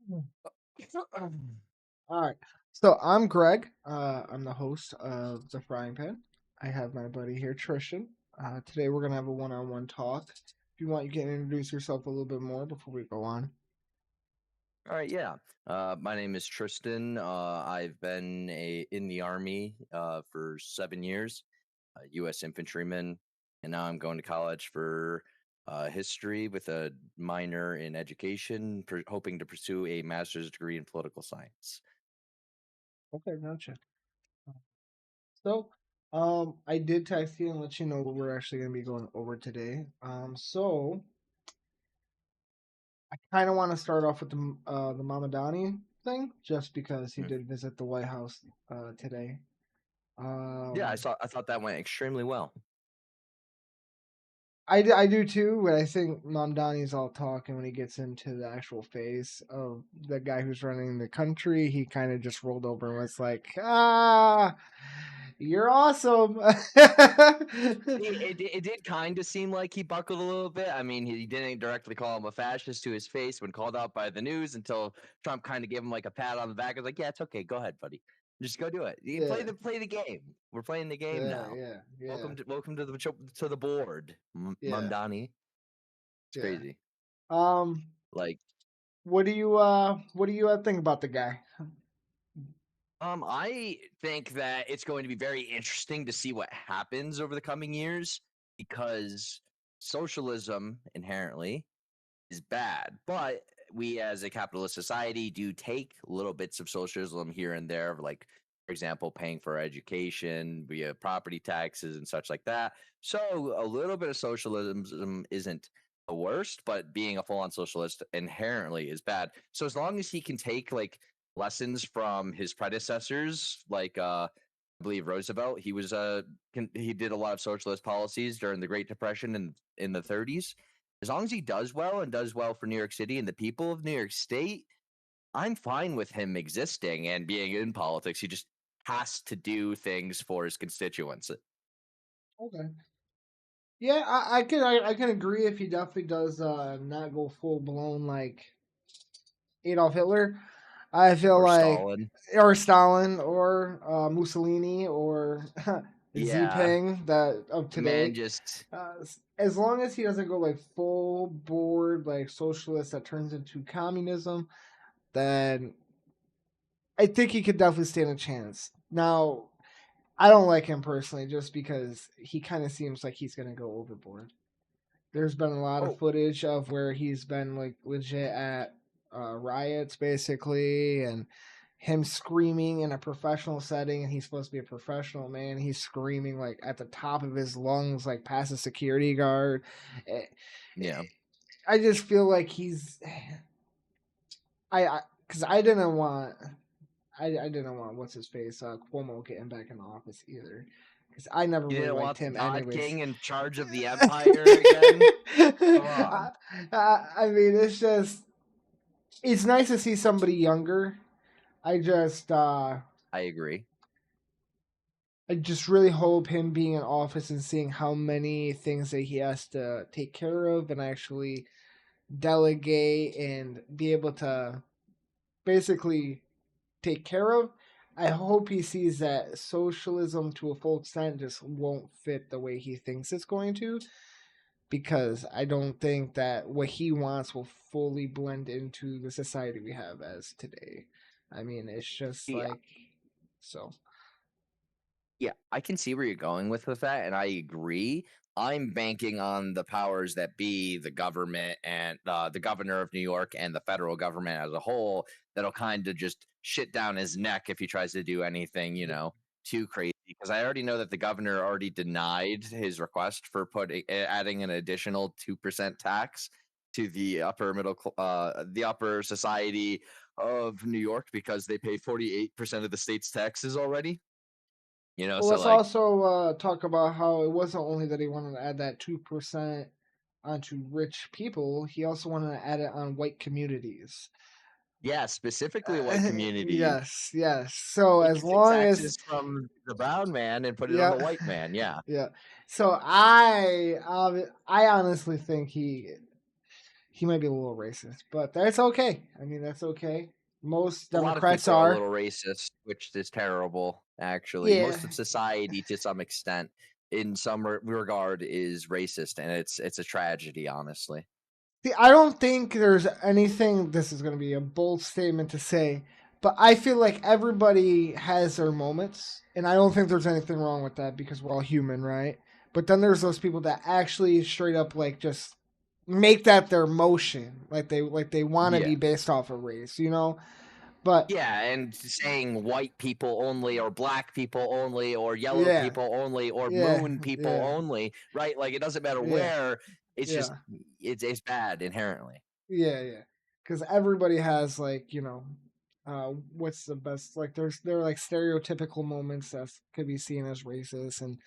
All right. So I'm Greg. I'm the host of the Frying Pan. I have my buddy here, Tristan. Today we're gonna have a one-on-one talk. If you want, you can introduce yourself a little bit more before we go on. All right, yeah. My name is Tristan. I've been in the Army for 7 years, U.S. infantryman, and now I'm going to college for history with a minor in education, hoping to pursue a master's degree in political science. Okay, gotcha. So, I did text you and let you know what we're actually gonna be going over today. So I kind of want to start off with the Mamadani thing, just because he Mm. did visit the White House today. Yeah, Um, I thought that went extremely well. I do too, but I think Mom Donnie's all talk, and when he gets into the actual face of the guy who's running the country, he kind of just rolled over and was like, you're awesome." It did kind of seem like he buckled a little bit. I mean, he didn't directly call him a fascist to his face when called out by the news until Trump kind of gave him like a pat on the back. I was like, "Yeah, it's okay. Go ahead, buddy. Just go do it. You Yeah, play the game. We're playing the game yeah, now. yeah, yeah, Welcome to the board, yeah, Mamdani. It's yeah. crazy. Um, Like, what do you think about the guy? I think that it's going to be very interesting to see what happens over the coming years because socialism inherently is bad, but we as a capitalist society do take little bits of socialism here and there, like for example, paying for education via property taxes and such like that. So a little bit of socialism isn't the worst, but being a full-on socialist inherently is bad. So as long as he can take like lessons from his predecessors, like I believe Roosevelt, he did a lot of socialist policies during the Great Depression in the 30s. As long as he does well and does well for New York City and the people of New York State, I'm fine with him existing and being in politics. He just has to do things for his constituents. Okay. Yeah, I can agree if he definitely does not go full blown like Adolf Hitler. I feel Or like, Stalin. or Stalin, or Mussolini, or Xi Yeah, Jinping that of the man today. just As long as he doesn't go like full board like socialist that turns into communism, then I think he could definitely stand a chance. Now, I don't like him personally just because he kind of seems like he's gonna go overboard. There's been a lot of oh footage of where he's been like legit at riots basically, and him screaming in a professional setting, and he's supposed to be a professional man. He's screaming like at the top of his lungs, like past a security guard. Eh, yeah. I just feel like he's I because I didn't want what's his face Cuomo getting back in the office either, because I never You really didn't liked want the him Todd anyways. King in charge of the empire again? Come I, on. I mean, it's nice to see somebody younger. I just uh I agree. I just really hope him being in office and seeing how many things that he has to take care of and actually delegate and be able to basically take care of. I hope he sees that socialism to a full extent just won't fit the way he thinks it's going to, because I don't think that what he wants will fully blend into the society we have as today. I mean, it's just Yeah. like so. Yeah, I can see where you're going with that, and I agree. I'm banking on the powers that be, the government and the governor of New York and the federal government as a whole, that'll kind of just shit down his neck if he tries to do anything, too crazy. Because I already know that the governor already denied his request for adding an additional 2% tax to the upper society of New York because they pay 48% of the state's taxes already. Well, So let's like, also talk about how it wasn't only that he wanted to add that 2% onto rich people; he also wanted to add it on white communities. yeah, specifically white communities. Yes, yes. So He as could take long as, taxes from the brown man and put it on yeah, the white man. Yeah. yeah. So I honestly think he might be a little racist, but that's okay. I mean, that's okay. Most A lot of Democrats people are a are. little racist, which is terrible, actually. Yeah. Most of society, to some extent, in some regard, is racist, and it's a tragedy, honestly. See, I don't think there's anything. This is going to be a bold statement to say, but I feel like everybody has their moments, and I don't think there's anything wrong with that because we're all human, right? But then there's those people that actually straight up like just make that their motion, like they want to Yeah. be based off of race, you know. But Yeah, and saying white people only, or black people only, or yellow yeah, people only, or yeah, moon people yeah, only, right? Like, it doesn't matter yeah, where. It's just yeah. it's bad inherently. Yeah, yeah. Because everybody has like what's the best like there are like stereotypical moments that could be seen as racist, and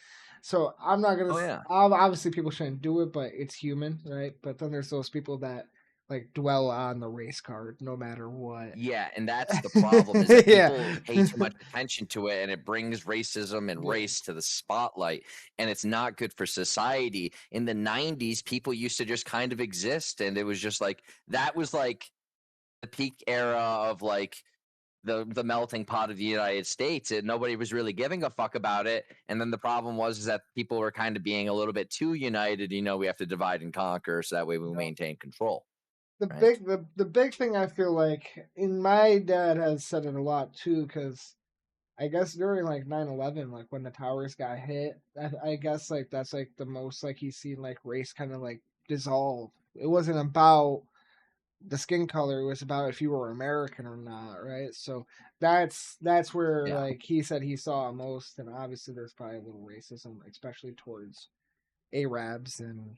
so I'm not gonna. Oh yeah. Obviously, people shouldn't do it, but it's human, right? But then there's those people that like dwell on the race card no matter what. Yeah, and that's the problem, is that Yeah, people pay too much attention to it, and it brings racism and yeah, race to the spotlight, and it's not good for society. In the 90s, people used to just kind of exist, and it was just like that was like the peak era of like the melting pot of the United States, and nobody was really giving a fuck about it. And then the problem was is that people were kind of being a little bit too united. We have to divide and conquer, so that way we yeah. maintain control, The right? big the big thing I feel like, and my dad has said it a lot too, because I guess during like 9/11, like when the towers got hit, I guess like that's like the most like he's seen like race kind of like dissolve. It wasn't about the skin color; it was about if you were American or not, right? So that's where Yeah. like he said he saw most, and obviously there's probably a little racism, especially towards Arabs and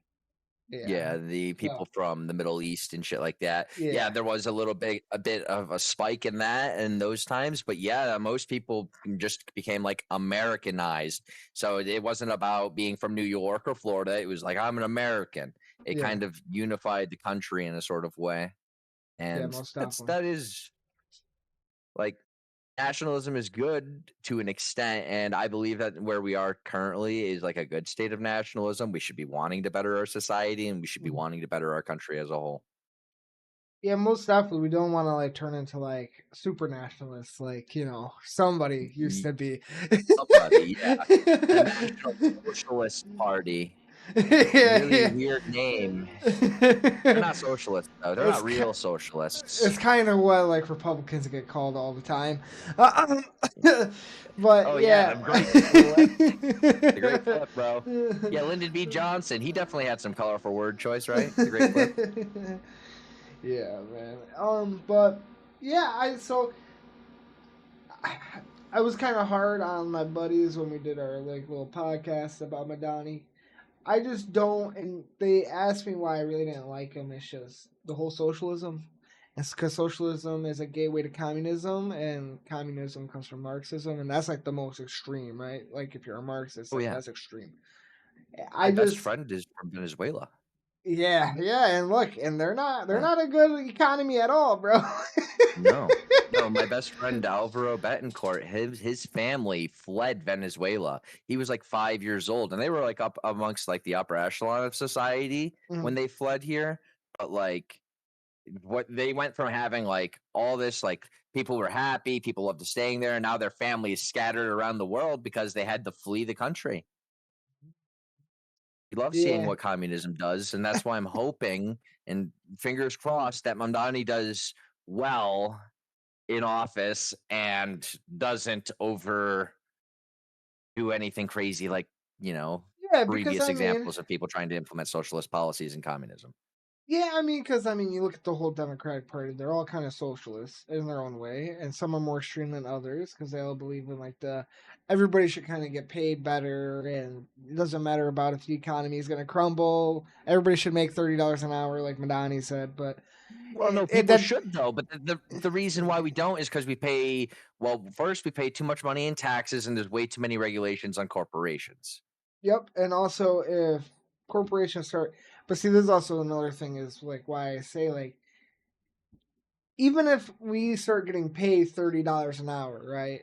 yeah. Yeah, the So people from the Middle East and shit like that. Yeah, yeah, there was a bit of a spike in that in those times, but yeah, most people just became like Americanized. So it wasn't about being from New York or Florida. It was like I'm an American. It yeah, kind of unified the country in a sort of way. yeah, And most definitely. that is like nationalism is good to an extent, and I believe that where we are currently is like a good state of nationalism. We should be wanting to better our society, and we should be Mhm. wanting to better our country as a whole. Yeah, most definitely. We don't want to like turn into like super nationalists, like somebody used Ye- to be. Somebody, yeah, the National Socialist Party, Yeah, really yeah. weird name. They're not socialists though. They're it's not ki- real socialists. it's kind of what like Republicans get called all the time. But Oh yeah, yeah. the great flip, the great flip, bro. Yeah, Lyndon B. Johnson. He definitely had some colorful word choice, right? The great flip. Yeah, man. But yeah, I, I was kind of hard on my buddies when we did our like little podcast about Madani. I just don't, and they asked me why I really didn't like him. It's just the whole socialism. It's because socialism is a gateway to communism, and communism comes from Marxism, and that's like the most extreme, right? Like if you're a Marxist, Oh like yeah, that's extreme. my I best just, friend is from Venezuela. yeah, yeah, and look, and they're Yeah. not a good economy at all, bro. No. No, my best friend Alvaro Betancourt, his family fled Venezuela. He was like 5 years old, and they were like up amongst like the upper echelon of society when Mhm. they fled here. But like what they went from having like all this like people were happy, people loved staying there, and now their family is scattered around the world because they had to flee the country. We love seeing Yeah, what communism does, and that's why I'm hoping and fingers crossed that Mamdani does well in office and doesn't overdo anything crazy like, you know, yeah, because previous I mean, examples of people trying to implement socialist policies and communism. yeah, I mean, because I mean, you look at the whole Democratic Party; they're all kind of socialists in their own way, and some are more extreme than others because they all believe in like the everybody should kind of get paid better, and it doesn't matter about if the economy is going to crumble. Everybody should make $30 an hour, like Madani said. But Well, no, it people that should though, but the reason why we don't is because we pay well, first we pay too much money in taxes and there's way too many regulations on corporations. yep, and also if corporations start, but see, this is also another thing is like why I say like even if we start getting paid $30 an hour, right?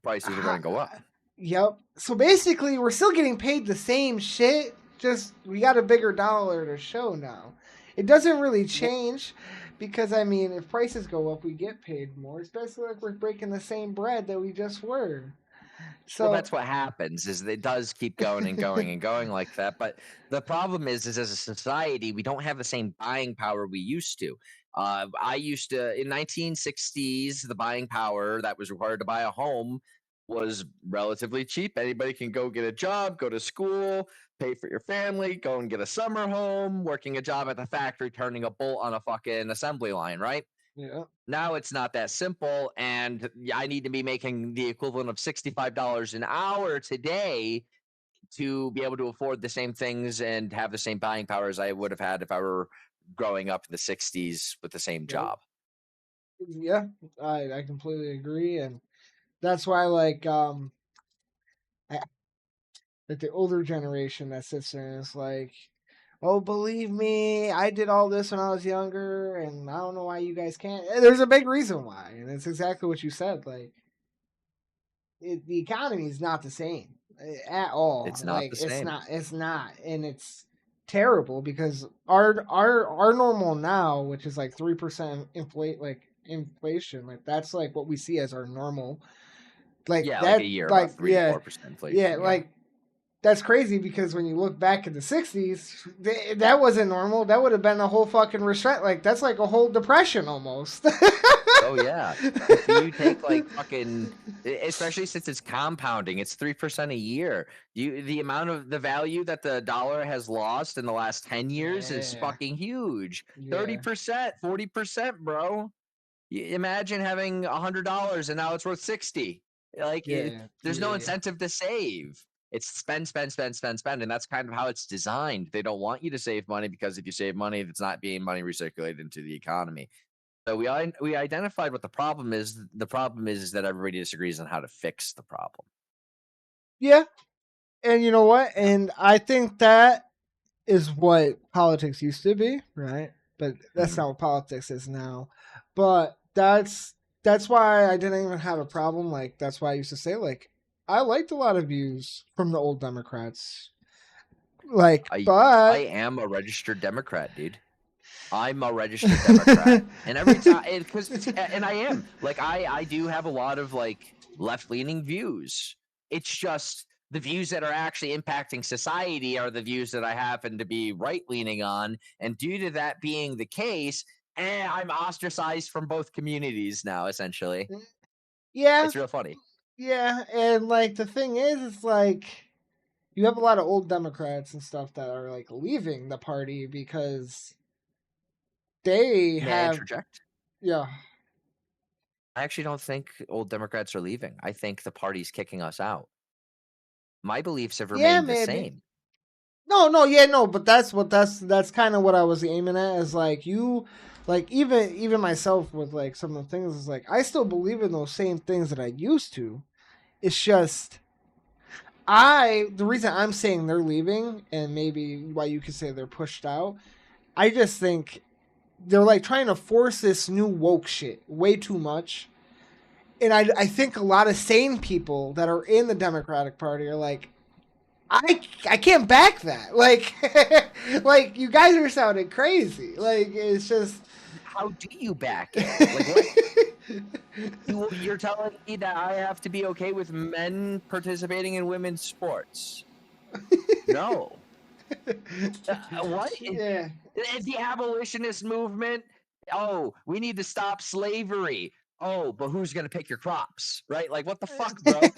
Prices are gonna go up. Yep. So basically, we're still getting paid the same shit. Just we got a bigger dollar to show now. it doesn't really Well, change because I mean, if prices go up, we get paid more. It's basically like we're breaking the same bread that we just were. well, So, that's what happens is it does keep going and going and going like that. But the problem is as a society, we don't have the same buying power we used to. I used to in 1960s, the buying power that was required to buy a home was relatively cheap. Anybody can go get a job, go to school, pay for your family, go and get a summer home, working a job at the factory, turning a bolt on a fucking assembly line, right? yeah, Now it's not that simple, and I need to be making the equivalent of $65 an hour today to be able to afford the same things and have the same buying power as I would have had if I were growing up in the '60s with the same yep, job. yeah, I completely agree, and that's why I, like the older generation that sits there and is like, "Oh, believe me, I did all this when I was younger, and I don't know why you guys can't." There's a big reason why, and it's exactly what you said. Like, the economy is not the same at all. It's not Like, the same. it's not, and it's terrible because our normal now, which is like 3% inflation, like that's like what we see as our normal. Like Yeah, like a that, year, about like 3 to yeah, 4% yeah, inflation, yeah. like that's crazy because when you look back in the '60s, that wasn't normal. That would have been a whole fucking restraint. Like that's like a whole depression almost. Oh, yeah. If you take, like, fucking especially since it's compounding, it's 3% a year. You the amount of the value that the dollar has lost in the last 10 years is Yeah, fucking huge. yeah, 30%, 40%, bro. Imagine having $100 and now it's worth 60. Like, yeah, there's no yeah, incentive to save. It's spend, spend, spend, spend, spend, and that's kind of how it's designed. They don't want you to save money because if you save money, it's not being money recirculated into the economy. So we identified what the problem is. The problem is that everybody disagrees on how to fix the problem. yeah. And you know what? Yeah. And I think that is what politics used to be, right? But that's Mhm. not what politics is now. But that's why I didn't even have a problem. Like that's why I used to say like I liked a lot of views from the old Democrats. Like, I I but am a registered Democrat, dude. I'm a registered Democrat, and every time because it's and I am like I do have a lot of like left leaning views. It's just the views that are actually impacting society are the views that I happen to be right leaning on, and due to that being the case, I'm ostracized from both communities now. Essentially, yeah, it's real funny. yeah, and like the thing is, it's like you have a lot of old Democrats and stuff that are like leaving the party because they May I have interject? yeah. I actually don't think old Democrats are leaving. I think the party's kicking us out. My beliefs have Yeah, remained the maybe. same. No, no, yeah, no, but that's kind of what I was aiming at is like you like even myself with like some of the things is like I still believe in those same things that I used to. It's just I the reason I'm saying they're leaving and maybe why you could say they're pushed out. I just think they're like trying to force this new woke shit way too much. And I think a lot of sane people that are in the Democratic Party are like, I can't back that. Like like you guys are sounding crazy. Like it's just How do you back it? Like what you're telling me that I have to be okay with men participating in women's sports? No. What yeah. is the abolitionist movement? Oh, we need to stop slavery. Oh, but who's going to pick your crops? Right? Like what the fuck, bro?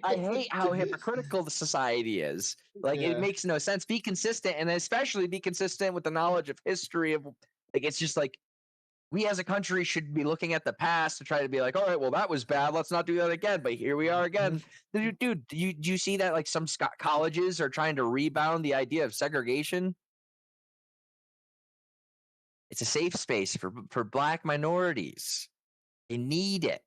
I hate how hypocritical the society is. Like it Yeah. makes no sense. Be consistent and especially be consistent with the knowledge of history of like it's just like we as a country should be looking at the past to try to be like, all right, well, that was bad. Let's not do that again. But here we are again. Dude, do you see that like some colleges are trying to rebound the idea of segregation? It's a safe space for black minorities. They need it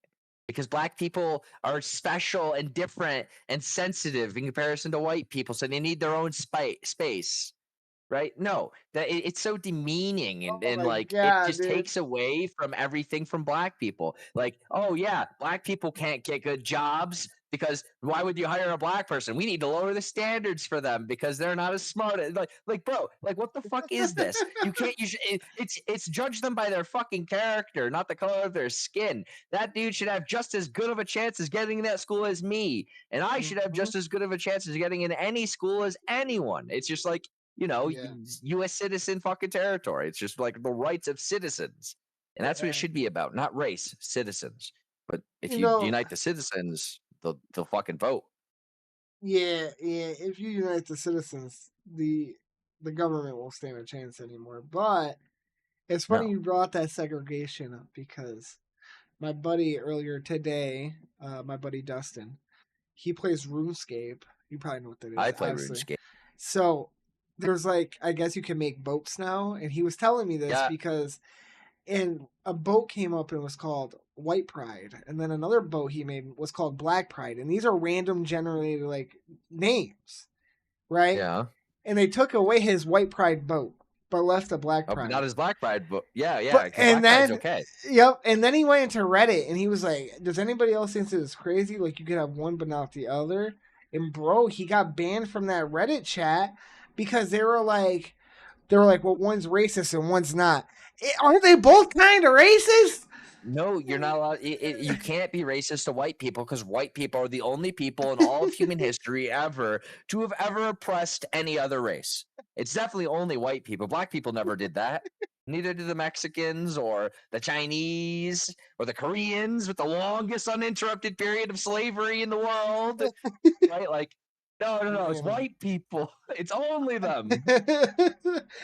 because black people are special and different and sensitive in comparison to white people. So they need their own space. Right? No, that it's so demeaning Oh and my like it god, just dude. takes away from everything from black people. Like, oh yeah, black people can't get good jobs. because why would you hire a black person? We need to lower the standards for them because they're not as smart. Like, bro, like, what the fuck is this? You can't. You should. It's judge them by their fucking character, not the color of their skin. That dude should have just as good of a chance as getting in that school as me, and I should have Mhm. just as good of a chance as getting in any school as anyone. It's just like, Yeah. U.S. citizen fucking territory. It's just like the rights of citizens, and that's what it Yeah. should be about, not race, citizens. But if You you know, unite the citizens, they'll fucking vote. yeah, yeah. If you unite the citizens, the government won't stand a chance anymore. But it's funny No, you brought that segregation up because my buddy earlier today, my buddy Dustin, he plays RuneScape. You probably know what that I is, play obviously. RuneScape. So there's like, I guess you can make boats now, and he was telling me this Yeah, because and a boat came up and was called White Pride, and then another boat he made was called Black Pride, and these are random generated like names, right? yeah. And they took away his White Pride boat, but left the Black But not Pride. as Black Pride, but yeah, But yeah. and Black Pride's then okay. yep, and then he went into Reddit and he was like, "Does anybody else think this is crazy? Like you could have one but not the other?" And bro, he got banned from that Reddit chat because they were like, "Well, one's racist and one's not." Aren't they both kind of racist? No, you're not allowed. You can't be racist to white people because white people are the only people in all of human history ever to have ever oppressed any other race. It's definitely only white people. Black people never did that. Neither did the Mexicans or the Chinese or the Koreans with the longest uninterrupted period of slavery in the world. Right? Like, no, no, no. It's Yeah. white people. It's only them.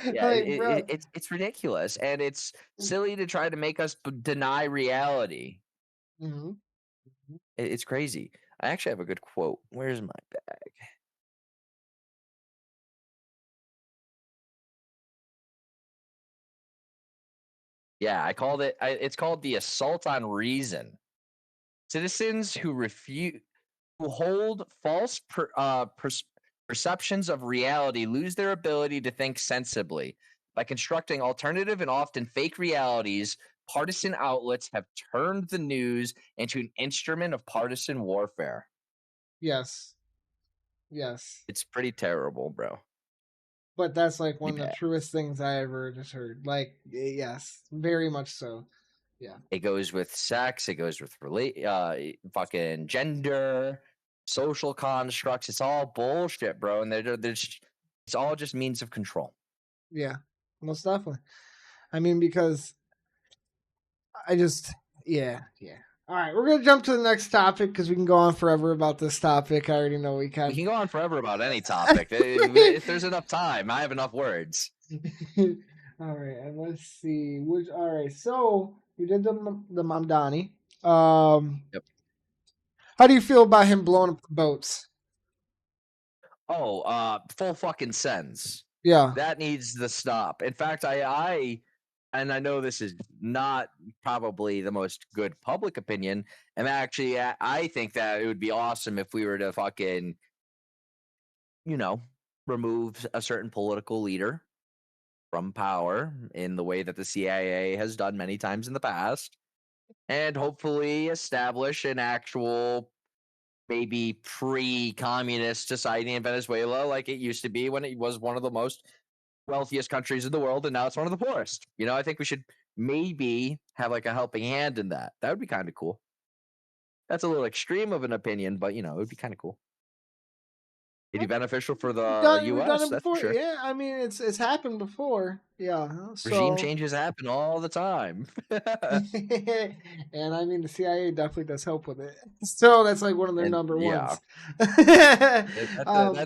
Yeah, Like, bro. it's ridiculous, and it's silly to try to make us deny reality. Mhm. It's crazy. I actually have a good quote. Where's my bag? Yeah, I called it. It's called the assault on reason. Citizens who hold false perceptions of reality lose their ability to think sensibly. By constructing alternative and often fake realities, partisan outlets have turned the news into an instrument of partisan warfare. Yes. Yes. It's pretty terrible, bro. But that's like Pretty one of the bad. truest things I ever just heard. Like, yes, very much so. Yeah. It goes with sex. It goes with fucking gender, social constructs. It's all bullshit, bro. And it's all just means of control. Yeah. Most definitely. I mean, because I just, yeah, yeah. All right, we're gonna jump to the next topic because we can go on forever about this topic. I already know we We can. can go on forever about any topic. If there's enough time, I have enough words. All right, and let's see. Which all right, so we did the Mamdani. Um, Yep. how do you feel about him blowing up the boats? Oh, full fucking sense. Yeah, That needs to stop. In fact, and I know this is not probably the most good public opinion. And actually, I think that it would be awesome if we were to fucking, you know, remove a certain political leader from power in the way that the CIA has done many times in the past, and hopefully establish an actual maybe pre-communist society in Venezuela like it used to be when it was one of the most wealthiest countries in the world and now it's one of the poorest. I think we should maybe have like a helping hand in that. That would be kind of cool. That's a little extreme of an opinion, but it would be kind of cool. It'd be beneficial for the we've done US, it that's for before. sure. Yeah, I mean it's happened before. Yeah, Regime so changes happen all the time. and I mean the CIA definitely does help with it. So that's like one of their And number yeah, ones. that um,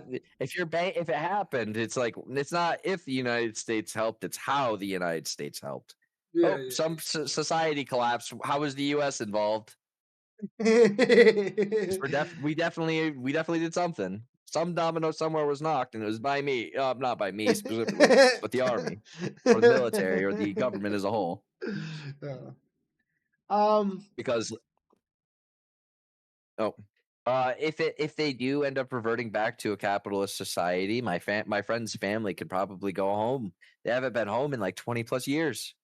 if it happened, it's like it's not if the United States helped, it's how the United States helped. yeah, Oh, some society collapsed. How was the U.S. involved? yeah. 'Cause we definitely did something. Some domino somewhere was knocked, and it was by me. Not by me specifically, but the army or the military or the government as a whole. Yeah. um, Because oh, if they do end up reverting back to a capitalist society, my friend's family could probably go home. They haven't been home in like 20 plus years.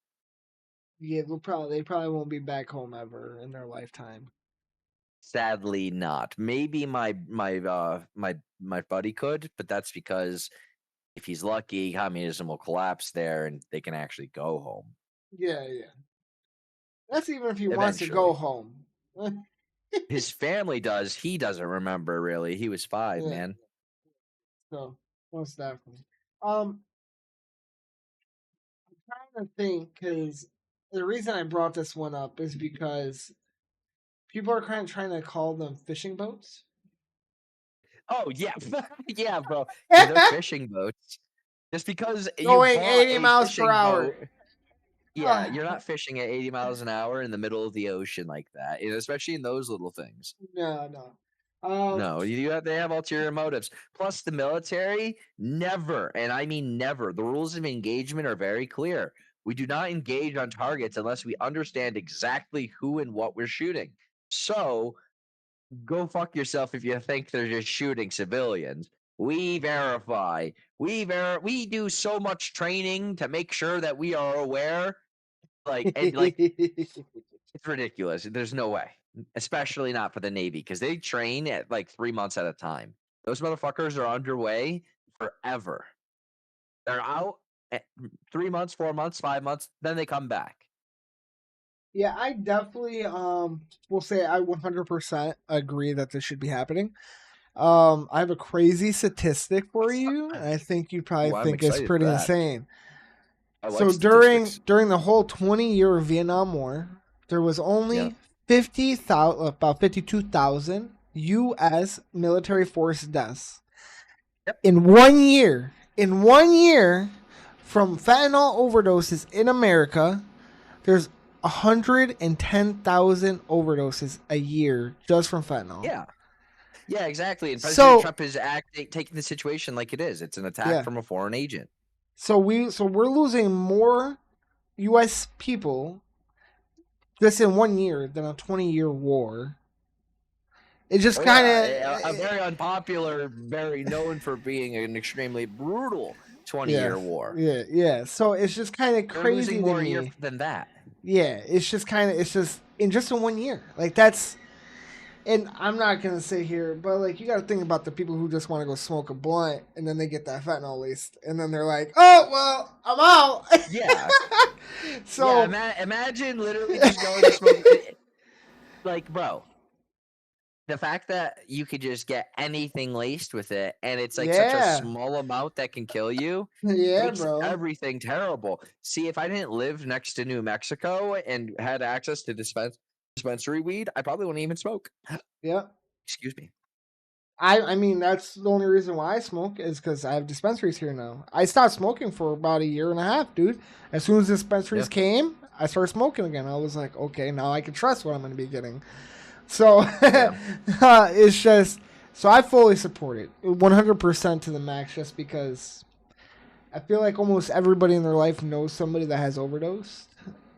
yeah, they probably won't be back home ever in their lifetime. Sadly not. Maybe my buddy could, but that's because if he's lucky, communism will collapse there and they can actually go home Yeah, yeah. That's even if he wants to go eventually. home. His family does. He doesn't remember really. He was 5, Yeah, man. so most definitely. Um, trying to think because the reason I brought this one up is because people are kind of trying to call them fishing boats. Oh yeah, yeah, bro. Dude, those fishing boats. Just because you Going bought 80 a miles per fishing hour. boat, yeah, Ah, you're not fishing at 80 miles an hour in the middle of the ocean like that, and especially in those little things. no, no. Um, No, they have ulterior motives. Plus, the military never, and I mean never, the rules of engagement are very clear. We do not engage on targets unless we understand exactly who and what we're shooting. So, go fuck yourself if you think they're just shooting civilians. We verify. We do so much training to make sure that we are aware. Like it's ridiculous. There's no way. Especially not for the Navy because they train at like 3 months at a time. Those motherfuckers are underway forever. They're out at 3 months, 4 months, 5 months, then they come back. yeah, I definitely will say I 100% agree that this should be happening. I have a crazy statistic for you, and I think you probably Oh, I'm think it's excited for pretty that. insane. I like So statistics. during the whole 20-year Vietnam War, there was Yeah. only 50,000 about 52,000 US military force deaths Yep. in 1 year. In 1 year from fentanyl overdoses in America, there's 110,000 overdoses a year just from fentanyl. Yeah. Yeah, exactly. And President So, Trump is acting taking the situation like it is. It's an attack yeah. from a foreign agent. So we're losing more US people just in 1 year than a 20-year war. It just Oh kind yeah, a of, very unpopular, very known for being an extremely brutal 20-year yeah, year war. yeah. So it's just kind of They're losing crazy to more a year me. than that. Yeah, it's just in just in 1 year. Like that's, and I'm not gonna sit here, but like you got to think about the people who just want to go smoke a blunt and then they get that fentanyl laced, and then they're like, oh well, I'm Yeah. out. Yeah, So, imagine literally just going to smoke like, bro, the fact that you could just get anything laced with it and it's like such a yeah, small amount that can kill you yeah, makes bro. everything terrible. See, if I didn't live next to New Mexico and had access to dispensary weed, I probably wouldn't even smoke. Yeah. Excuse me. I mean that's the only reason why I smoke is because I have dispensaries here now. I stopped smoking for about a year and a half, dude. As soon as dispensaries Yeah. came, I started smoking again. I was like, okay, now I can trust what I'm going to be getting. So Yeah. it's just so I fully support it 100% to the max, just because I feel like almost everybody in their life knows somebody that has overdosed,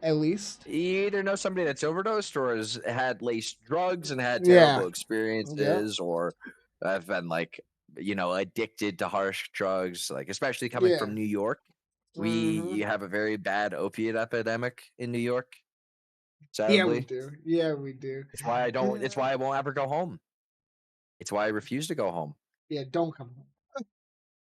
at least. You either know somebody that's overdosed or has had laced drugs and had Yeah. terrible Yep. experiences or have been like, addicted to harsh drugs, like especially coming Yeah. from New York. We Hmm. You have a very bad opiate epidemic in New York, Yeah, we sadly. do. Yeah, we do. It's why I won't ever go home. It's why I refuse to go home. Yeah, don't come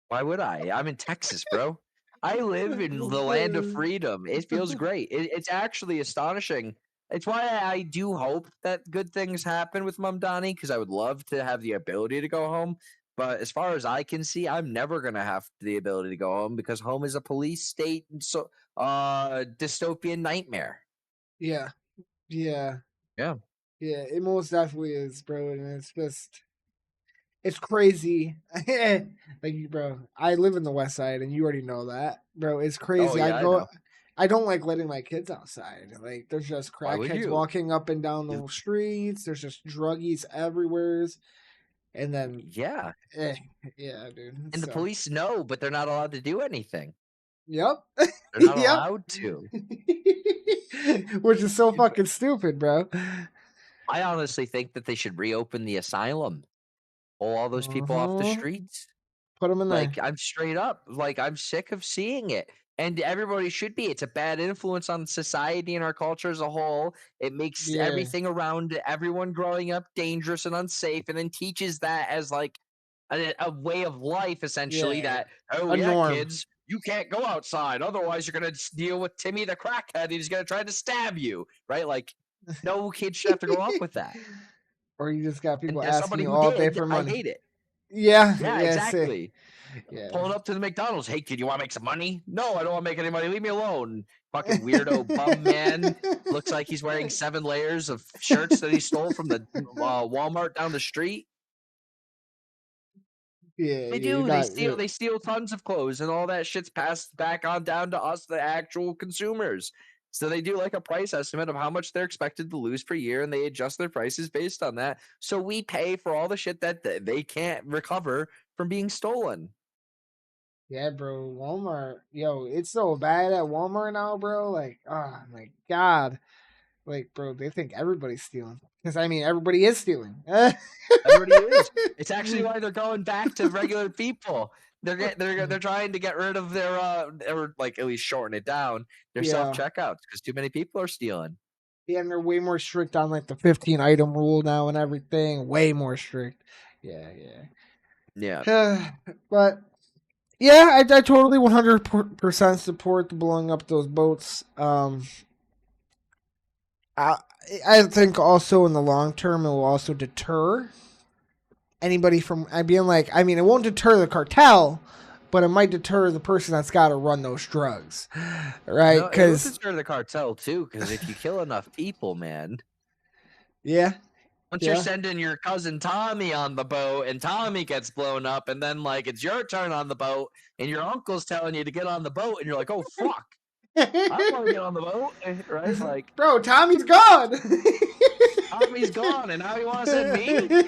Why would I? I'm in Texas, bro. I live in the land of home. freedom. It feels great. It's actually astonishing. It's why I do hope that good things happen with Mom Donnie because I would love to have the ability to go home. But as far as I can see, I'm never gonna have the ability to go home because home is a police state and so dystopian nightmare. Yeah, yeah, Yeah. yeah. It most definitely is, bro. And it's just, it's crazy. Like, bro, I live in the West Side, and you already know that, bro. It's Oh crazy. yeah, I know. I don't like letting my kids outside. Like, there's just Why would crackheads you? walking up and down the streets. There's just druggies everywhere, and then, Yeah. eh, yeah, dude. And the So, police know, but they're not allowed to do anything. yep, They're not yep. allowed to. Which is so fucking stupid, bro. I honestly think that they should reopen the asylum, pull all those people off the Uh-huh. streets. Put them in there. Like, I'm straight up, like, I'm sick of seeing it. and everybody should be. It's a bad influence on society and our culture as a whole. It makes Yeah, everything around everyone growing up dangerous and unsafe, and then teaches that as like a way of life, essentially. yeah, That, oh a yeah, norm. kids, you can't go outside, otherwise you're gonna deal with Timmy the crackhead. And he's gonna try to stab you, right? Like, no kid should have to grow up with that. Or you just got people And as asking somebody you who all day did, for I money. hate it. Yeah, Yeah, yeah, say, exactly. yeah. Pulling up to the McDonald's. Hey, kid, you want to make some money? No, I don't want to make any money. Leave me alone. Fucking weirdo bum man. Looks like he's wearing 7 layers of shirts that he stole from the Walmart down the street. Yeah, They yeah, you're do. They not. steal. They steal tons of clothes, and all that shit's passed back on down to us, the actual consumers. So they do like a price estimate of how much they're expected to lose per year, and they adjust their prices based on that. So we pay for all the shit that they can't recover from being stolen. Yeah, bro. Walmart, yo, it's so bad at Walmart now, bro. Like, oh my god, like, bro, they think everybody's stealing. Because I mean, everybody is stealing. Everybody is. It's actually why they're going back to regular people. They're trying to get rid of their or like at least shorten it down, their self Yeah, checkouts, because too many people are stealing. yeah, and they're way more strict on like the 15 item rule now and everything. Way more strict. Yeah, Yeah. yeah. But yeah, I totally 100% support the blowing up those boats. I I think also in the long term it will also deter anybody from being like. I mean, it won't deter the cartel, but it might deter the person that's got to run those drugs, right? No, it will Because deter the cartel too, because if you kill enough people, man, yeah, once you're yeah. sending your cousin Tommy on the boat and Tommy gets blown up, and then like it's your turn on the boat, and your uncle's telling you to get on the boat, and you're like, oh fuck, I don't want to get on the boat, right? Like, Bro, Tommy's gone. Tommy's gone, and now you want to send me?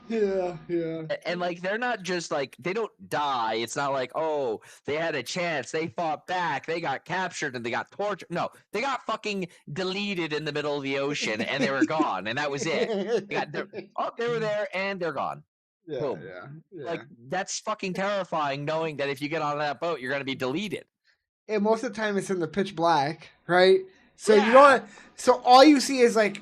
Yeah, yeah. And like they're not just like they don't die. It's not like, oh, they had a chance, they fought back, they got captured and they got tortured. No, they got fucking deleted in the middle of the ocean and they were gone, and that was it. They were there and they're gone. Yeah, Boom. yeah, Like, yeah. that's fucking terrifying, knowing that if you get on that boat, you're gonna be deleted. And most of the time it's in the pitch black, right? So you Yeah. don't. So all you see is like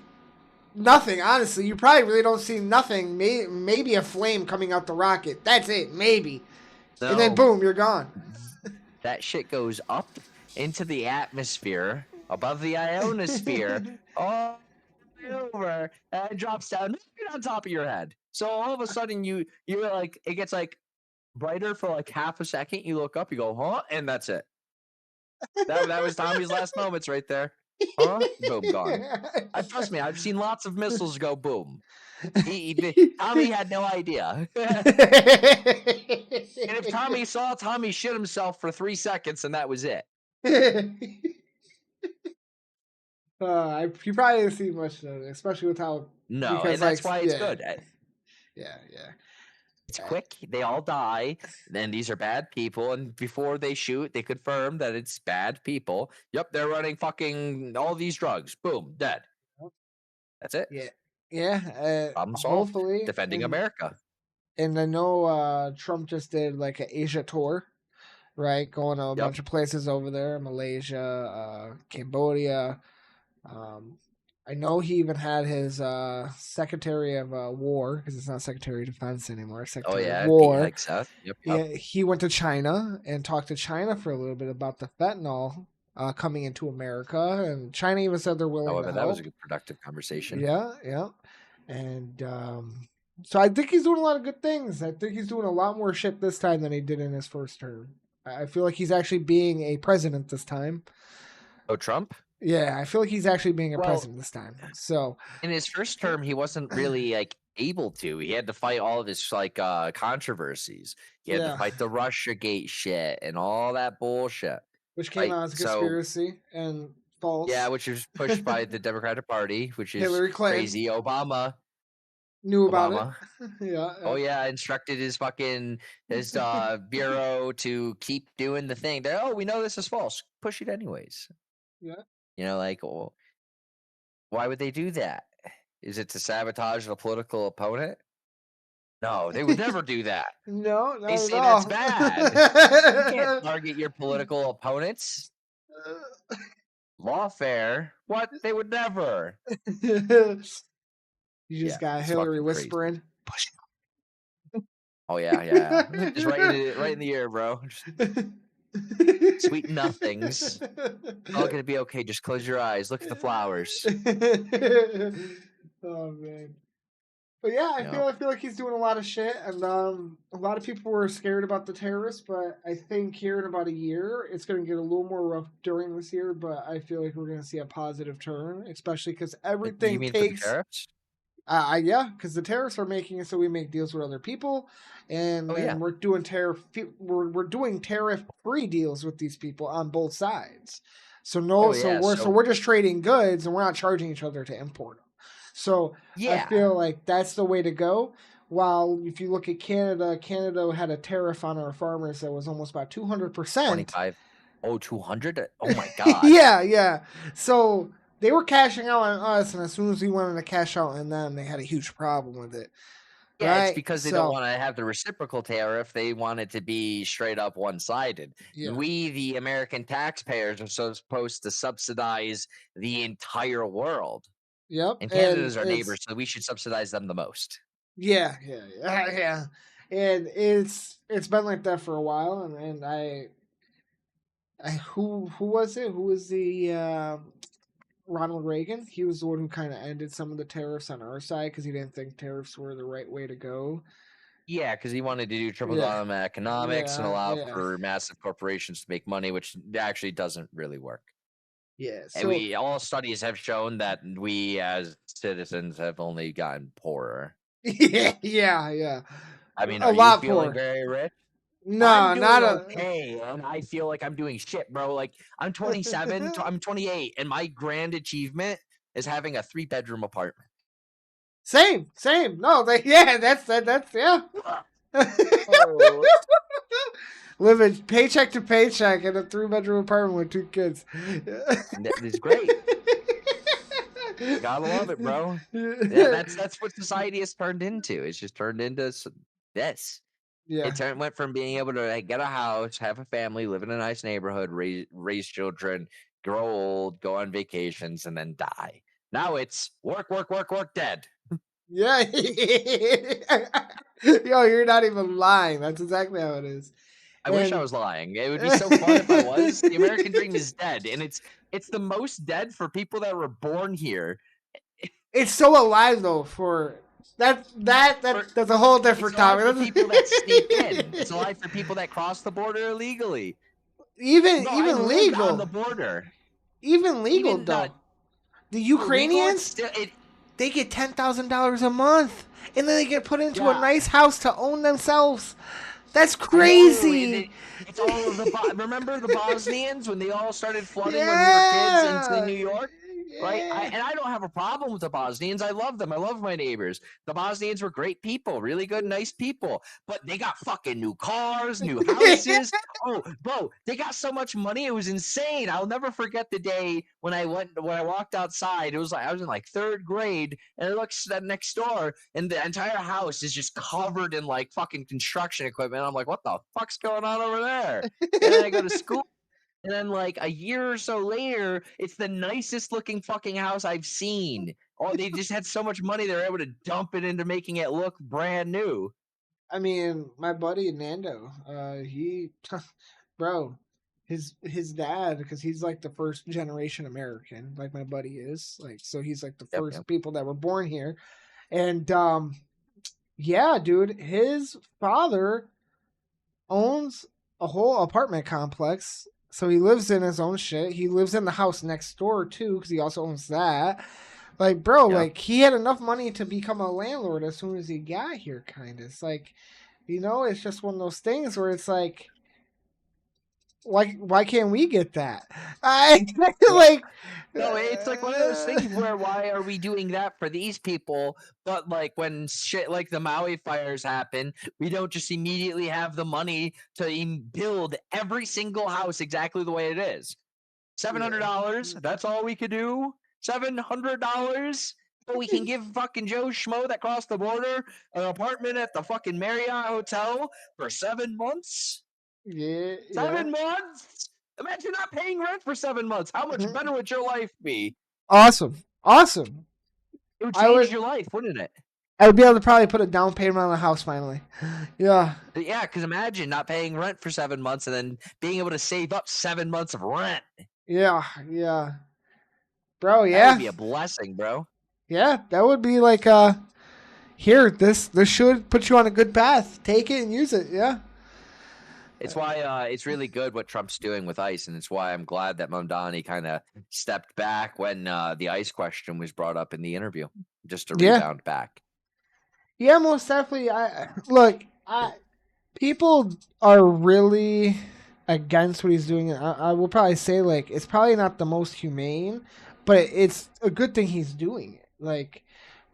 nothing. Honestly, you probably really don't see nothing. Maybe a flame coming out the rocket. That's it. Maybe, and then No, boom, you're gone. that shit goes up into the atmosphere above the ionosphere, all the way over, and it drops down right on top of your head. So all of a sudden, you're like, it gets like brighter for like half a second. You look up, you go, huh, and that's it. That was Tommy's last moments right there. Huh? Boom, gone. I trust me. I've seen lots of missiles go boom. Tommy had no idea. And if Tommy saw, Tommy shit himself for 3 seconds, and that was it. You probably didn't see much of it, especially with how No, because and like that's why it's yeah, good. yeah, yeah. It's quick. They all die. Then these are bad people. And before they shoot, they confirm that it's bad people. Yep, they're running fucking all these drugs. Boom, dead. That's it. Yeah, yeah. Problem solved. Hopefully, Defending America. and I know Trump just did like an Asia tour, right? Going to a Yep. bunch of places over there, Malaysia, Cambodia. Um, I know he even had his Secretary of War, because it's not Secretary of Defense anymore, Oh Secretary of yeah, Pete War. Hegseth. Yep, yep. He went to China and talked to China for a little bit about the fentanyl coming into America, and China even said they're willing to However, that was a help. good productive conversation. Yeah, yeah. And so I think he's doing a lot of good things. I think he's doing a lot more shit this time than he did in his first term. I feel like he's actually being a president this time. Oh, Trump? Yeah, I feel like he's actually being a Well, president this time. So, in his first term, he wasn't really like able to. He had to fight all of his like controversies. He had to yeah, fight the Russia Gate shit and all that bullshit. which came Like, out as a so conspiracy and yeah, false. which was pushed by the Democratic Party, which is Hillary Clinton crazy. knew about it. Obama. Yeah, Oh yeah, yeah, instructed his bureau to keep doing the thing. They, oh, we know this is false. Push it anyways. yeah. Like, well, why would they do that? Is it to sabotage the political opponent? No, they would never do that. No, They not at say that's all. bad. You can't target your political opponents. Lawfare? What? They would never. You just Yeah, got it's Hillary fucking crazy. whispering. Push Oh yeah, yeah, yeah. Just right in the ear, bro. Just sweet nothings. All gonna be okay. Just close your eyes. Look at the flowers. Oh man. But yeah, You know. I feel like he's doing a lot of shit, and a lot of people were scared about the terrorists. But I think here in about a year, it's going to get a little more rough during this year. But I feel like we're going to see a positive turn, especially because You everything mean for the takes. tariffs? Yeah, because the tariffs are making it so we make deals with other people, and Oh yeah. then we're doing tariff free deals with these people on both sides. So Oh no, yeah. so So we're just trading goods, and we're not charging each other to import them. So I yeah, feel like that's the way to go. While if you look at Canada, Canada had a tariff on our farmers that was almost about 200%. 25. Oh, 200. Oh my god. Yeah, yeah. So they were cashing out on us, and as soon as we wanted to cash out on them, they had a huge problem with it. Yeah, it's Right? because they don't So want to have the reciprocal tariff. They want it to be straight up one sided. yeah. We, the American taxpayers, are so supposed to subsidize the entire world. Yep. And And Canada's our neighbor, it's so we should subsidize them the most. yeah, yeah, yeah, yeah. And it's been like that for a while, and I who was it? Who was the Ronald Reagan? He was the one who kind of ended some of the tariffs on our side because he didn't think tariffs were the right way to go. Yeah, because he wanted to do triple Yeah, down on economics and yeah, allow yeah, for massive corporations to make money, which actually doesn't really work. yeah. And So we all studies have shown that we as citizens have only gotten poorer. yeah, yeah, yeah. I mean, A are you lot feeling poor. very rich? I'm No, doing not a. okay, and I feel like I'm doing shit, bro. Like I'm 27, I'm 28, and my grand achievement is having a 3-bedroom apartment. Same, same. No, they yeah, that's yeah. Oh, Living paycheck to paycheck in a 3 bedroom apartment with 2 kids. that is great. Gotta love it, bro. Yeah, that's what society has turned into. It's just turned into this. Yeah. Went from being able to like, get a house, have a family, live in a nice neighborhood, raise children, grow old, go on vacations, and then die. Now it's work, work, work, work, dead. Yeah. Yo, you're not even lying. That's exactly how it is. I wish I And was lying. It would be so fun if I was. The American dream is dead, and it's the most dead for people that were born here. it's so alive though for For that's a whole it's different alive for topic. people that sneak in. It's alive for people that cross the border illegally. Bro, I Even lived on the legal. border. Even legal Even though. The illegal, it's Ukrainians, still it. they get $10,000 a month, and then they get put into a Yeah, nice house to own themselves. That's I know, and crazy. it's all of the remember the Bosnians when they all started flooding when we were kids into Yeah, New York, right? yeah, I don't have a problem with the Bosnians. I love them. I love my neighbors. The Bosnians were great people, really good, nice people. But they got fucking new cars, new houses. Oh, bro, they got so much money. It was insane. I'll never forget the day when I walked outside. It was like I was in like third grade, and I looked next door, and the entire house is just covered in like fucking construction equipment. I'm like, what the fuck's going on over there? And then I go to school, and then like a year or so later, it's the nicest looking fucking house I've seen. Oh, they just had so much money, they were able to dump it into making it look brand new. I mean, my buddy Nando, he, bro, his dad, because he's like the first generation American, like my buddy is, like so he's like the Yep, yep, first people that were born here, and yeah, dude, his father owns a whole apartment complex. So he lives in his own shit. He lives in the house next door too, because he also owns that. Like, bro, yeah. like he had enough money to become a landlord as soon as he got here. Kind of, it's like, it's just one of those things where it's like, why can't we get that? I like, No, it's like one of those things uh, where why are we doing that for these people? But like when shit like the Maui fires happen, we don't just immediately have the money to build every single house exactly the way it is. yeah. $700. That's all we could do. $700. But we can give fucking Joe Schmo that crossed the border an apartment at the fucking Marriott Hotel for 7 months. Yeah, yeah. 7 months. Imagine not paying rent for 7 months. How much better would your life be? Awesome, awesome. It would I change would, your life, wouldn't it? I would be able to probably put a down payment on a house finally. Yeah, Yeah, because imagine not paying rent for 7 months and then being able to save up 7 months of rent. yeah, yeah, bro. That would Yeah, be a blessing, bro. yeah. That would be like here. This should put you on a good path. Take it and use it. Yeah, It's why it's really good what Trump's doing with ICE, and it's why I'm glad that Mondani kind of stepped back when the ICE question was brought up in the interview, just to yeah, rebound back. yeah. Most definitely. I look. I People are really against what he's doing. I will probably say like it's probably not the most humane, but it's a good thing he's doing it. Like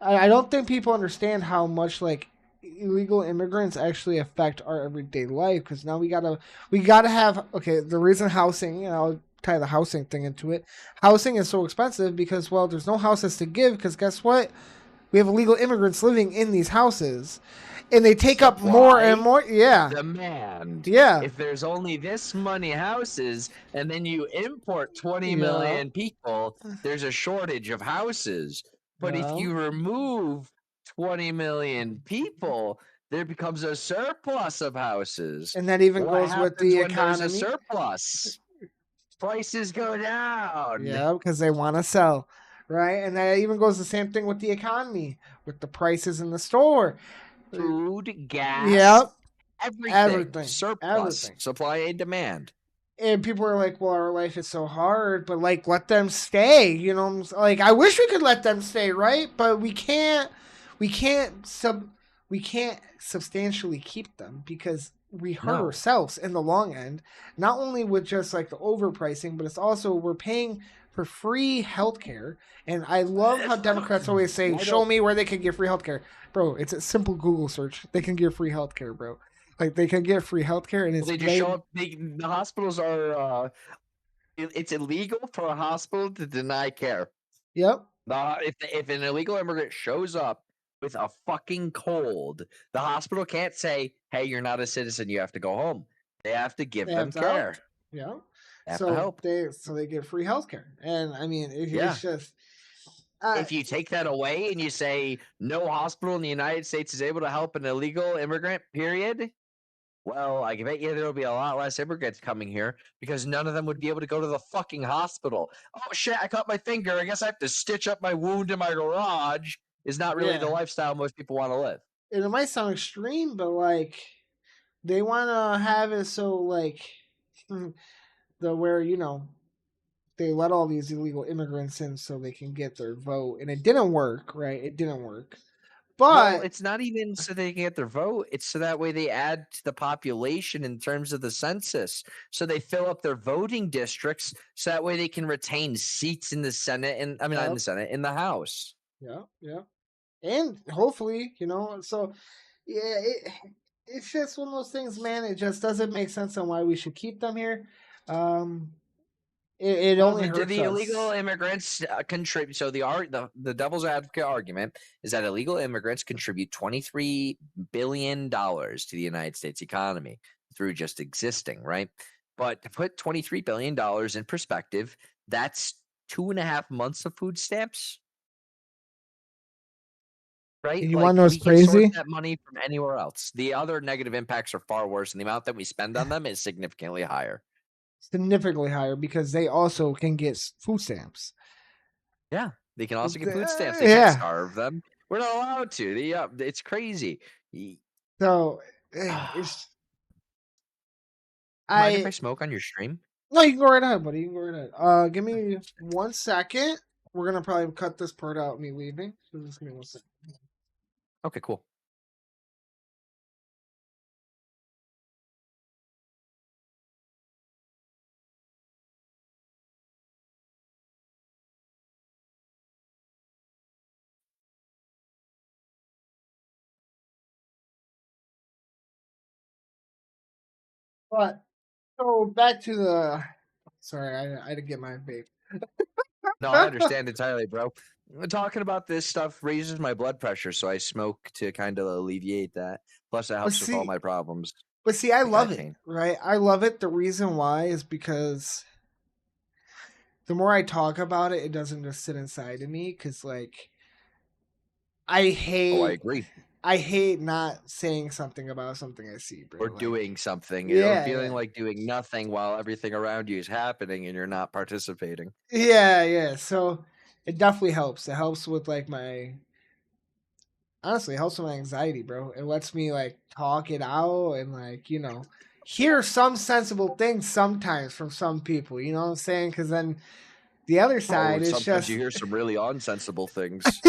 I don't think people understand how much like illegal immigrants actually affect our everyday life because now we gotta have okay the reason housing I'll tie the housing thing into it. Housing is so expensive because well there's no houses to give because guess what we have illegal immigrants living in these houses and they take up more and Supply, more. Yeah, demand. yeah, If there's only this many houses and then you import 20 yeah, million people, there's a shortage of houses. But if yeah. you remove 20 million people, there becomes a surplus of houses. And that even What goes with happens the when there's a economy. surplus? Prices go down. Yeah, because they want to sell, right? And that even goes the same thing with the economy, with the prices in the store. Food, gas, Yep, everything. everything, Surplus, everything. supply and demand. And people are like, "Well, our life is so hard," but like, let them stay. You know, like I wish we could let them stay, right? But we can't. We can't sub. We can't substantially keep them because we hurt No. ourselves in the long end. Not only with just like the overpricing, but it's also we're paying for free healthcare. And I love how Democrats always say, Why "Show don't me where they can get free healthcare." Bro, it's a simple Google search. They can get free healthcare, bro. Like they can get free healthcare, and well, it's they just right. show up? The hospitals are. It's illegal for a hospital to deny care. Yep. If an illegal immigrant shows up with a fucking cold, the hospital can't say, "Hey, you're not a citizen. You have to go home." They have to They give have them to help. care. Yeah. They have to help. So they get free healthcare, and I mean it's Yeah. just uh, If you take that away and you say no hospital in the United States is able to help an illegal immigrant, period, well, I can bet you there'll be a lot less immigrants coming here because none of them would be able to go to the fucking hospital. Oh shit, I cut my finger. I guess I have to stitch up my wound in my garage. Is not really the yeah. lifestyle most people want to live. And it might sound extreme, but like they want to have it so like the where they let all these illegal immigrants in so they can get their vote, and it didn't work, right? It didn't work, Well, but it's not even so they can get their vote. It's so that way they add to the population in terms of the census. So they fill up their voting districts so that way they can retain seats in the Senate and I mean not in yeah, the Senate, in the House. yeah, yeah, and hopefully so yeah, it's just one of those things, man. It just doesn't make sense on why we should keep them here. Um, it Well, only hurts the illegal us. immigrants contribute. So the devil's advocate argument is that illegal immigrants contribute $23 billion to the United States economy through just existing, right? But to put $23 billion in perspective, that's 2.5 months of food stamps, And right? you want to Like know what's we can source crazy? that money from anywhere else. The other negative impacts are far worse, and the amount that we spend on them is significantly higher. Significantly higher because they also can get food stamps. Yeah, they can also get food stamps. They can't Yeah. starve them. We're not allowed to. It's crazy. So Mind it's if I I smoke on your stream? no, you can go right ahead, buddy. You can go right ahead. Give me 1 second. We're gonna probably cut this part out. Me leaving. So just give me 1 second. Okay, cool. But so back to the. Sorry, I had to get my vape. No, I understand entirely, bro. Talking about this stuff raises my blood pressure, so I smoke to kind of alleviate that. Plus, it But helps with all see, my problems, I like eye love it, pain. right? I love it. The reason why is because the more I talk about it, it doesn't just sit inside of me. Because like I Oh, I hate, agree. I hate not saying something about something I see, Or bro. Like, doing something, or yeah, feeling yeah, like doing nothing while everything around you is happening and you're not participating. yeah, yeah. So it definitely helps. It helps with like my honestly, it helps with my anxiety, bro. It lets me like talk it out and like hear some sensible things sometimes from some people. You know what I'm saying? Because then the other Oh, side is sometimes you just. hear some really unsensible things.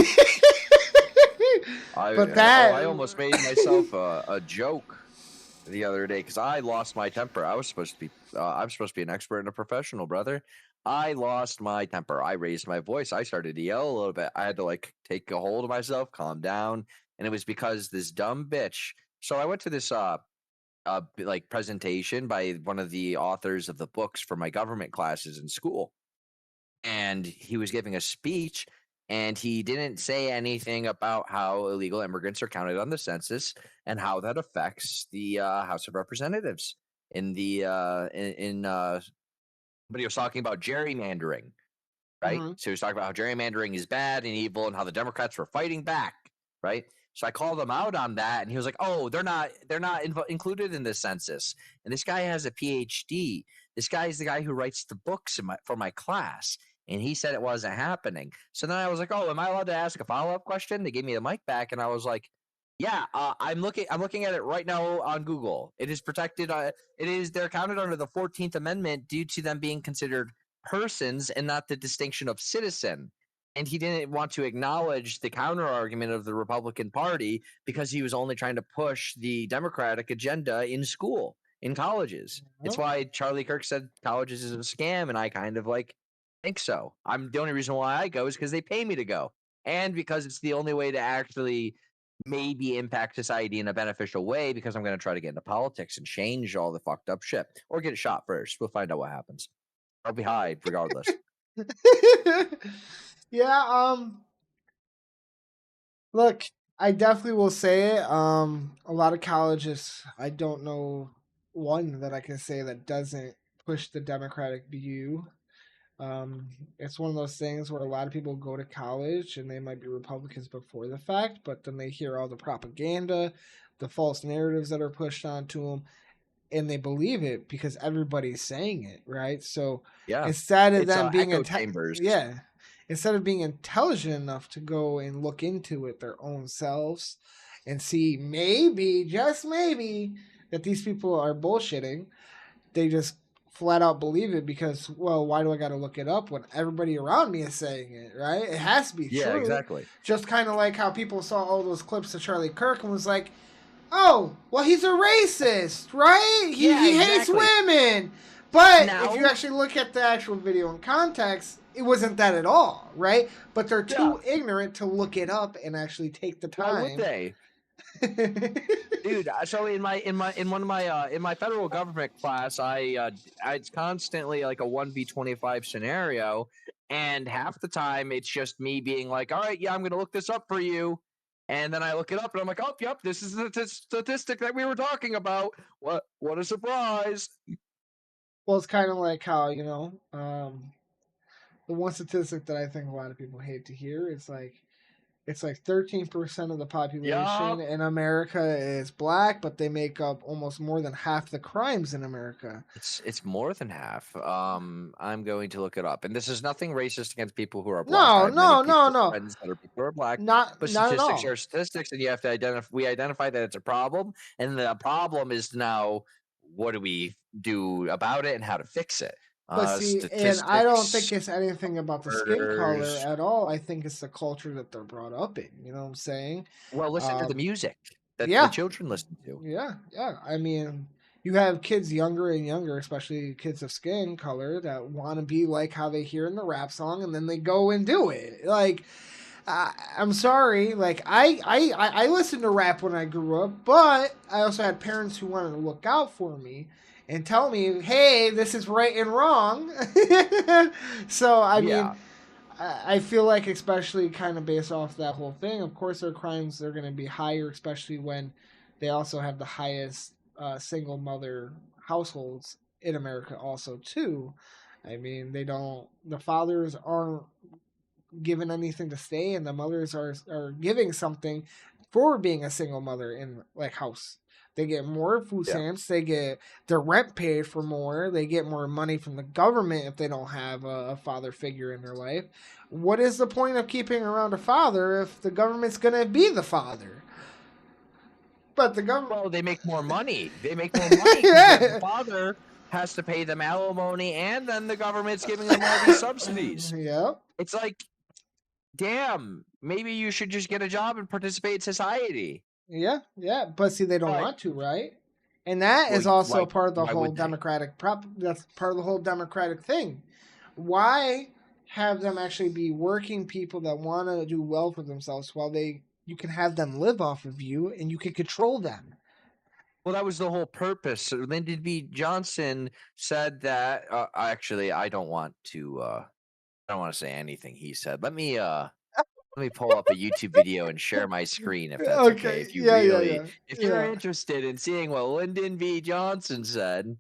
But I that. almost made myself a joke the other day because I lost my temper. I'm supposed to be an expert and a professional, brother. I lost my temper. I raised my voice. I started to yell a little bit. I had to like take a hold of myself, calm down, and it was because this dumb bitch. So I went to this like presentation by one of the authors of the books for my government classes in school, and he was giving a speech, and he didn't say anything about how illegal immigrants are counted on the census and how that affects the House of Representatives in the but he was talking about gerrymandering, right? Mhm. So he was talking about how gerrymandering is bad and evil and how the Democrats were fighting back, right? So I called him out on that, and he was like, "Oh, they're not included in this census." And this guy has a PhD. This guy is the guy who writes the books for my class, and he said it wasn't happening. So then I was like, "Oh, am I allowed to ask a follow up question?" They gave me the mic back, and I was like, "Yeah, I'm looking at it right now on Google. It is protected. They're counted under the 14th Amendment due to them being considered persons and not the distinction of citizen." And he didn't want to acknowledge the counter argument of the Republican Party because he was only trying to push the Democratic agenda in school, in colleges. It's Well, why Charlie Kirk said colleges is a scam, and I kind of like think so. I'm the only reason why I go is because they pay me to go, and because it's the only way to actually maybe impact society in a beneficial way. Because I'm going to try to get into politics and change all the fucked up shit, or get shot first. We'll find out what happens. I'll be high regardless. yeah. Look, I definitely will say it. A lot of colleges, I don't know one that I can say that doesn't push the Democratic view. Um, it's one of those things where a lot of people go to college and they might be Republicans before the fact, but then they hear all the propaganda, the false narratives that are pushed onto them, and they believe it because everybody's saying it, right? So Yeah. instead of It's them being echo chambers. yeah, instead of being intelligent enough to go and look into it their own selves and see maybe, just maybe, that these people are bullshitting, they just flat out believe it because, well, why do I got to look it up when everybody around me is saying it, right? It has to be Yeah, true. exactly. Just kind of like how people saw all those clips of Charlie Kirk and was like, oh, well, he's a racist, right? Yeah, He hates exactly. women. But if you Now, actually look at the actual video in context, it wasn't that at all, right? But they're yeah, too ignorant to look it up and actually take the why would time. they? Dude, so in one of my in my federal government class, it's constantly like a 1v25 scenario, and half the time it's just me being like, "All right, yeah, I'm going to look this up for you." And then I look it up and I'm like, "Oh, yep, this is the statistic that we were talking about." What a surprise. Well, it's kind of like how, the one statistic that I think a lot of people hate to hear is like it's like 13% of the population Yup. in America is black, but they make up almost more than half the crimes in America. It's more than half. I'm going to look it up, and this is nothing racist against people who are black. I No, have many no, no, people, no. friends that are people who are black, but Not at statistics all. are statistics, and you have to identify. We identify that it's a problem, and the problem is now what do we do about it and how to fix it. But see, and I don't think Statistics, it's anything about the skin color murders. at all. I think it's the culture that they're brought up in. You know what I'm saying? Well, listen to the Um, music that the yeah, children listen to. yeah, yeah. I mean, you have kids younger and younger, especially kids of skin color, that want to be like how they hear in the rap song, and then they go and do it. Like, I'm sorry. Like, I listened to rap when I grew up, but I also had parents who wanted to look out for me and tell me, hey, this is right and wrong. So, I mean, Yeah, I feel like, especially kind of based off that whole thing, of course, their crimes are going to be higher, especially when they also have the highest single mother households in America, also too. I mean, they don't. The fathers aren't given anything to stay, and the mothers are giving something for being a single mother in like house. They get more food Yeah. stamps. They get their rent paid for more. They get more money from the government if they don't have a father figure in their life. What is the point of keeping around a father if the government's gonna be the father? But the government, Well, they make more money. They make more money because the yeah, father has to pay them alimony, and then the government's giving them all these subsidies. yeah, It's like, damn, maybe you should just get a job and participate in society. yeah, yeah. But see, they don't But want to, right? And that well, is also why? a part of the Why whole would they? democratic prop. That's part of the whole democratic thing. Why have them actually be working people that want to do well for themselves while they you can have them live off of you and you can control them? Well, that was the whole purpose. So Lyndon B. Johnson said that. Actually, I don't want to. I don't want to say anything he said. Let me pull up a YouTube video and share my screen if that's okay. Okay, If you yeah, yeah, really, yeah, if you're yeah. interested in seeing what Lyndon B. Johnson said.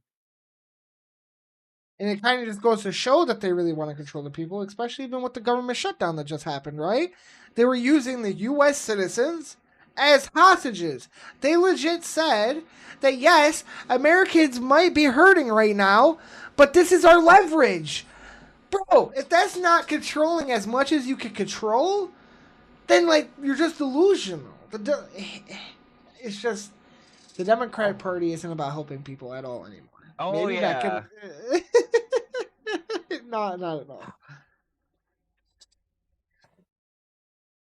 And it kind of just goes to show that they really want to control the people, especially even with the government shutdown that just happened, right? They were using the U.S. citizens as hostages. They legit said that, yes, Americans might be hurting right now, but this is our leverage. Bro, if that's not controlling as much as you can control, then, like, you're just delusional. It's just the Democratic Oh, Party isn't about helping people at all anymore. oh Maybe back in. yeah. Not at all.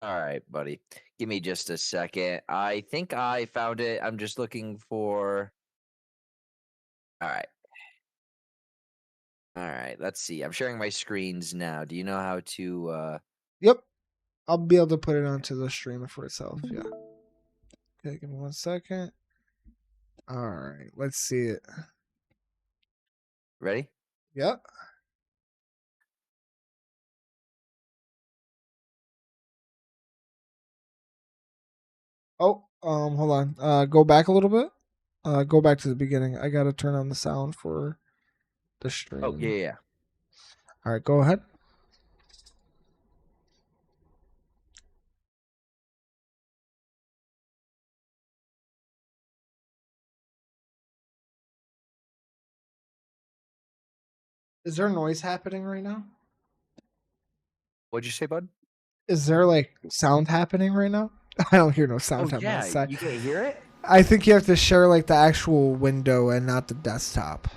All right, buddy. Give me just a second. I think I found it. I'm just looking for. All right. All right. Let's see. I'm sharing my screens now. Do you know how to? Yep, I'll be able to put it onto the stream for itself. Yeah. Okay, give me 1 second. All right, let's see it. Ready? Yep. Oh, hold on. Go back a little bit. Go back to the beginning. I gotta turn on the sound for the Oh yeah, stream. yeah. All right, go ahead. Is there noise happening right now? What'd you say, bud? Is there like sound happening right now? I don't hear no Oh sound on my yeah. side. You can't hear it. I think you have to share like the actual window and not the desktop.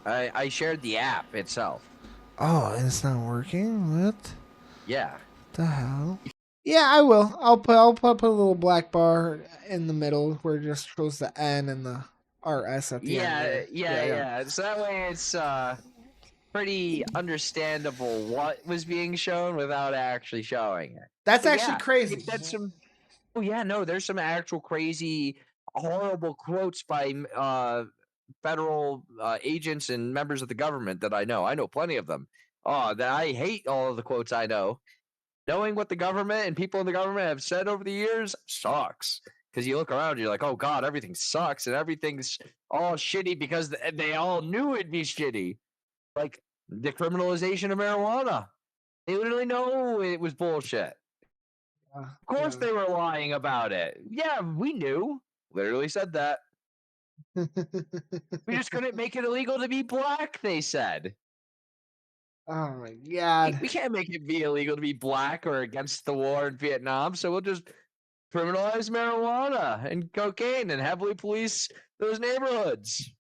I shared the app itself. Oh, and it's not working. What Yeah. the hell? Yeah, I will. I'll put a little black bar in the middle where it just shows the N and the RS at the end Yeah, there. yeah, Yeah, yeah. yeah. So that way it's pretty understandable what was being shown without actually showing it. That's But actually yeah, crazy. it, that's some. Oh yeah, no, there's some actual crazy, horrible quotes by federal agents and members of the government that I know. I know plenty of them. Oh, that I hate all of the quotes I know. Knowing what the government and people in the government have said over the years sucks. Because you look around, you're like, oh God, everything sucks and everything's all shitty because they all knew it'd be shitty. Like the criminalization of marijuana. They literally know it was bullshit. Of course Yeah. they were lying about it. Yeah, we knew. Literally said that. Yeah. We just couldn't make it illegal to be black, they said. Oh my god. We can't make it be illegal to be black or against the war in Vietnam, so we'll just criminalize marijuana and cocaine and heavily police those neighborhoods.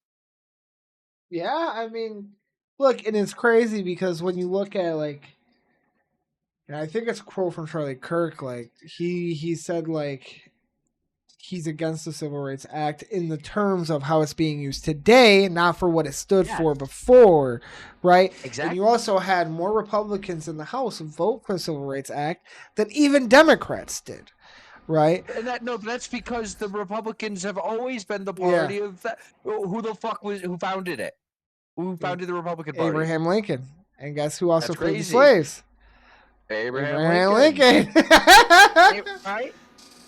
Yeah, I mean, look, and it's crazy because when you look at like, and I think it's a quote from Charlie Kirk. Like he said like he's against the Civil Rights Act in the terms of how it's being used today, not for what it stood Yeah, for before, right? And you exactly. also had more Republicans in the House vote for the Civil Rights Act than even Democrats did, right? And that no, that's because the Republicans have always been the Yeah, party of that. Who the fuck was who founded it? Who founded the Republican Party? Abraham Lincoln. And guess who also That's freed the crazy. slaves? Abraham Abraham Lincoln. Lincoln. Right?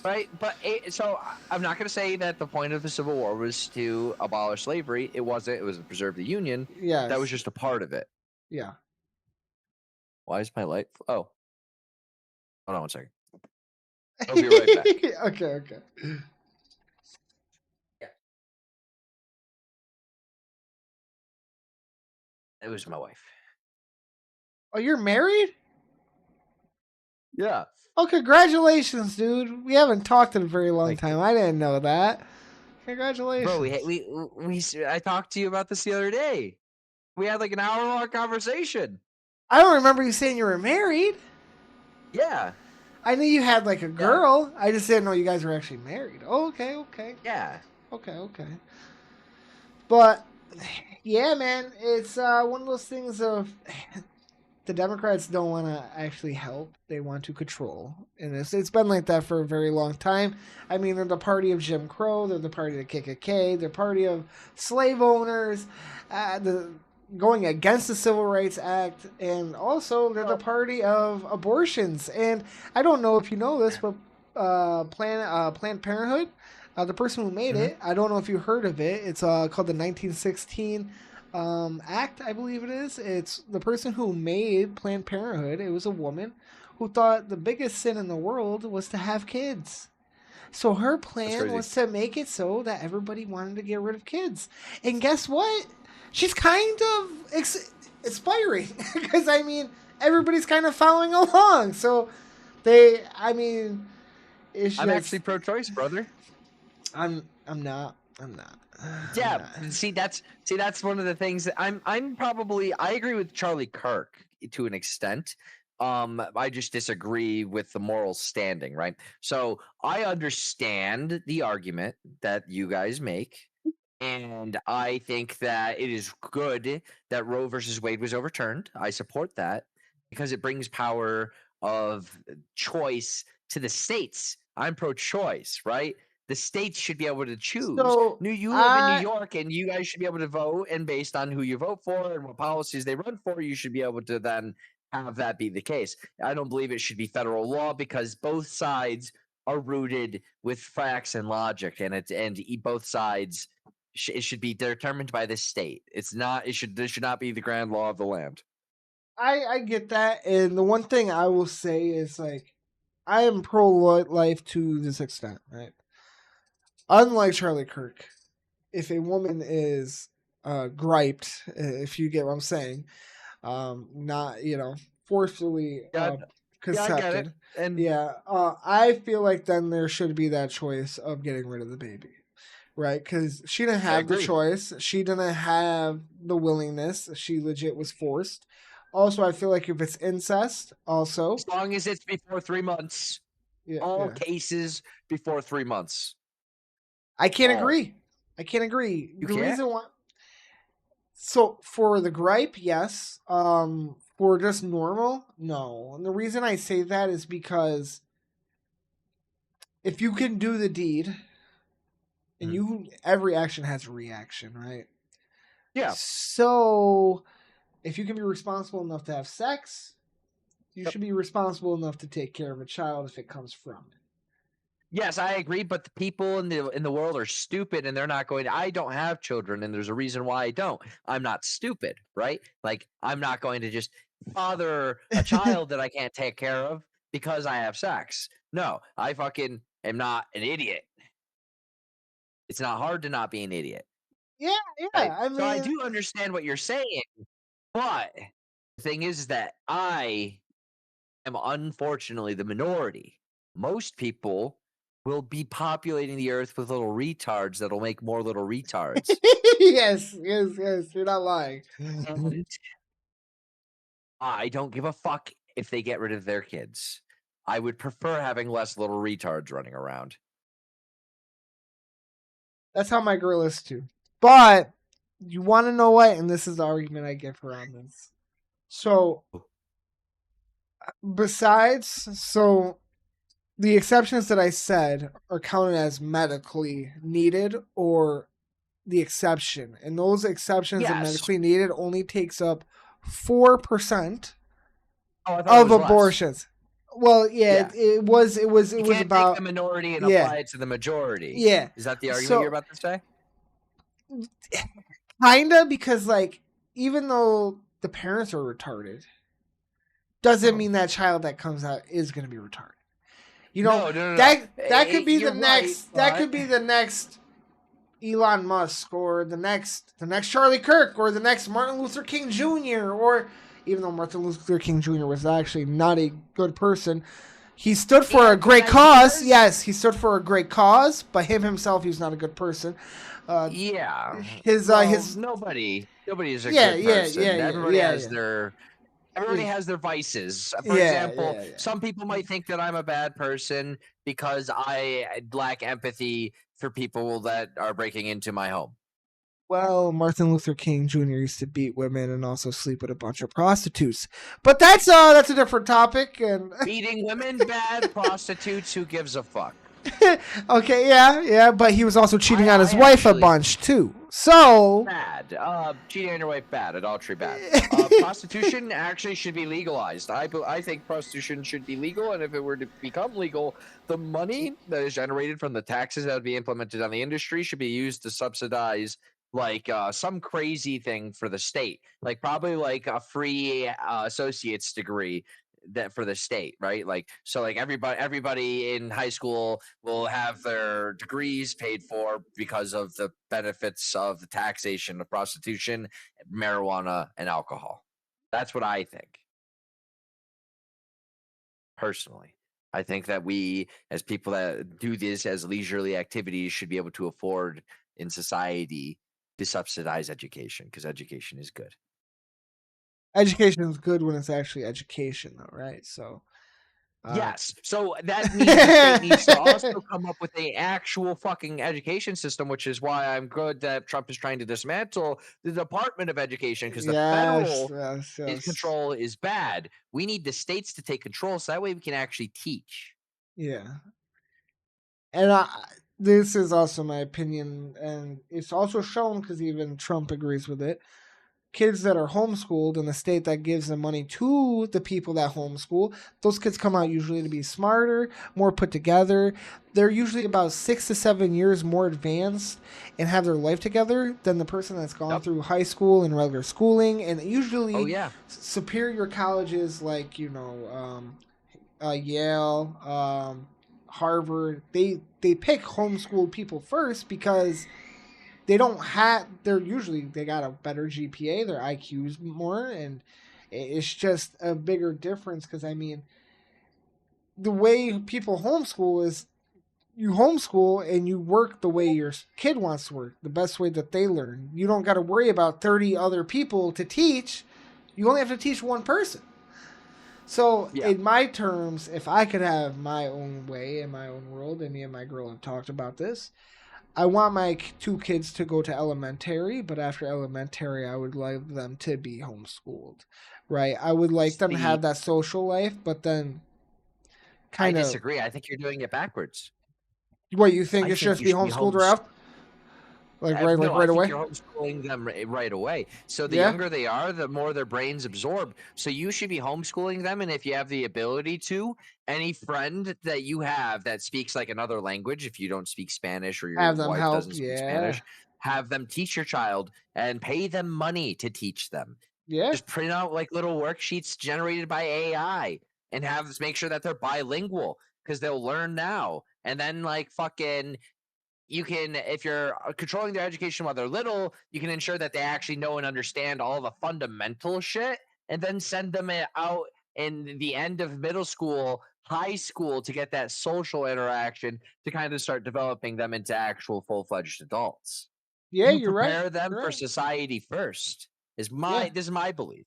Right? But so I'm not going to say that the point of the Civil War was to abolish slavery. It wasn't. It was to preserve the Union. That was Yes. just a part of it. Yeah. Why is my light? Oh, hold on one second. I'll be right back. Okay, okay. Yeah, it was my wife. Oh, you're married? Yeah. Oh, congratulations, dude. We haven't talked in a very long Like, time. I didn't know that. bro, Congratulations. I talked to you about this the other day. We had like an hour-long conversation. I don't remember you saying you were married. Yeah. I knew you had like a Yeah. girl. I just didn't know you guys were actually married. Oh, okay, okay. Yeah. Okay, okay. But yeah, man, it's one of those things of the Democrats don't want to actually help; they want to control, and it's been like that for a very long time. I mean, they're the party of Jim Crow, they're the party of the KKK, they're the party of slave owners, the going against the Civil Rights Act, and also they're the Well, party of abortions. And I don't know if you know this, but Planned Parenthood, the person who made mhm. it, I don't know if you heard of it. It's called the 1916 Act, I believe it is. It's the person who made Planned Parenthood. It was a woman who thought the biggest sin in the world was to have kids. So her That's plan crazy. was to make it so that everybody wanted to get rid of kids. And guess what? She's kind of inspiring because I mean everybody's kind of following along. So I mean, it's I'm actually just pro-choice, brother. I'm not. I'm not. I'm Yeah, not. that's one of the things that I'm probably I agree with Charlie Kirk to an extent. I just disagree with the moral standing, right? So I understand the argument that you guys make, and I think that it is good that Roe versus Wade was overturned. I support that because it brings power of choice to the states. I'm pro-choice, right? The states should be able to choose. So You live in New I York, and you guys should be able to vote, and based on who you vote for and what policies they run for, you should be able to then have that be the case. I don't believe it should be federal law because both sides are rooted with facts and logic, and both sides it should be determined by the state. It's not. It should. This should not be the grand law of the land. I get that, and the one thing I will say is like I am pro life to this extent, right? Unlike Charlie Kirk, if a woman is griped, if you get what I'm saying, not forcefully Yeah, yeah, I get it. concepted, And yeah, I feel like then there should be that choice of getting rid of the baby, right? Because she didn't I have the agree. choice. She didn't have the willingness. She legit was forced. Also, I feel like if it's incest, also, As long as it's before 3 months, yeah, all yeah, cases before 3 months. I can't All agree. I can't agree. you The can't. reason why, so for the gripe, yes. For just normal, no. And the reason I say that is because if you can do the deed, and Mhm. every action has a reaction, right? Yeah. So if you can be responsible enough to have sex, you Yep. should be responsible enough to take care of a child if it comes from it. Yes, I agree, but the people in the world are stupid and they're not going to I don't have children and there's a reason why I don't. I'm not stupid, right? Like I'm not going to just father a child that I can't take care of because I have sex. No, I fucking am not an idiot. It's not hard to not be an idiot, Yeah, right? yeah. I So I mean, do understand what you're saying, but the thing is that I am unfortunately the minority. Most people will be populating the earth with little retards that'll make more little retards. yes, yes, yes. You're not lying. And I don't give a fuck if they get rid of their kids. I would prefer having less little retards running around. That's how my girl is too. But you want to know what? And this is the argument I give her on this. So so the exceptions that I said are counted as medically needed or the exception. And those exceptions of Yes. medically needed only takes up 4% Oh, I thought it of was less. abortions. Well, yeah, Yeah. it You was can't take the about, minority and yeah, apply it to the majority. yeah. Is that the argument you're So about to say? kinda, because like even though the parents are retarded, doesn't Oh. mean that child that comes out is going to be retarded. You know, No, no, no, no. that could be the You're right, next, but Elon Musk, or the next Charlie Kirk, or the next Martin Luther King Jr., or even though Martin Luther King Jr. was actually not a good person, he stood he for a had good great cause. ideas. Yes, he stood for a great cause, but him himself, he's not a good person. Uh, Yeah. Well, his nobody is a yeah, good yeah, yeah, person. yeah, yeah, yeah. Everybody has their vices. For Yeah, example, yeah, yeah. some people might think that I'm a bad person because I lack empathy for people that are breaking into my home. Well, Martin Luther King Jr. used to beat women and also sleep with a bunch of prostitutes. But that's a different topic. And Beating women, bad. Prostitutes, who gives a fuck? okay, yeah, yeah. But he was also cheating on I his wife a actually bunch too. So bad. Cheating on your wife, bad. Adultery, bad. Prostitution actually should be legalized. I think prostitution should be legal, and if it were to become legal, the money that is generated from the taxes that would be implemented on the industry should be used to subsidize like some crazy thing for the state, like probably like a free associate's degree that for the state, right? Like so, like everybody in high school will have their degrees paid for because of the benefits of the taxation of prostitution, marijuana, and alcohol. That's what I think personally. I think that we, as people that do this as leisurely activities, should be able to afford in society to subsidize education because education is good. education is good when it's actually education, though, right? So, uh, Yes. So that means the state needs to also come up with a actual fucking education system, which is why I'm good that Trump is trying to dismantle the Department of Education because the yes, federal yes, yes, control is bad. We need the states to take control so that way we can actually teach. yeah. And this is also my opinion, and it's also shown because even Trump agrees with it. Kids that are homeschooled in the state that gives the money to the people that homeschool, those kids come out usually to be smarter, more put together. They're usually about 6 to 7 years more advanced and have their life together than the person that's gone Yep. through high school and regular schooling. And Oh usually, yeah. superior colleges like Yale, Harvard, they pick homeschooled people first because they're usually they got a better GPA, their IQ's more, and it's just a bigger difference because I mean the way people homeschool is you homeschool and you work the way your kid wants to work, the best way that they learn. You don't got to worry about 30 other people to teach. You only have to teach one person. So, Yeah. in my terms, if I could have my own way in my own world, and me and my girl have talked about this, I want my two kids to go to elementary, but after elementary, I would like them to be homeschooled, right? I would like them to See, have that social life, but then I kind of disagree. I think you're doing it backwards. what you think I it should think just you be should be homeschooled right homes off, like No, I right think away. you're homeschooling them right away. So the Yeah, younger they are, the more their brains absorb. So you should be homeschooling them. And if you have the ability to, any friend that you have that speaks like another language, if you don't speak Spanish or your have them wife help. doesn't speak Yeah, Spanish, have them teach your child and pay them money to teach them. yeah, Just print out like little worksheets generated by AI and have make sure that they're bilingual because they'll learn now. And then like fucking you can if you're controlling their education while they're little, you can ensure that they actually know and understand all the fundamental shit and then send them out in the end of middle school, high school to get that social interaction to kind of start developing them into actual full-fledged adults. yeah. You You're right. prepare them You're for right. society first. Yeah, This is my belief.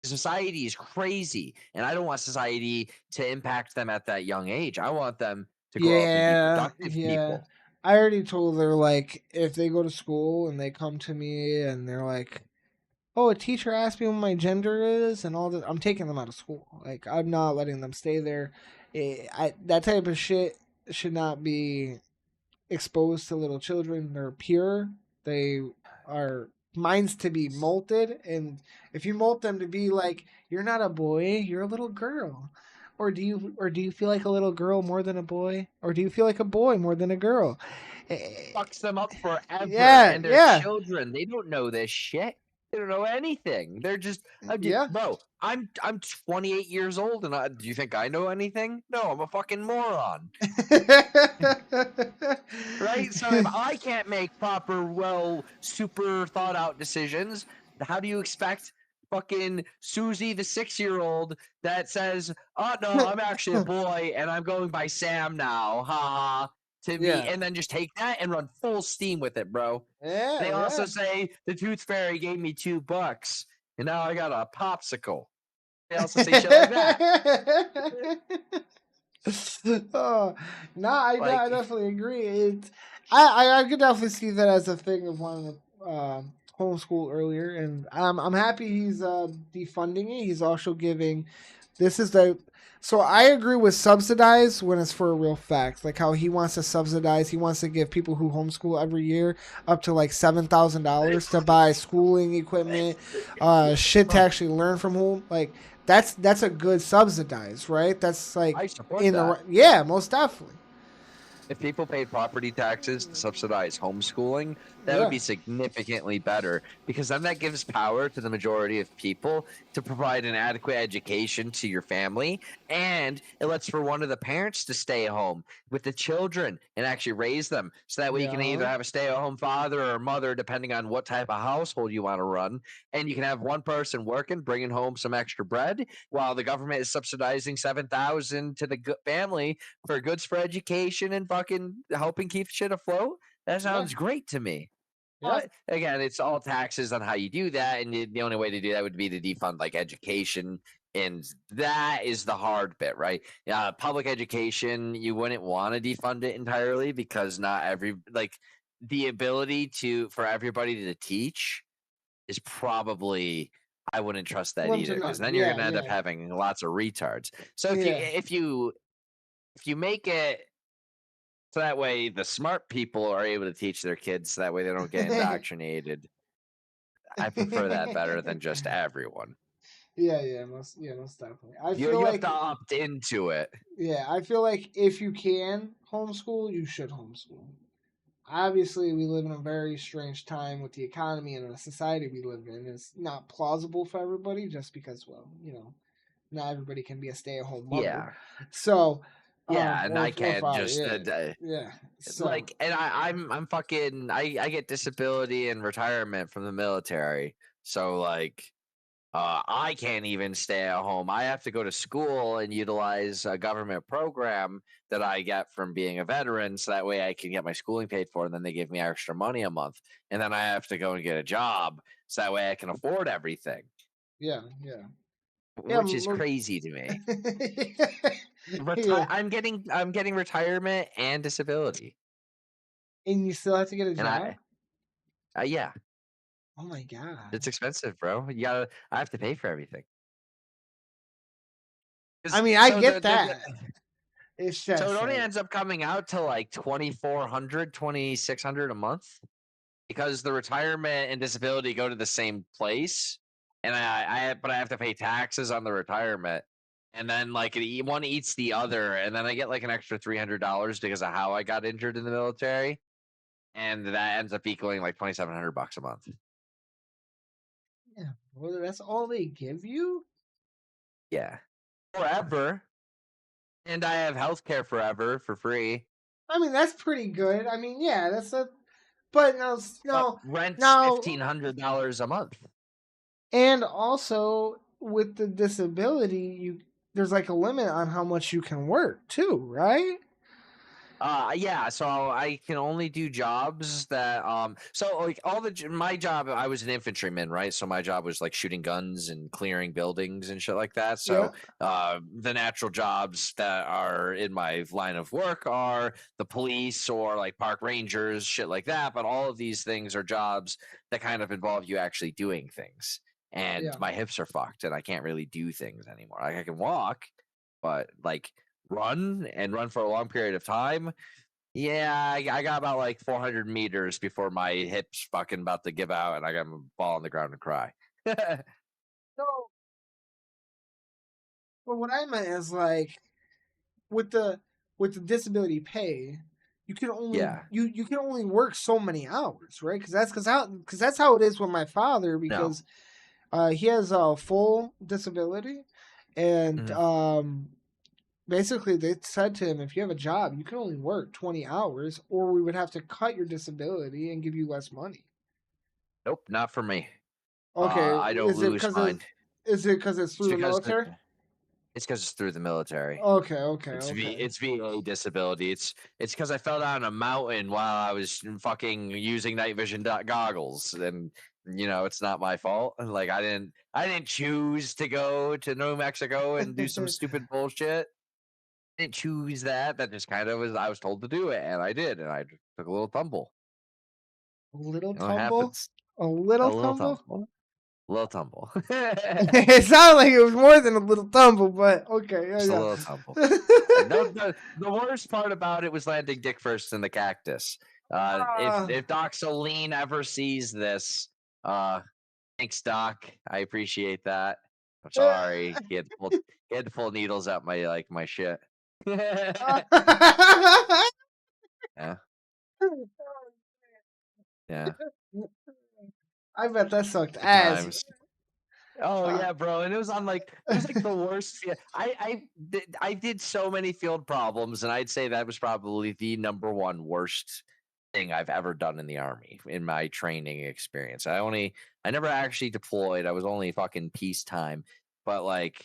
Society is crazy and I don't want society to impact them at that young age. I want them to grow up and be yeah, productive yeah. people. I already told her like if they go to school and they come to me and they're like, oh, a teacher asked me what my gender is and all that. I'm taking them out of school. Like I'm not letting them stay there. That type of shit should not be exposed to little children. They're pure. They are. minds to be molded, and if you mold them to be like you're not a boy, you're a little girl. Or do you feel like a little girl more than a boy? Or do you feel like a boy more than a girl? Fucks them up forever, Yeah, and they're yeah, children. They don't know this shit. They don't know anything. They're just, yeah. bro. I'm 28 years old, and do you think I know anything? No, I'm a fucking moron, right? So if I can't make proper, well, super thought out decisions, how do you expect fucking Susie, the 6-year-old, that says, "Oh no, I'm actually a boy, and I'm going by Sam now," ha ha, to be, Yeah, and then just take that and run full steam with it, bro. yeah, They also yeah. say the tooth fairy gave me $2, and now I got a popsicle. They also say shit like that. Oh, no, I Like, definitely agree. I could definitely see that as a thing of wanting to homeschool earlier, and I'm happy he's defunding it. He's also giving. This is the. So I agree with subsidize when it's for a real fact, like how he wants to subsidize. He wants to give people who homeschool every year up to like $7,000 to buy schooling equipment, shit to actually learn from home. Like that's a good subsidize, right? That's like I support in the that. right. Yeah, most definitely. If people paid property taxes to subsidize homeschooling, that would Yeah, be significantly better, because then that gives power to the majority of people to provide an adequate education to your family. And it lets for one of the parents to stay home with the children and actually raise them. So that way you can either yeah, have a stay at home father or mother, depending on what type of household you want to run. And you can have one person working, bringing home some extra bread while the government is subsidizing 7,000 to the family for goods for education and fucking helping keep shit afloat. That yeah, sounds great to me. yeah, But again, it's all taxes on how you do that, and the only way to do that would be to defund like education, and that is the hard bit, right? Public education, you wouldn't want to defund it entirely, because not every, like, the ability to for everybody to teach is probably, I wouldn't trust that slim to either, because none. then you're Yeah, gonna end up yeah, having lots of retards. So yeah. if you make it so that way the smart people are able to teach their kids, so that way they don't get indoctrinated. I prefer that better than just everyone. Most definitely. I You feel you have like to opt into it. yeah, I feel like if you can homeschool, you should homeschool. Obviously, we live in a very strange time with the economy and the society we live in. It's not plausible for everybody just because, well, not everybody can be a stay-at-home mother. Yeah. So, Yeah, and I or can't father, just yeah, yeah. So, like, and I'm fucking, I get disability and retirement from the military. So like, I can't even stay at home. I have to go to school and utilize a government program that I get from being a veteran, so that way I can get my schooling paid for, and then they give me extra money a month. And then I have to go and get a job, so that way I can afford everything, yeah, yeah, yeah. which is crazy to me. Yeah, I'm getting retirement and disability, and you still have to get a and job. yeah, Oh my god. it's expensive, bro. I have to pay for everything. I 'Cause- mean, I So get that. It's so it just only like, ends up coming out to like 2,400, 2,600 a month, because the retirement and disability go to the same place, and but I have to pay taxes on the retirement, and then like one eats the other, and then I get like an extra $300 because of how I got injured in the military, and that ends up equaling like $2,700 a month. yeah, well, that's all they give you. Yeah, forever, and I have healthcare forever for free. I mean, that's pretty good. I mean, yeah, that's a. But no, But no, rent's now, $1,500 a month. and also with the disability, there's like a limit on how much you can work too, right? Yeah, so I can only do jobs that so like my job, I was an infantryman, right? So my job was like shooting guns and clearing buildings and shit like that. Yeah, So the natural jobs that are in my line of work are the police or like park rangers, shit like that. But all of these things are jobs that kind of involve you actually doing things. And yeah, my hips are fucked and I can't really do things anymore. Like I can walk, but like run and run for a long period of time, Yeah, I got about like 400 meters before my hips fucking about to give out, and I got to fall on the ground and cry. So, but what I meant is like with the with the disability pay, Yeah, you can only work so many hours, right? Because that's how it is with my father no. because he has a full disability, and Mhm. basically they said to him, if you have a job, you can only work 20 hours, or we would have to cut your disability and give you less money. Nope, not for me. Okay, I don't lose mine. is it because it's It's through the because military? it's through the military. Okay, okay, It's okay. it's VA disability. It's because I fell down a mountain while I was fucking using night vision goggles, and it's not my fault. Like I didn't choose to go to New Mexico and do some stupid bullshit. I didn't choose that. That just kind of was. I was told to do it, and I did, and I just took a little tumble. A little It tumble, happens. a little A little tumble. tumble. A little tumble. It sounded like it was more than a little tumble, but okay, Just a yeah, little tumble. No, yeah. the worst part about it was landing dick first in the cactus. Ah, If Doc Celine ever sees this, uh, thanks Doc. I appreciate that. I'm sorry. He had to pull needles out my shit. Yeah, yeah. I bet that sucked Good ass. times. Oh Uh, yeah, bro, and it was like the worst. I did so many field problems, and I'd say that was probably the number one worst thing I've ever done in the army in my training experience. I never actually deployed. I was only fucking peacetime, but like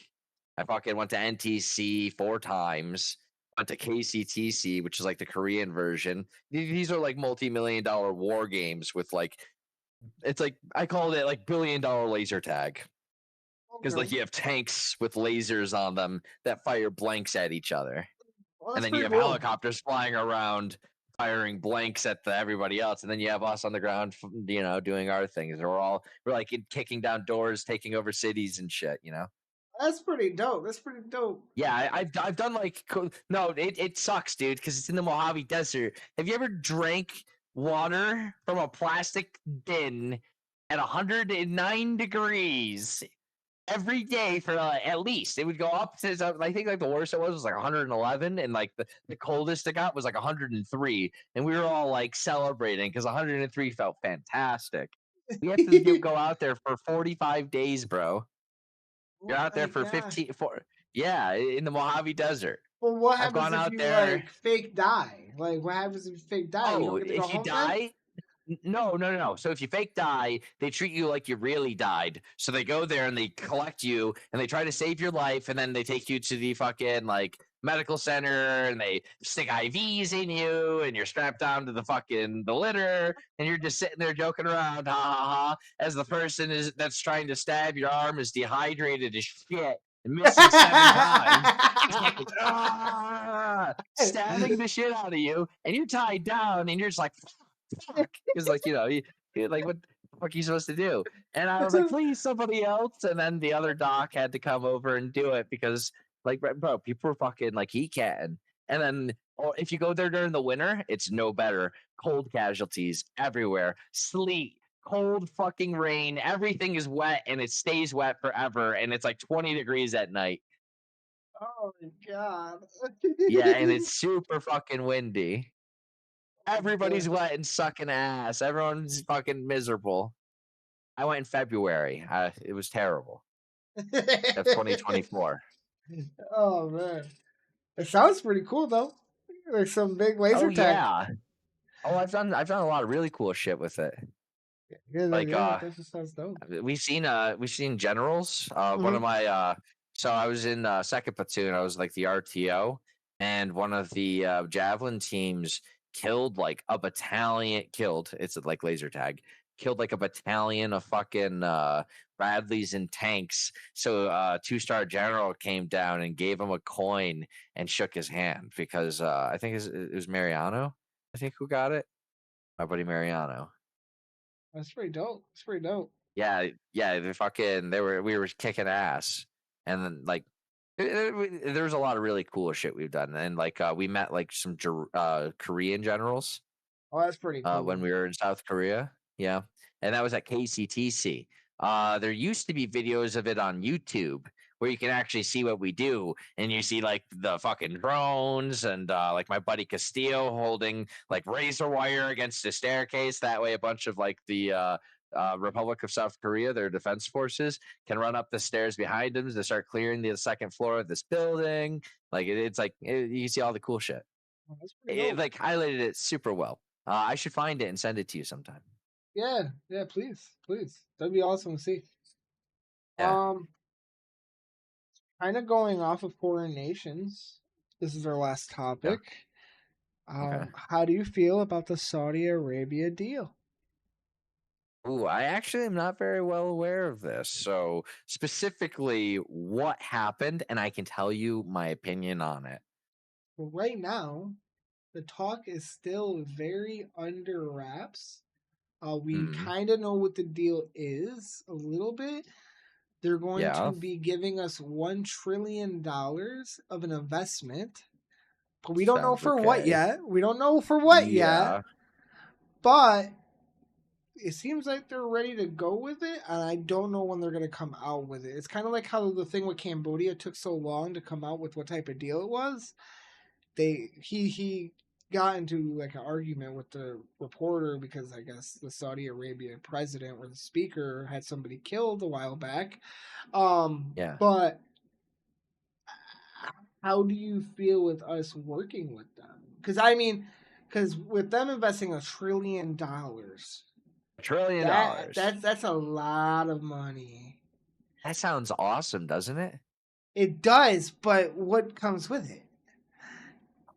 I fucking went to NTC 4 times. Went to KCTC, which is like the Korean version. These are like multi-million-dollar war games with like it's like I called it like billion-dollar laser tag because like okay. you have tanks with lasers on them that fire blanks at each other, Well, and that's then you pretty have cool. helicopters flying around firing blanks at everybody else, and then you have us on the ground, doing our things. We're like kicking down doors, taking over cities and shit. That's pretty dope. That's pretty dope. Yeah, I've done like no, it sucks, dude, because it's in the Mojave Desert. Have you ever drank water from a plastic bin at 109 degrees every day for at least it would go up to I think like the worst it was like 111, and like the coldest it got was like 103, and we were all like celebrating because 103 felt fantastic. We have to go out there for 45 days, bro. You're Oh out my there for god. 15 for yeah, in the Mojave Desert. Well, what I've happens gone if out you there. like fake die? Like, what happens if you fake die? You don't Oh, get to go if you home then? die, no, no, no, no. So if you fake die, they treat you like you really died. So they go there and they collect you and they try to save your life, and then they take you to the fucking like medical center and they stick IVs in you and you're strapped down to the litter and you're just sitting there joking around, ha ha ha, as the person is that's trying to stab your arm is dehydrated as shit and missing 7 times. Just fucking stabbing the shit out of you, and you're tied down, and you're just like, fuck, because like you're like, what the fuck are you supposed to do? And I was like, please, somebody else. And then the other doc had to come over and do it because, like, bro, people were fucking like he can. And then, or if you go there during the winter, it's no better. Cold casualties everywhere, sleet, cold fucking rain. Everything is wet, and it stays wet forever. And it's like 20 degrees at night. Oh my god. Yeah, and it's super fucking windy. Oh my Everybody's god. wet and sucking ass. Everyone's fucking miserable. I went in February. It was terrible. Of 2024. Oh man. It sounds pretty cool though. Like some big Oh laser tag. yeah. Oh, I've done a lot of really cool shit with it. Yeah, Like yeah, that just sounds dope. we've seen generals. One of Hmm. my so I was in second platoon. I was like the RTO, and one of the javelin teams killed like a battalion. Killed. It's like laser tag. Killed like a battalion of fucking Bradleys and tanks. So two-star general came down and gave him a coin and shook his hand because I think it was Mariano. I think who got it. My buddy Mariano. That's pretty dope. That's pretty dope. Yeah, yeah, we were kicking ass, and then like There's a lot of really cool shit we've done, and like we met like some Korean generals Oh, that's pretty when cool. we were in South Korea. Yeah, and that was at KCTC. There used to be videos of it on YouTube where you can actually see what we do, and you see like the fucking drones and like my buddy Castillo holding like razor wire against the staircase. That way, a bunch of like the Republic of South Korea, their defense forces, can run up the stairs behind them to start clearing the second floor of this building. Like it's like you see all the cool shit. Oh, that's pretty It dope. like highlighted it super well. I should find it and send it to you sometime. Yeah, yeah, please, please. That'd be awesome to see. Yeah. Um, Kind of going off of foreign nations. This is our last Yeah. topic. Okay. How do you feel about the Saudi Arabia deal? Ooh, I actually am not very well aware of this. So specifically, what happened, and I can tell you my opinion on it. Well, right now, the talk is still very under wraps. We Hmm. kind of know what the deal is a little bit. They're going Yeah. to be giving us $1 trillion of an investment, but we don't know Sounds for what okay. yet. We don't know for what yet, Yeah. but it seems like they're ready to go with it, and I don't know when they're going to come out with it. It's kind of like how the thing with Cambodia took so long to come out with what type of deal it was. He got into like an argument with the reporter because I guess the Saudi Arabia president or the speaker had somebody killed a while back. Yeah. But how do you feel with us working with them? Because with them investing $1 trillion, $1 trillion. that's a lot of money. That sounds awesome, doesn't it? It does, but what comes with it?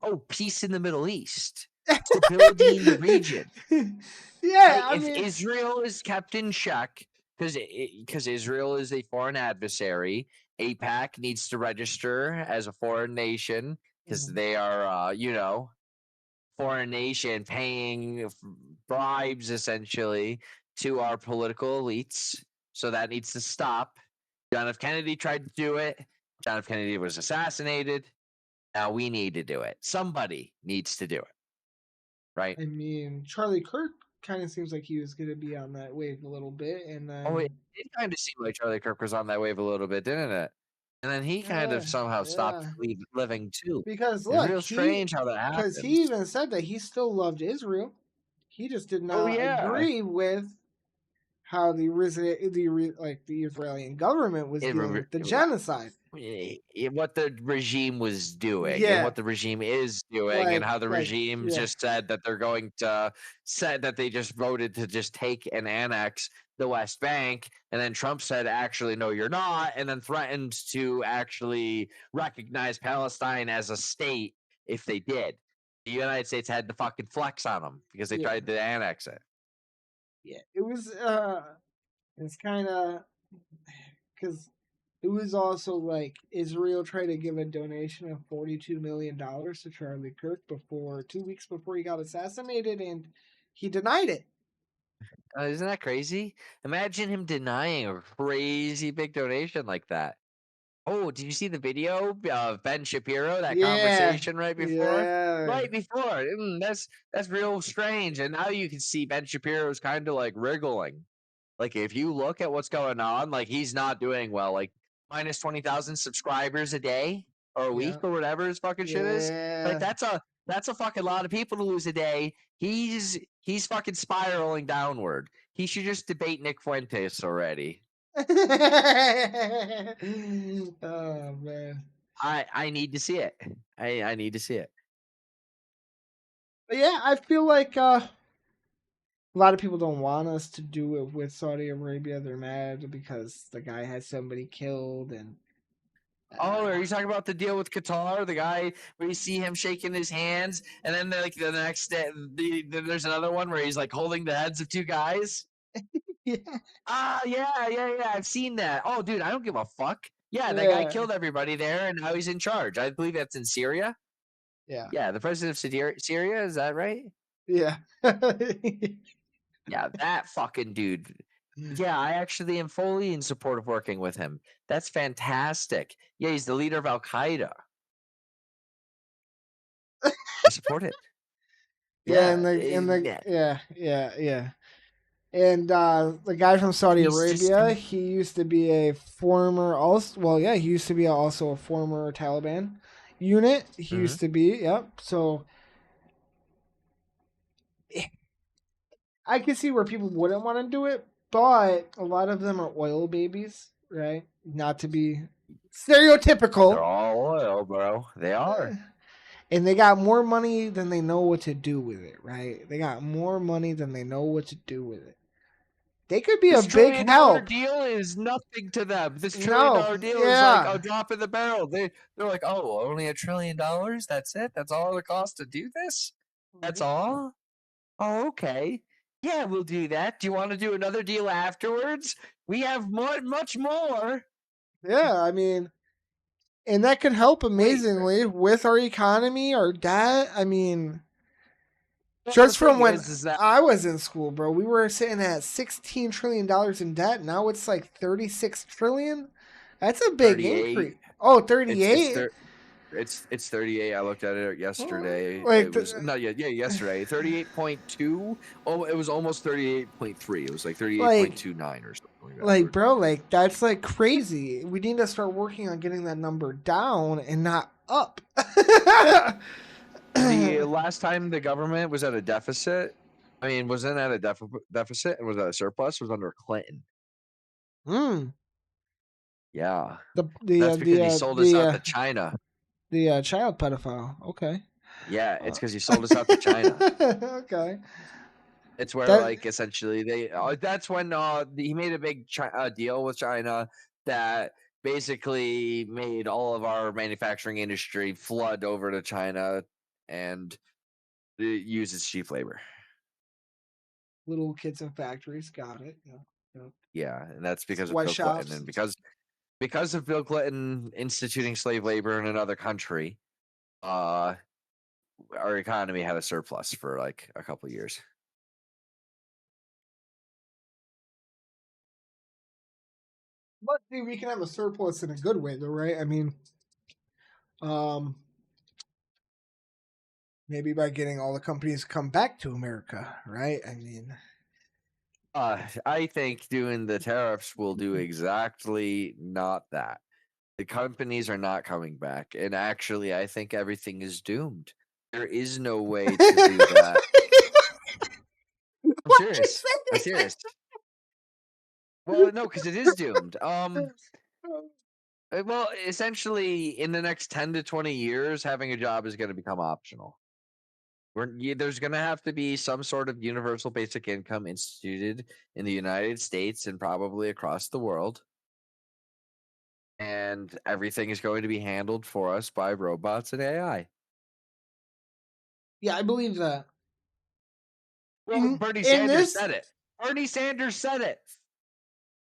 Oh, peace in the Middle East, stability in the region. Yeah, Right? I If mean, Israel is kept in check, because Israel is a foreign adversary, APAC needs to register as a foreign nation because mhm, they are, foreign nation paying bribes essentially to our political elites. So that needs to stop. John F. Kennedy tried to do it. John F. Kennedy was assassinated. Now we need to do it. Somebody needs to do it, right? Charlie Kirk kind of seems like he was going to be on that wave a little bit, and Oh, it then did kind of seem like Charlie Kirk was on that wave a little bit, didn't it? And then he kind yeah, of somehow stopped yeah. living too. Because It's look, real strange how that he happens. even said that he still loved Israel. He just did Oh not yeah, agree with how the Israeli government was it, dealing re- with the genocide. what the regime was doing and Yeah, what the regime is doing and how the regime yeah. just said that they're going to said that they just voted to just take and annex the West Bank, and then Trump said actually no you're not, and then threatened to actually recognize Palestine as a state if they did. The United States had to fucking flex on them because they Yeah, tried to annex it. yeah. It's kind of because it was also like Israel tried to give a donation of $42 million to Charlie Kirk before 2 weeks before he got assassinated, and he denied it. Isn't that crazy? Imagine him denying a crazy big donation like that. Oh, did you see the video of Ben Shapiro? That Yeah, conversation right before, yeah, right before. That's real strange. And now you can see Ben Shapiro's kind of like wriggling. Like if you look at what's going on, like he's not doing well. Like minus 20,000 subscribers a day or a week yeah, or whatever his fucking shit is. Like yeah. that's a fucking lot of people to lose a day. He's fucking spiraling downward. He should just debate Nick Fuentes already. Oh man. I need to see it. I need to see it. But yeah, I feel like a lot of people don't want us to do it with Saudi Arabia. They're mad because the guy had somebody killed, and Oh, uh, are you talking about the deal with Qatar? The guy where you see him shaking his hands, and then like the next day, there's another one where he's like holding the heads of two guys. yeah, Ah, yeah. I've seen that. Oh, dude, I don't give a fuck. Yeah, that guy yeah, killed everybody there, and now he's in charge. I believe that's in Syria. yeah, Yeah, the president of Syria. Is that right? yeah. Yeah, that fucking dude. Yeah, I actually am fully in support of working with him. That's fantastic. Yeah, he's the leader of Al Qaeda. I support it. Yeah, Yeah, and yeah. yeah. And the guy from Saudi He's just Arabia, he used to be a former also well, yeah, he used to be also a former Taliban unit. He mhm. used to be, yep. So I can see where people wouldn't want to do it, but a lot of them are oil babies, right? Not to be They're stereotypical. all oil, bro. They are. And they got more money than they know what to do with it, right? They got more money than they know what to do with it. They could be a This big $1 trillion help. deal is nothing to them. This trillion No, dollar deal is like yeah. a drop in the barrel. They're like, oh, only $1 trillion. That's it. That's all it costs to do this. That's all. Oh, okay. Yeah, we'll do that. Do you want to do another deal afterwards? We have much more. Yeah, I mean, and that could help Wait, amazingly with our economy, our debt. I mean, well, the just thing from when is that I was in school, bro, we were sitting at $16 trillion in debt. Now it's like 36 trillion. That's a big 38. increase. Oh, It's 38. It's 38. I looked at it yesterday. Like, It was not yet. Yeah, yesterday. 38.2. Oh, it was almost 38.3. It was like like, 38.29 or something like that. like, bro, like that's like crazy. We need to start working on getting that number down and not up. The last time the government was at a deficit, I mean, wasn't at a deficit and was at a surplus was under Clinton. mm, Yeah. the the That's uh, the because he uh, sold us the out uh, to China. the child pedophile. Okay. Yeah, it's Uh, because he sold us out to China. okay. It's where, That like, essentially that's when he made a big deal with China that basically made all of our manufacturing industry flood over to China and it uses cheap labor. little kids in factories. Got it. Yeah. Yeah. Yeah, and that's because of Bill Clinton, Sweatshops. and because of Bill Clinton instituting slave labor in another country, uh, our economy had a surplus for like a couple years. But see, we can have a surplus in a good way, though, right? I mean, um, maybe by getting all the companies to come back to America, right? I mean, I think doing the tariffs will do exactly not that. The companies are not coming back, and actually, I think everything is doomed. There is no way to do that. I'm what you serious. I'm say? serious. Well, no, because it is doomed. Well, essentially, in the next 10 to 20 years, having a job is going to become optional. There's going to have to be some sort of universal basic income instituted in the United States and probably across the world. And everything is going to be handled for us by robots and AI. Yeah, I believe that. Well, Bernie In Sanders this, said it. Bernie Sanders said it.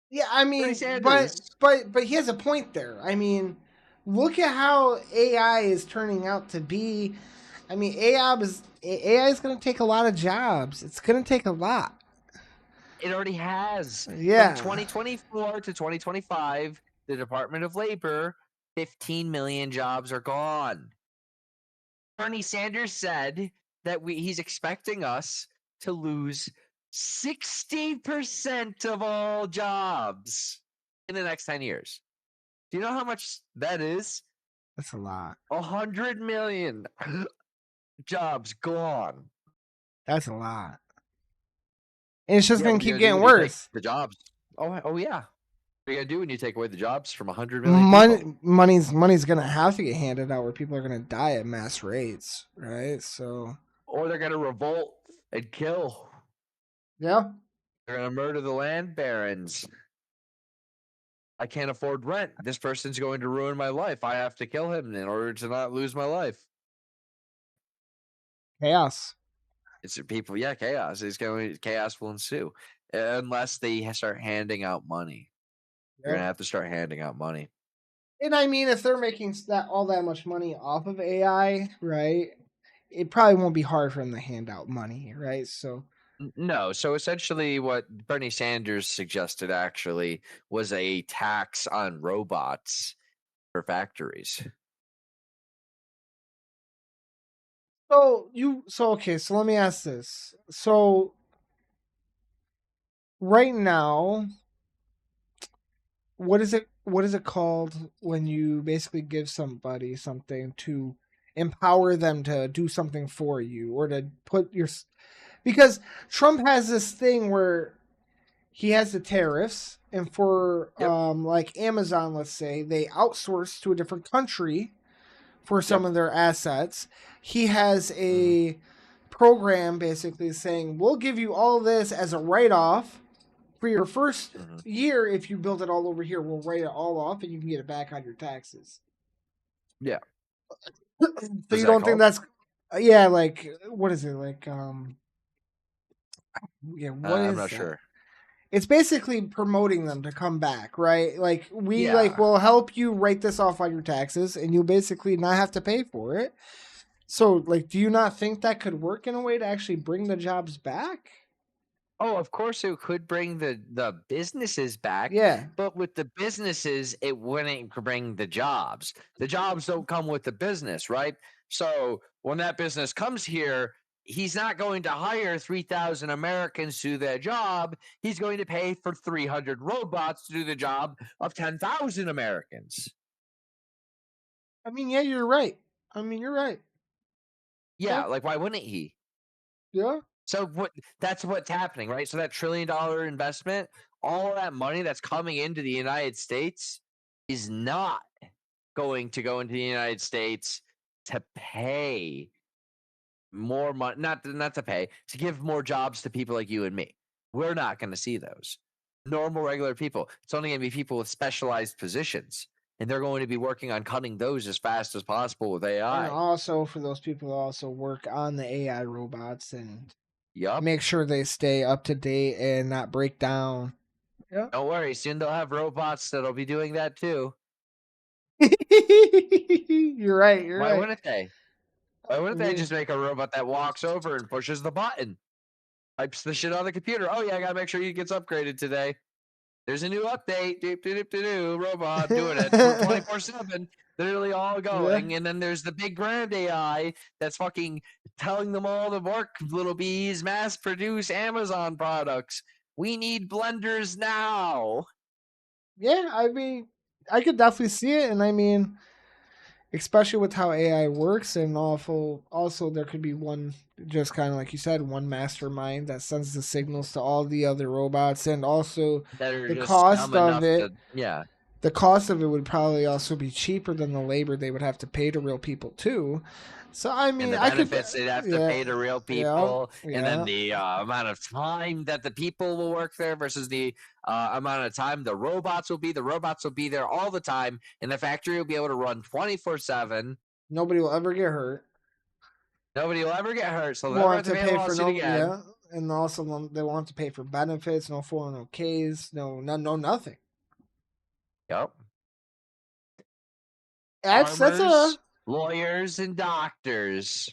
yeah, I Bernie mean, but Sanders. but he has a point there. I mean, look at how AI is turning out to be. I mean, AI is going to take a lot of jobs. It's going to take a lot. It already has. From Yeah, 2024 to 2025, the Department of Labor, 15 million jobs are gone. Bernie Sanders said that he's expecting us to lose 60% of all jobs in the next 10 years. Do you know how much that is? that's a lot. 100 million jobs gone. That's a lot. And it's just Yeah, going what to are you keep gonna do getting when you take worse. the jobs? Oh yeah. What are you gonna do when you take away the jobs from 100 million people? Money's going to have to get handed out where people are going to die at mass rates, right? So, Or they're gonna revolt and kill. yeah. They're gonna murder the land barons. I can't afford rent. This person's going to ruin my life. I have to kill him in order to not lose my life. Chaos. It's people, yeah, chaos. Chaos will ensue unless they start handing out money. They're gonna Yep. have to start handing out money. And I mean, if they're making that much money off of AI, right? It probably won't be hard for them to hand out money, right? So, No, so essentially what Bernie Sanders suggested actually was a tax on robots for factories. So okay, so let me ask this. So right now, what is it called when you basically give somebody something to empower them to do something for you or to put your because Trump has this thing where he has the tariffs and for Yep. like Amazon, let's say, they outsource to a different country for some Yep. of their assets. He has Mhm. a program basically saying, we'll give you all this as a write off for your first Mhm. year. If you build it all over here, we'll write it all off and you can get it back on your taxes. Yeah. So What's you that don't think called? that's, yeah, like, what is it? Like, yeah, what I'm is not that? sure. It's basically promoting them to come back, right? Like we like Yeah. will help you write this off on your taxes and you basically not have to pay for it. So like do you not think that could work in a way to actually bring the jobs back? Oh, of course it could bring the businesses back, Yeah. but with the businesses, it wouldn't bring the jobs. The jobs don't come with the business, right? So when that business comes here, he's not going to hire 3,000 Americans to do their job. He's going to pay for 300 robots to do the job of 10,000 Americans. I mean, yeah, you're right. I mean, you're right. Yeah, Okay. like why wouldn't he? Yeah. So what that's what's happening, right? So that $1 trillion investment, all that money that's coming into the United States is not going to go into the United States to pay more money, not to pay, to give more jobs to people like you and me. We're not going to see those. Normal regular people. It's only going to be people with specialized positions, and they're going to be working on cutting those as fast as possible with And AI. also for those people who also work on the AI robots and Yup. make sure they stay up to date and not break down. Yeah. Don't worry, soon they'll have robots that'll be doing that too. You're right. You're Why right. wouldn't they? Why I wouldn't they mean, just make a robot that walks over and pushes the button, types the shit on the computer? Oh yeah, I gotta make sure he gets upgraded today. There's a new update. Doop, doop, doop, doop, robot doing it 24/7. Literally all yeah. going. And then there's the big grand AI that's fucking telling them all to work, little bees, mass produce Amazon products. We need blenders now. Yeah, I mean, I could definitely see it, and I mean, especially with how AI works, and also there could be one, just kind of like you said, one mastermind that sends the signals to all the other robots, and also That are the just cost dumb of enough it. to, yeah. The cost of it would probably also be cheaper than the labor they would have to pay to real people too. So I And mean, the I could, benefits they'd have to yeah, pay to real yeah, people, and then yeah. the amount of time that the people will work there versus the amount of time the robots will be there all the time, and the factory will be able to run 24/7. Nobody will ever get hurt. Nobody will ever get hurt, so they'll Won't never have have to to pay a pay for lawsuit no, again. yeah, and also they won't have to pay for benefits, no 401ks, no nothing. Yep. That's a Farmers, lawyers, and doctors.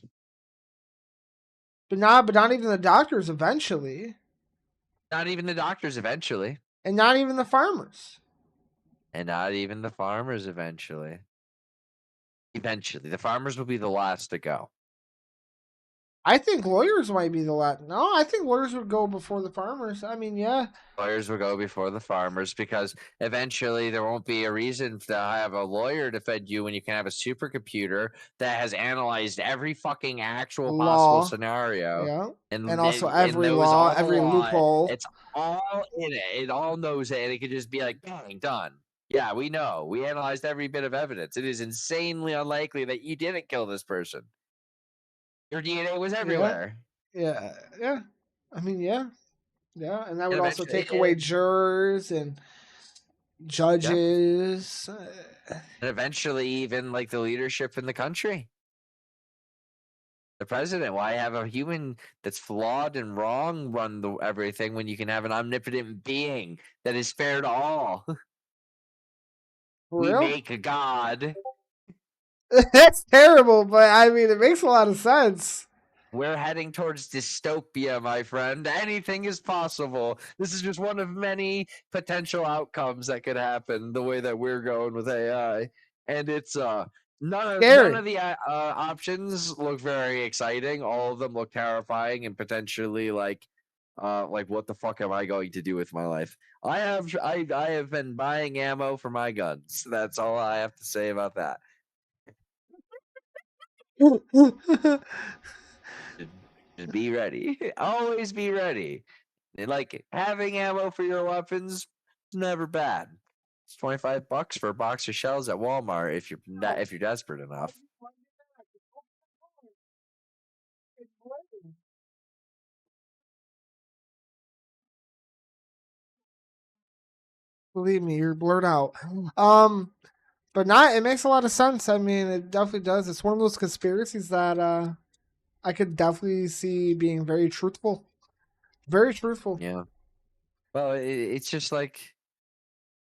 but not even the doctors eventually, Not even the doctors eventually. and not even the farmers. And not even the farmers eventually. Eventually. The farmers will be the last to go. I think lawyers might be the last. No, I think lawyers would go before the farmers. I mean, yeah, Lawyers will go before the farmers because eventually there won't be a reason to have a lawyer defend you when you can have a supercomputer that has analyzed every fucking actual possible law, scenario yeah, and and also and every knows law, all the every law. loophole. It's all in it. It all knows it, and it could just be like, bang, done. Yeah, we know. We analyzed every bit of evidence. It is insanely unlikely that you didn't kill this person. Your DNA was Yeah, everywhere. yeah, yeah. I mean, yeah, yeah, and that And would also eventually, take away jurors and yep. judges. And eventually, even like the leadership in the country. The president. Why have a human that's flawed and wrong run everything when you can have an omnipotent being that is fair to all? For We real? make a god. That's terrible, but I mean, it makes a lot of sense. We're heading towards dystopia, my friend. Anything is possible. This is just one of many potential outcomes that could happen the way that we're going with AI. And it's none of Scary. the options look very exciting. All of them look terrifying and potentially like what the fuck am I going to do with my life? I have been buying ammo for my guns. That's all I have to say about that. Just, just be ready. Always be ready. And, like having ammo for your weapons is never bad. It's $25 for a box of shells at Walmart if you're desperate enough. Believe me, you're blurred out. Um, but not. It makes a lot of sense. I mean, it definitely does. It's one of those conspiracies that I could definitely see being very truthful. Very truthful. Yeah. Well, it's just like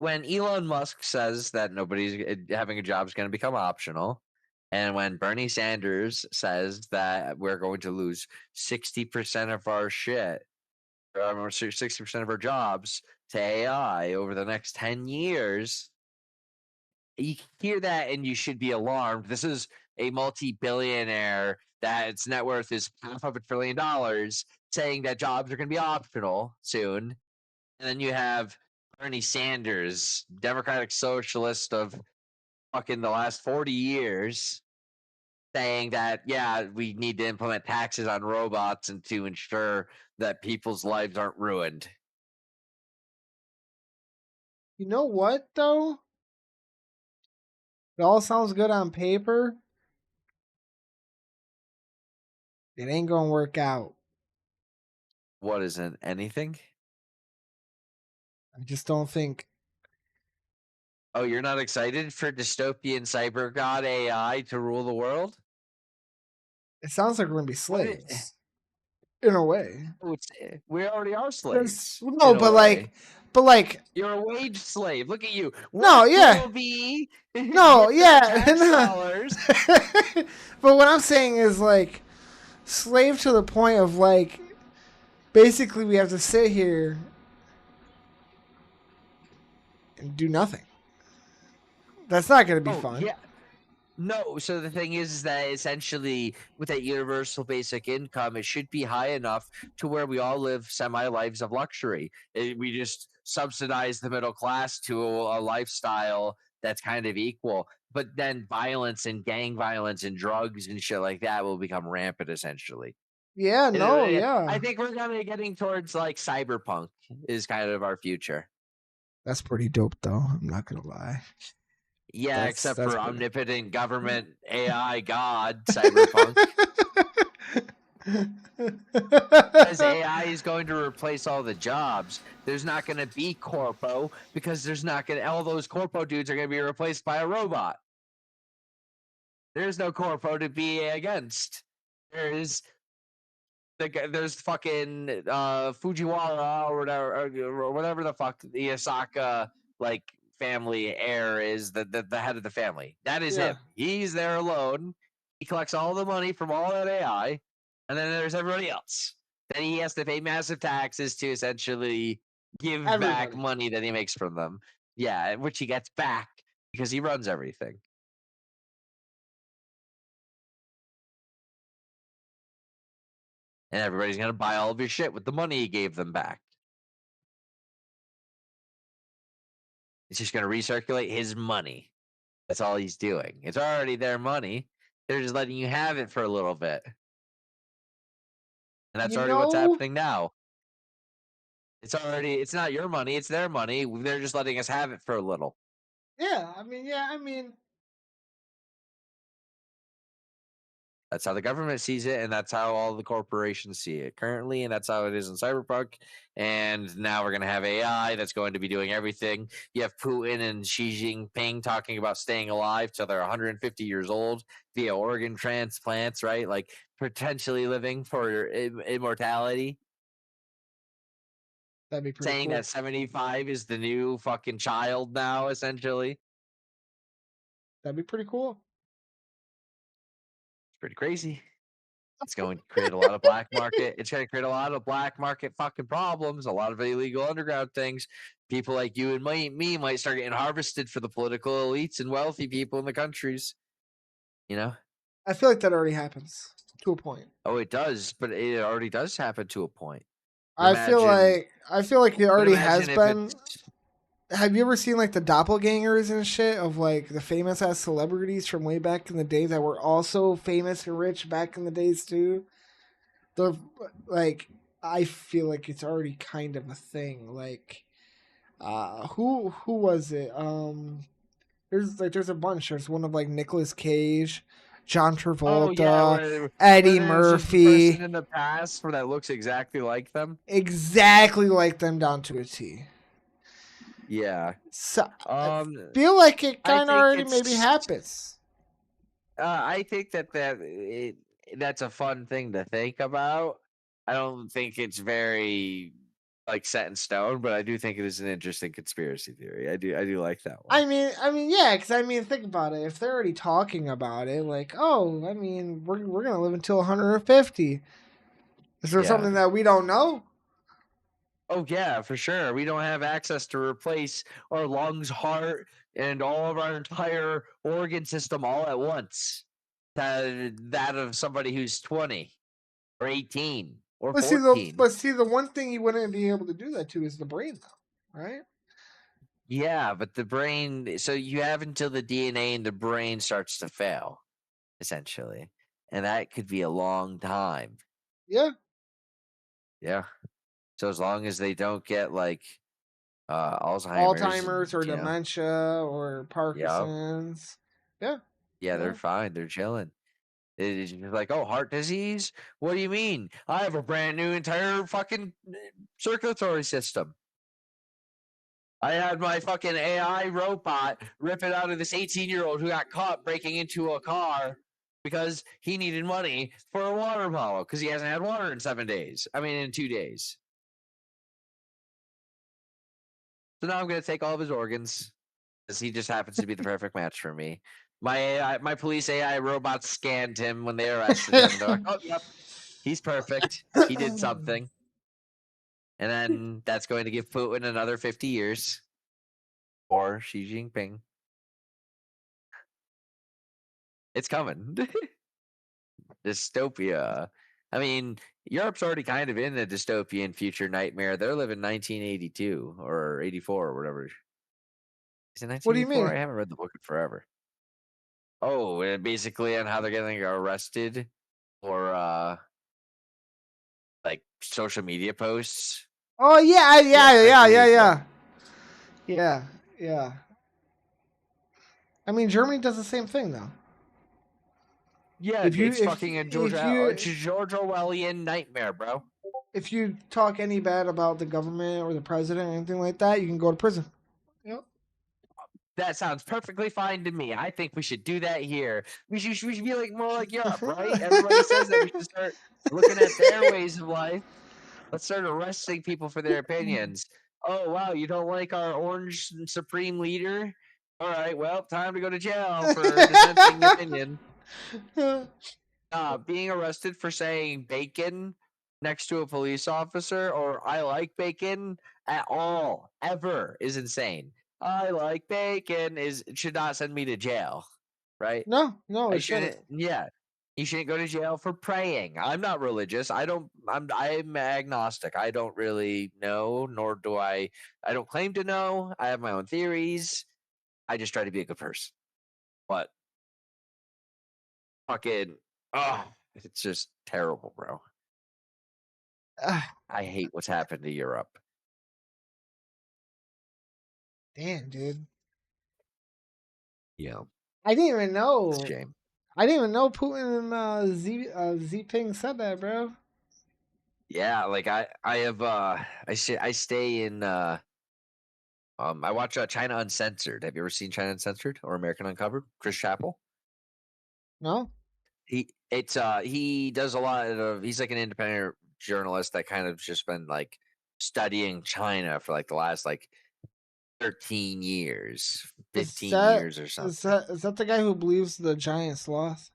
when Elon Musk says that nobody's having a job is going to become optional, and when Bernie Sanders says that we're going to lose 60% of our shit, 60% of our jobs to AI over the next 10 years, you hear that and you should be alarmed. This is a multi-billionaire that its net worth is $500 billion saying that jobs are going to be optional soon. And then you have Bernie Sanders, Democratic Socialist of fucking the last 40 years, saying that, yeah, we need to implement taxes on robots and to ensure that people's lives aren't ruined. You know what though? It all sounds good on paper. It ain't gonna work out. What isn't anything? I just don't think. Oh, you're not excited for dystopian cyber god AI to rule the world? It sounds like we're gonna be What? slaves in a way. We already are There's slaves no, in a way. but like, You're a wage slave. Look at you. no, Work yeah, will be no, your yeah, tax no. dollars. But what I'm saying is like, slave to the point of like, basically we have to sit here and do nothing. That's not gonna be Oh fun. yeah. No, so the thing is that essentially with that universal basic income, it should be high enough to where we all live semi lives of luxury. We just subsidize the middle class to a lifestyle that's kind of equal. But then violence and gang violence and drugs and shit like that will become rampant essentially. Yeah, no, I yeah. think we're gonna be getting towards like cyberpunk is kind of our future. That's pretty dope though. I'm not gonna lie. Yeah, except That's for pretty. omnipotent government AI god cyberpunk. As AI is going to replace all the jobs, there's not going to be corpo because there's not going to all those corpo dudes are going to be replaced by a robot. There's no corpo to be against. There's there's fucking Fujiwara or whatever the fuck the Osaka like family heir is the head of the family. That is Yeah, him. He's there alone. He collects all the money from all that AI, and then there's everybody else. Then he has to pay massive taxes to essentially give back everybody. money that he makes from them. Yeah, which he gets back because he runs everything. And everybody's gonna buy all of his shit with the money he gave them back. It's just going to recirculate his money. That's all he's doing. It's already their money. They're just letting you have it for a little bit. And that's You already what's know, happening now. It's not your money, it's their money. They're just letting us have it for a little. yeah, I mean, That's how the government sees it, and that's how all the corporations see it currently, and that's how it is in Cyberpunk. And now we're going to have AI that's going to be doing everything. You have Putin and Xi Jinping talking about staying alive till they're 150 years old via organ transplants, right? Like potentially living for immortality. that'd be pretty Saying cool. that 75 is the new fucking child now, essentially. That'd be pretty cool. It's pretty crazy. It's going to create a lot of black market. It's going to create a lot of black market fucking problems, a lot of illegal underground things. People like you and me might start getting harvested for the political elites and wealthy people in the countries. You know? I feel like that already happens to a point. Oh, it does, but it already does happen to a point. But I feel imagine, like I feel like it but already has imagine if been. it's Have you ever seen like the doppelgangers and shit of like the famous ass celebrities from way back in the day that were also famous and rich back in the days too? The like I feel like it's already kind of a thing. Like who was it? There's a bunch. There's one of like Nicolas Cage, John oh yeah, Travolta, Eddie where there's just a person Murphy, in the past where that looks exactly like them. exactly like them down to a T. Yeah. So I Um, feel like it I kind of think already maybe it's happens. I think that's a fun thing to think about. I don't think it's very like set in stone, but I do think it is an interesting conspiracy theory. I do like that one. Yeah, because think about it. If they're already talking about it, like, oh, we're gonna live until 150. Is there Yeah. something that we don't know? Oh yeah, for sure. We don't have access to replace our lungs, heart, and all of our entire organ system all at once. That of somebody who's 20 or 18 or 14. But see, the one thing you wouldn't be able to do that to is the brain, though, right? Yeah, but the brain, so you have until the DNA in the brain starts to fail, essentially. And that could be a long time. Yeah, Yeah. So as long as they don't get like Alzheimer's Alzheimer's and or dementia or yeah, Parkinson's. Yeah, yeah, they're yeah. fine. They're chilling. It's just like, oh, heart disease? What do you mean? I have a brand new entire fucking circulatory system. I had my fucking AI robot rip it out of this 18-year-old who got caught breaking into a car because he needed money for a water bottle because he hasn't had water in 7 days. I mean, in 2 days. So now I'm going to take all of his organs because he just happens to be the perfect match for me. My police AI robot scanned him when they arrested him. They're like, oh, yep, he's perfect. He did something. And then that's going to give Putin another 50 years or Xi Jinping. It's coming. Dystopia. I mean, Europe's already kind of in a dystopian future nightmare. They're living 1982 or 84 or whatever. Is it What do you 1984? mean? I haven't read the book in forever. Oh, and basically on how they're getting arrested for like social media posts. Oh yeah, Yeah, yeah, yeah, yeah, 1984. yeah, yeah, yeah. Germany does the same thing though. Yeah, If you it's fucking a if you George Orwellian nightmare, bro. if you talk any bad about the government or the president or anything like that, you can go to prison. Yep. That sounds perfectly fine to me. I think we should do that here. We should be like more like Europe, right? Everybody says that we should start looking at their ways of life. Let's start arresting people for their opinions. Oh wow, you don't like our orange supreme leader? All right, well, time to go to jail for dissenting opinion. Being arrested for saying bacon next to a police officer or I like bacon at all ever is insane. I like bacon is should not send me to jail, right? No, no, I it shouldn't. shouldn't. Yeah, you shouldn't go to jail for praying. I'm not religious. I don't. I'm agnostic. I don't really know, nor do I. I don't claim to know. I have my own theories. I just try to be a good person. But fucking, oh, it's just terrible, bro. Ah, I hate what's happened to Europe. damn, dude. Yeah, I didn't even it's a know. shame. I didn't even know Putin and Z Ping said that, bro. Yeah, like I have I stay in I watch China Uncensored. Have you ever seen China Uncensored or American Uncovered? Chris Chappell. No. He does a lot of he's like an independent journalist that kind of just been like studying China for like the last like 13 years, Is 15 that years or is something. that is that the guy who believes the giant sloth?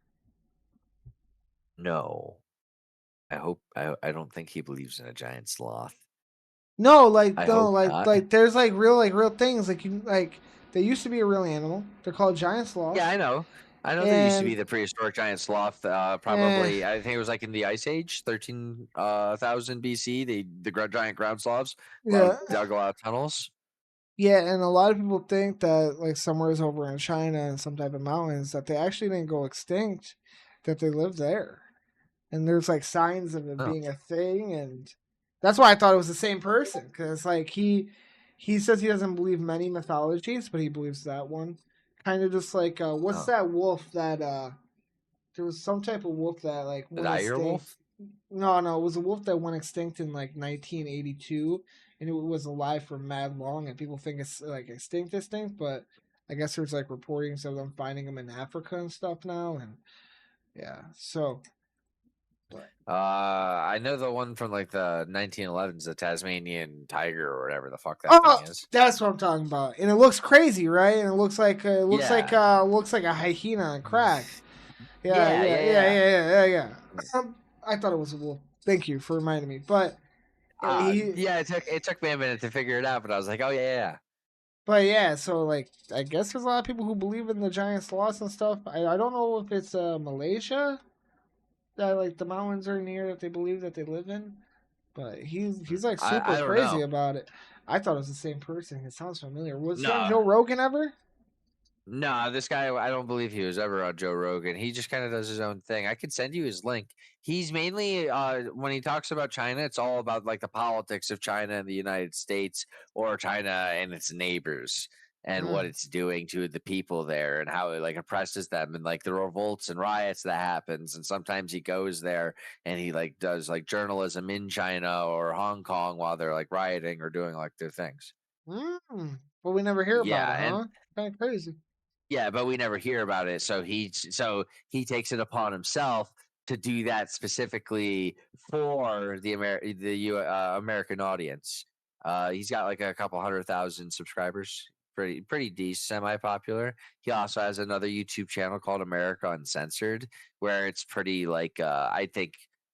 No. I don't think he believes in a giant sloth. No, I no, hope not. there's like real things like you like they used to be a real animal. They're called giant Yeah, I sloths, know. I know there used to be and the prehistoric giant sloth. eh, Probably, I think it was like in the Ice Age, 13,000 BC. Giant ground sloths yeah, dug a lot of tunnels. yeah, and a lot of people think that like somewhere's over in China and some type of mountains that they actually didn't go extinct, that they live there, and there's like signs of it Oh, being a thing, and that's why I thought it was the same person because like he says he doesn't believe many mythologies, but he believes that one. Kind of just like what's oh, that wolf that there was some type of wolf that like the went dire extinct. wolf. No, no, it was a wolf that went extinct in like 1982, and it was alive for mad long, and people think it's like extinct, but I guess there's like reportings of them finding them in Africa and stuff now, and yeah, so but I know the one from like the 1911s, the Tasmanian tiger or whatever the fuck that thing oh, is. that's what I'm talking about, and it looks crazy, right? And Yeah. it looks like a hyena on crack. Yeah, Yeah, yeah, yeah, yeah, yeah. yeah, yeah, yeah. I thought it was a wolf. Thank you for reminding me, but he Yeah, it took me a minute to figure it out, but I was like, oh yeah, But yeah, so like I guess there's a lot of people who believe in the giant sloths and stuff. I don't know if it's Malaysia that like the mountains are near that they believe that they live in, but yeah. he's like super I don't crazy know. about it. I thought it was the same person. It sounds familiar. Was he on No, Joe Rogan ever? no, this guy, I don't believe he was ever on Joe Rogan. He just kind of does his own thing. I could send you his link. He's mainly, when he talks about China, it's all about like the politics of China and the United States, or China and its neighbors, and what Mm. it's doing to the people there, and how it like oppresses them, and like the revolts and riots that happens. And sometimes he goes there and he like does like journalism in China or Hong Kong while they're like rioting or doing like their things. Mm. But we never hear about Yeah, it, and huh? Kind of crazy. yeah, but we never hear about it. So he takes it upon himself to do that specifically for American audience. He's got like a couple 100,000 subscribers, pretty decent, semi popular. He also has another YouTube channel called America Uncensored, where it's pretty like I think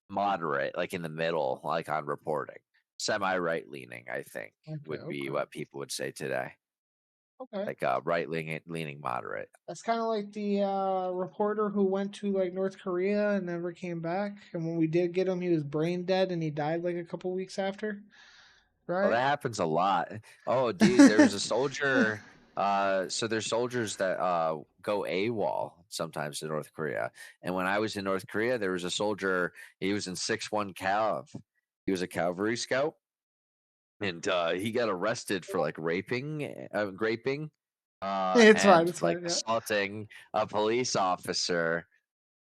moderate, like in the middle, like on reporting, semi right leaning. I think Okay, would be okay, what people would say today, okay. like right leaning moderate. That's kind of like the reporter who went to like North Korea and never came back. And when we did get him, he was brain dead and he died like a couple weeks after, Oh, right? that happens a lot. Oh, dude, there was a soldier. So there's soldiers that go AWOL sometimes in North Korea. And when I was in North Korea, there was a soldier. He was in 6-1 Cav. He was a cavalry scout, and he got arrested for like raping, It's fine. and It's like fine. Yeah. assaulting a police officer.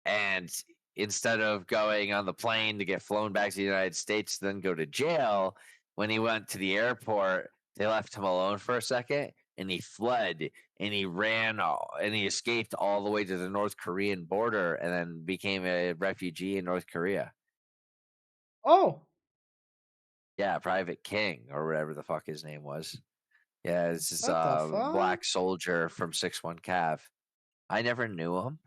And instead of going on the plane to get flown back to the United States, then go to jail, when he went to the airport, they left him alone for a second and he fled and he and he escaped all the way to the North Korean border and then became a refugee in North Korea. Oh, Yeah, Private King or whatever the fuck his name was. Yeah, this is what the a fuck? black soldier from 6-1 Cav. I never knew him.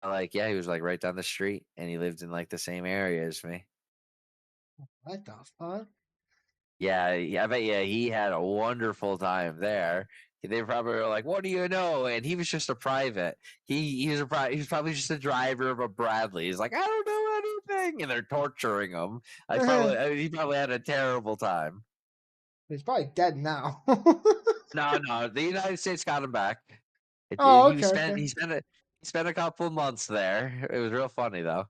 Like, yeah, he was like right down the street and he lived in like the same area as me. What the fuck? Yeah, yeah, I bet yeah, he had a wonderful time there. They probably were like, "What do you know?" And he was just a private. He was probably just a driver of a Bradley. He's like, "I don't know anything," and they're torturing him. He probably had a terrible time. He's probably dead now. No, no, the United States got him back. Oh, okay, okay. He spent a couple months there. It was real funny though.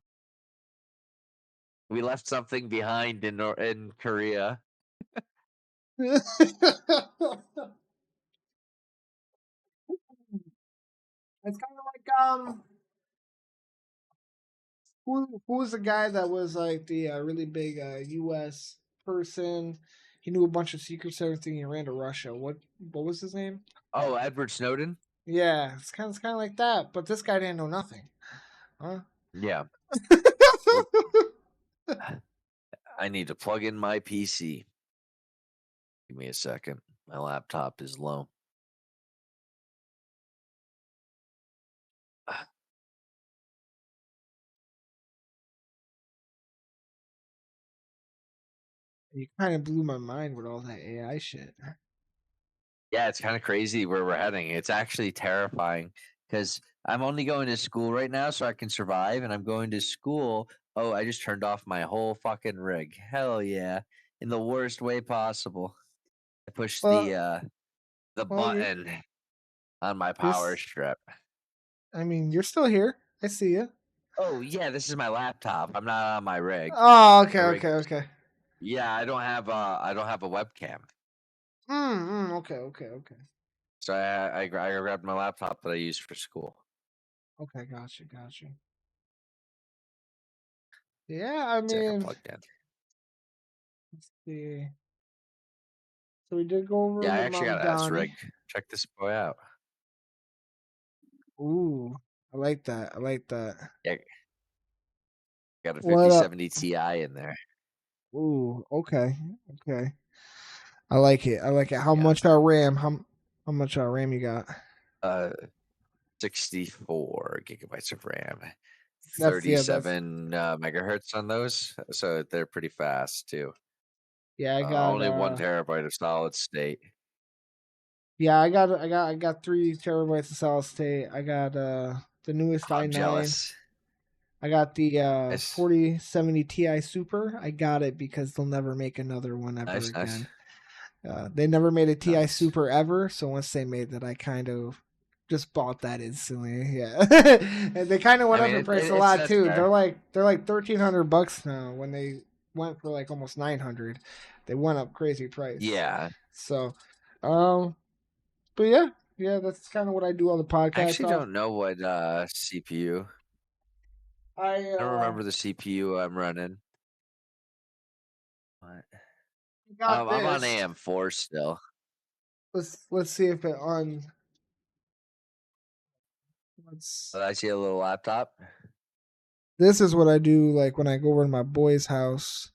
We left something behind in Korea. It's kind of like who was the guy that was like the really big U.S. person? He knew a bunch of secrets, everything. He ran to Russia. What was his name? Oh, Edward Snowden. Yeah, it's kind of like that. But this guy didn't know nothing, huh? Yeah. Well, I need to plug in my PC. Give me a second. My laptop is low. You kind of blew my mind with all that AI shit. Yeah, it's kind of crazy where we're heading. It's actually terrifying because I'm only going to school right now so I can survive, and I'm going to school. Oh, I just turned off my whole fucking rig. Hell yeah, in the worst way possible. I pushed Well, the well, button on my you're. power strip. I mean, you're still here. I see you. Oh yeah, this is my laptop. I'm not on my rig. Oh, okay, My okay, rig. okay. Yeah, I don't have a webcam. Okay, okay, okay. So I grabbed my laptop that I use for school. Okay, gotcha, gotcha. Yeah, I See, I can mean, plug in. let's see. So we did go over Yeah, I with actually Mom got an S Donnie. rig. Check this boy out. Ooh, I like that. I like that. Yeah, got a What up? 5070 Ti in there. Ooh, okay, okay. I like it. I like it. How Yeah. much RAM? How much RAM you got? Uh 64 gigabytes of RAM. That's 37 megahertz on those. So they're pretty fast too. yeah. Only 1 terabyte of solid state. I got 3 terabytes of solid state. I got the newest I'm i9. jealous. I got the Nice. 4070 Ti Super. I got it because they'll never make another one ever Nice, nice, again. They never made a Ti nice. Super ever, so once they made that, I kind of just bought that instantly. Yeah, and they kind of I went up mean, in price a it's lot that's too. fair. They're like $1,300 now. When they went for like almost 900, they went up crazy price. Yeah. So, um, but yeah, yeah, that's kind of what I do on the I podcast actually off. don't know what CPU. I I don't remember the CPU I'm running. What? got I'm on this. AM4 still. Let's see if it on. Let's. But I see a little laptop. This is what I do like when I go over to my boy's house.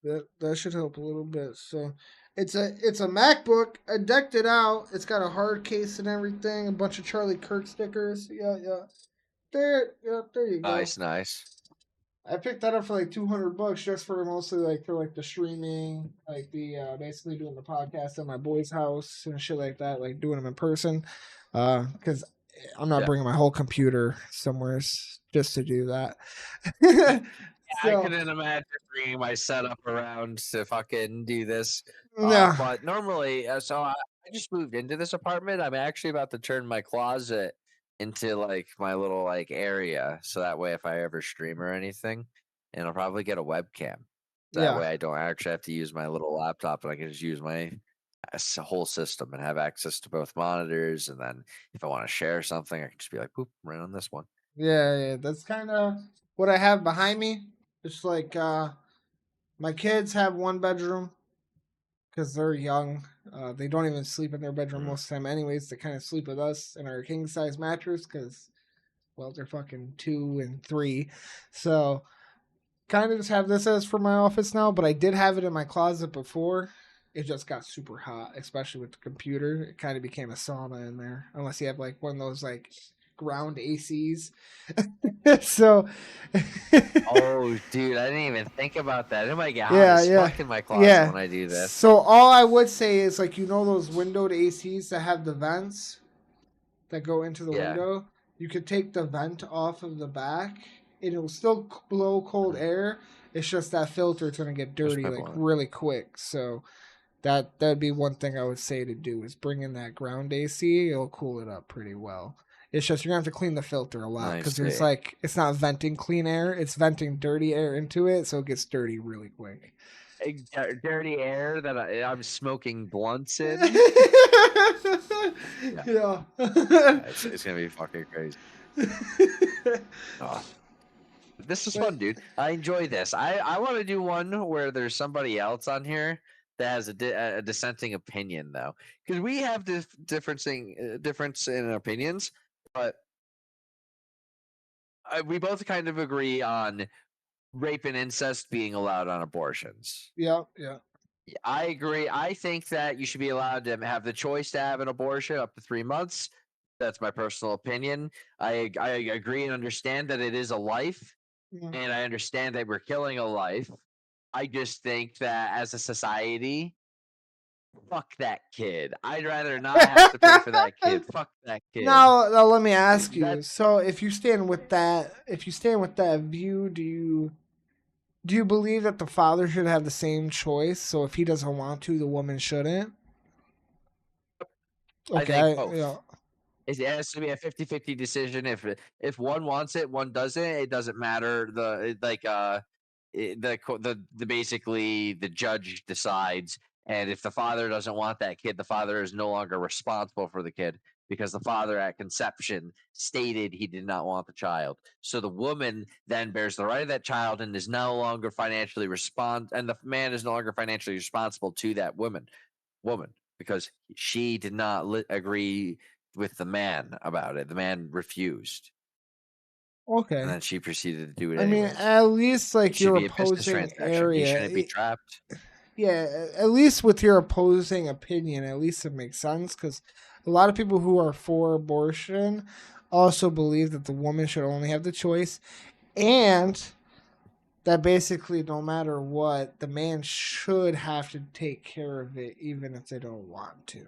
That should help a little bit. So, it's a MacBook. I decked it out. It's got a hard case and everything. A bunch of Charlie Kirk stickers. Yeah, yeah. There you go. Nice, nice. I picked that up for like $200 just for mostly like for like the streaming, like the basically doing the podcast at my boy's house and shit like that, like doing them in person. Because I'm not Yeah. bringing my whole computer somewhere just to do that. I So couldn't imagine bringing my setup around to fucking do this. yeah, But normally, I just moved into this apartment. I'm actually about to turn my closet into like my little like area, so that way if I ever stream or anything, and I'll probably get a webcam. That yeah, way I don't actually have to use my little laptop, and I can just use my whole system and have access to both monitors. And then if I want to share something, I can just be like, "Boop, right on this one." yeah. That's kind of what I have behind me. It's like my kids have one bedroom because they're young. They don't even sleep in their bedroom Mm. most of the time, anyways. They kind of sleep with us in our king size mattress because, well, they're fucking 2 and 3. So, kind of just have this as for my office now, but I did have it in my closet before. It just got super hot, especially with the computer. It kind of became a sauna in there, unless you have like one of those like ground ACs. So, Oh, dude, I didn't even think about that. It might get hot yeah, as yeah, fuck in my closet yeah. when I do this. So all I would say is like those windowed ACs that have the vents that go into the Yeah. window. You could take the vent off of the back, and it'll still blow cold Mhm. air. It's just that filter is gonna get There's dirty my like one. really quick. So that'd be one thing I would say to do is bring in that ground AC. It'll cool it up pretty well. It's just you're gonna have to clean the filter a lot I because there's see. like it's not venting clean air, it's venting dirty air into it, so it gets dirty really quick. Dirty air that I'm smoking blunts in. Yeah, Yeah. yeah, it's gonna be fucking crazy. Oh, this is But fun, dude. I enjoy this. I want to do one where there's somebody else on here that has a dissenting opinion, though, because we have difference in opinions, but we both kind of agree on rape and incest being allowed on abortions. yeah, yeah. I agree. I think that you should be allowed to have the choice to have an abortion up to 3 months. That's my personal opinion. I agree and understand that it is a life, Yeah. and I understand that we're killing a life. I just think that as a society, fuck that kid. I'd rather not have to pay for that kid. Fuck that kid. Now let me ask you. That's So, if you stand with that view, do you believe that the father should have the same choice? So, if he doesn't want to, the woman shouldn't. I Okay, think you both. know, It has to be a 50-50 decision. If one wants it, one doesn't. It doesn't matter. The basically the judge decides, and if the father doesn't want that kid, the father is no longer responsible for the kid because the father at conception stated he did not want the child. So the woman then bears the right of that child and is no longer financially and the man is no longer financially responsible to that woman because she did not agree with the man about it. The man refused, and okay. then she proceeded to do it I mean, anyways. at least It like should your be a business opposing transaction. He area, shouldn't be trapped. yeah, at least with your opposing opinion, at least it makes sense because a lot of people who are for abortion also believe that the woman should only have the choice and that basically no matter what, the man should have to take care of it even if they don't want to.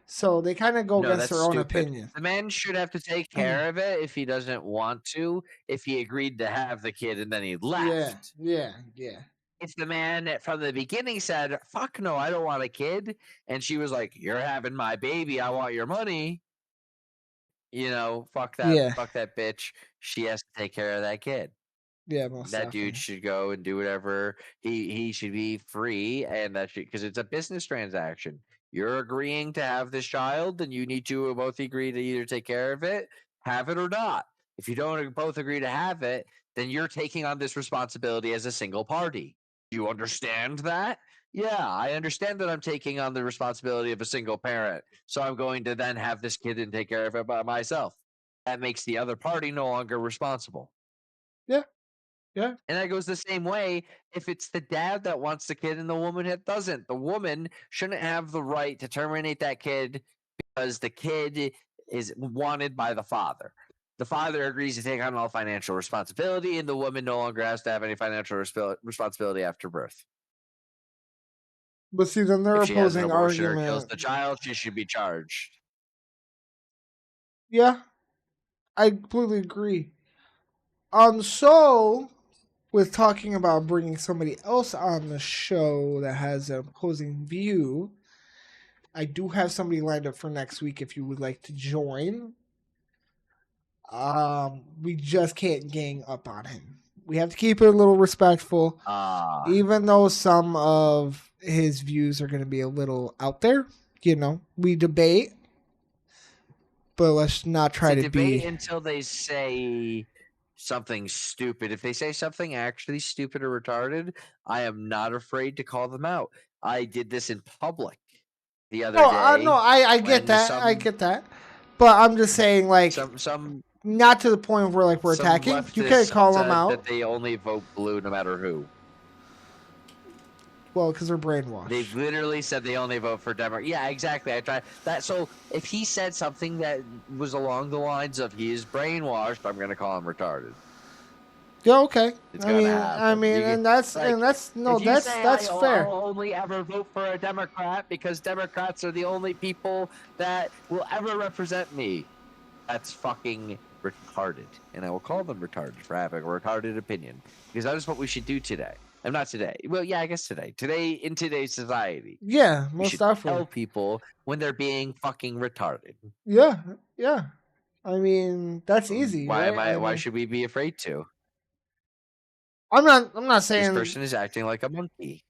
So they kind of go No, against that's their own stupid. opinion. The man should have to take care of it if he doesn't want to. If he agreed to have the kid and then he Yeah, left. yeah, yeah. If the man from the beginning said, "Fuck no, I don't want a kid," and she was like, "You're having my baby. I want your money." Yeah, Fuck that bitch. She has to take care of that kid. yeah, most That dude definitely. should go and do whatever he should be free, and that should because it's a business transaction. You're agreeing to have this child, then you need to both agree to either take care of it, have it, or not. If you don't both agree to have it, then you're taking on this responsibility as a single party. Do you understand that? Yeah, I understand that I'm taking on the responsibility of a single parent. So I'm going to then have this kid and take care of it by myself. That makes the other party no longer responsible. Yeah, yeah. And that goes the same way if it's the dad that wants the kid and the woman that doesn't. The woman shouldn't have the right to terminate that kid because the kid is wanted by the father. The father agrees to take on all financial responsibility, and the woman no longer has to have any financial responsibility after birth. But see, then their If she has an opposing abortion or kills argument. the child, she should be charged. Yeah, I completely agree. So with talking about bringing somebody else on the show that has an opposing view, I do have somebody lined up for next week if you would like to join. We just can't gang up on him. We have to keep it a little respectful, Ah, even though some of his views are going to be a little out there. You know, we debate, but let's not try to to debate be. until they say something stupid. If they say something actually stupid or retarded, I am not afraid to call them out. I did this in public the other No, day I get when that, but I'm just saying, like, some some not to the point where like we're some attacking. You can't leftists call them said that out, they only vote blue no matter who. well, because they're They brainwashed. literally said they only vote for Democrat. Yeah, exactly. I tried that. So if he said something that was along the lines of he is brainwashed, I'm going to call him retarded. Yeah, okay. It's gonna happen. And that's Like no, if you say that's I'll fair. only ever vote for a Democrat because Democrats are the only people that will ever represent me, that's fucking retarded, and I will call them retarded for having a retarded opinion because that is what we should do today. I'm not today. Well, yeah, I guess today. Today in today's society, Yeah, we most should definitely. tell people when they're being fucking retarded. Yeah, yeah. I mean, that's easy, Why am right? I? I Why mean, should we be afraid to? I'm not This saying. person is acting like a monkey.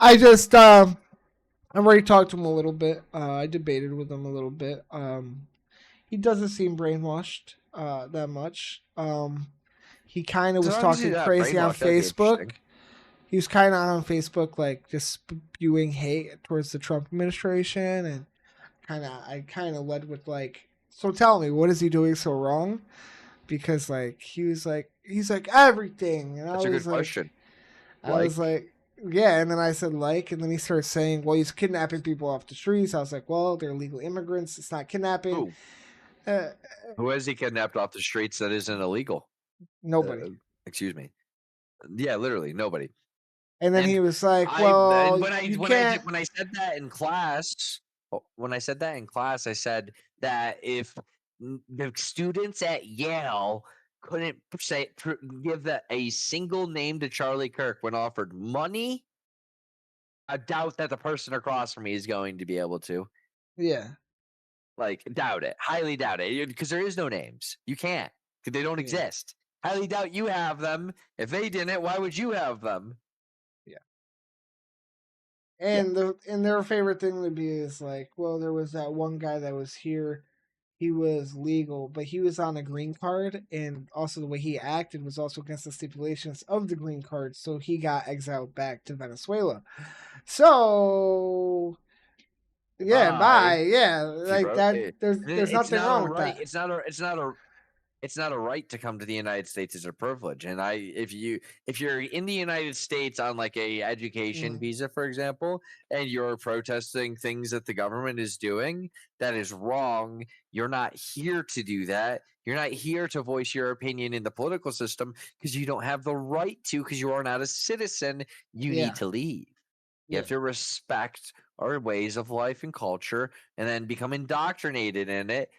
I just I've already talked to him a little bit. I debated with him a little bit. He doesn't seem brainwashed that much. He kind of As was long as he's talking not crazy on brainwashed, that'd be Facebook. interesting. He was kind of on Facebook, like just spewing hate towards the Trump administration, and I kind of led with like, so tell me, what is he doing so wrong? Because like he's like everything, and That's a good question. I was Like, like, yeah, and then I said like, and then he started saying, well, he's kidnapping people off the streets. I was like, well, they're illegal immigrants. It's not kidnapping. who? Uh, Who has he kidnapped off the streets that isn't illegal? Nobody. Excuse me. Yeah, literally nobody. And then he And was like, I "Well, and you can't." when I said that in class, I said that if the students at Yale couldn't give a single name to Charlie Kirk when offered money, I doubt that the person across from me is going to be able to. Yeah, Like, doubt it. Highly doubt it. Because there is no names. You can't. Because they don't yeah, exist. Highly doubt you have them. If they didn't, why would you have them? yeah. Yeah. And their favorite thing would be is like, well, there was that one guy that was here. He was legal, but he was on a green card, and also the way he acted was also against the stipulations of the green card. So he got exiled back to Venezuela. So yeah, Bye. bye. Yeah, If you like broke that. it. There's It's nothing not a wrong with right. that. It's not a right to come to the United States as a privilege. And if you're in the United States on like a education Mm, visa, for example, and you're protesting things that the government is doing that is wrong, you're not here to do that. You're not here to voice your opinion in the political system because you don't have the right to because you are not a citizen. You need yeah, to leave. You yeah. have to respect our ways of life and culture and then become indoctrinated in it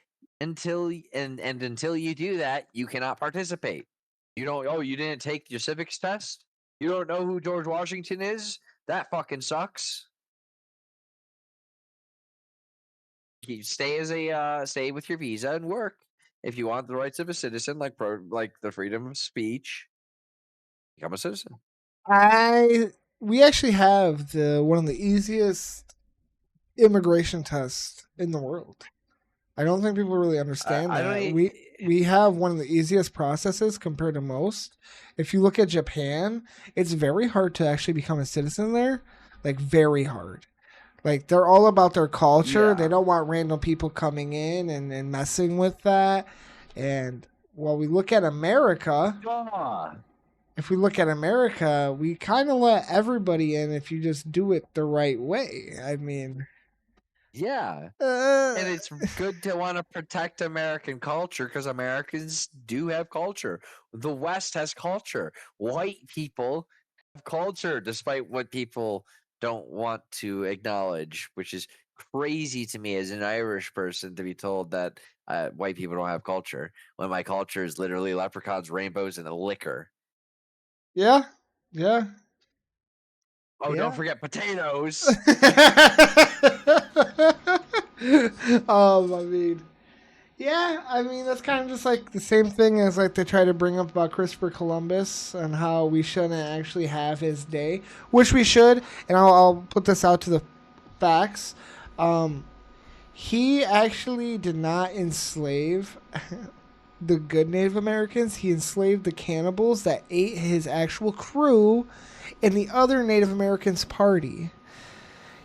until you do that, you cannot participate. You don't you didn't take your civics test? You don't know who George Washington is? That fucking sucks. You stay with your visa and work. If you want the rights of a citizen like the freedom of speech, become a citizen. I we actually have the one of the easiest immigration tests in the world. I don't think people really understand I don't that. e- We have one of the easiest processes compared to most. If you look at Japan, it's very hard to actually become a citizen there. Like very hard. Like they're all about their culture. They yeah. don't want random people coming in and messing with that. And while we look at America, Ah, if we look at America, we kind of let everybody in if you just do it the right way. I mean, yeah. uh, And it's good to want to protect American culture because Americans do have culture. The West has culture. White people have culture, despite what people don't want to acknowledge, which is crazy to me as an Irish person to be told that white people don't have culture when my culture is literally leprechauns, rainbows, and liquor. yeah, yeah, Oh, don't yeah. forget potatoes. I mean, yeah, I mean that's kind of just like the same thing as like they try to bring up about Christopher Columbus and how we shouldn't actually have his day, which we should. And I'll put this out to the facts. Um, he actually did not enslave the good Native Americans. He enslaved the cannibals that ate his actual crew and the other Native Americans' party.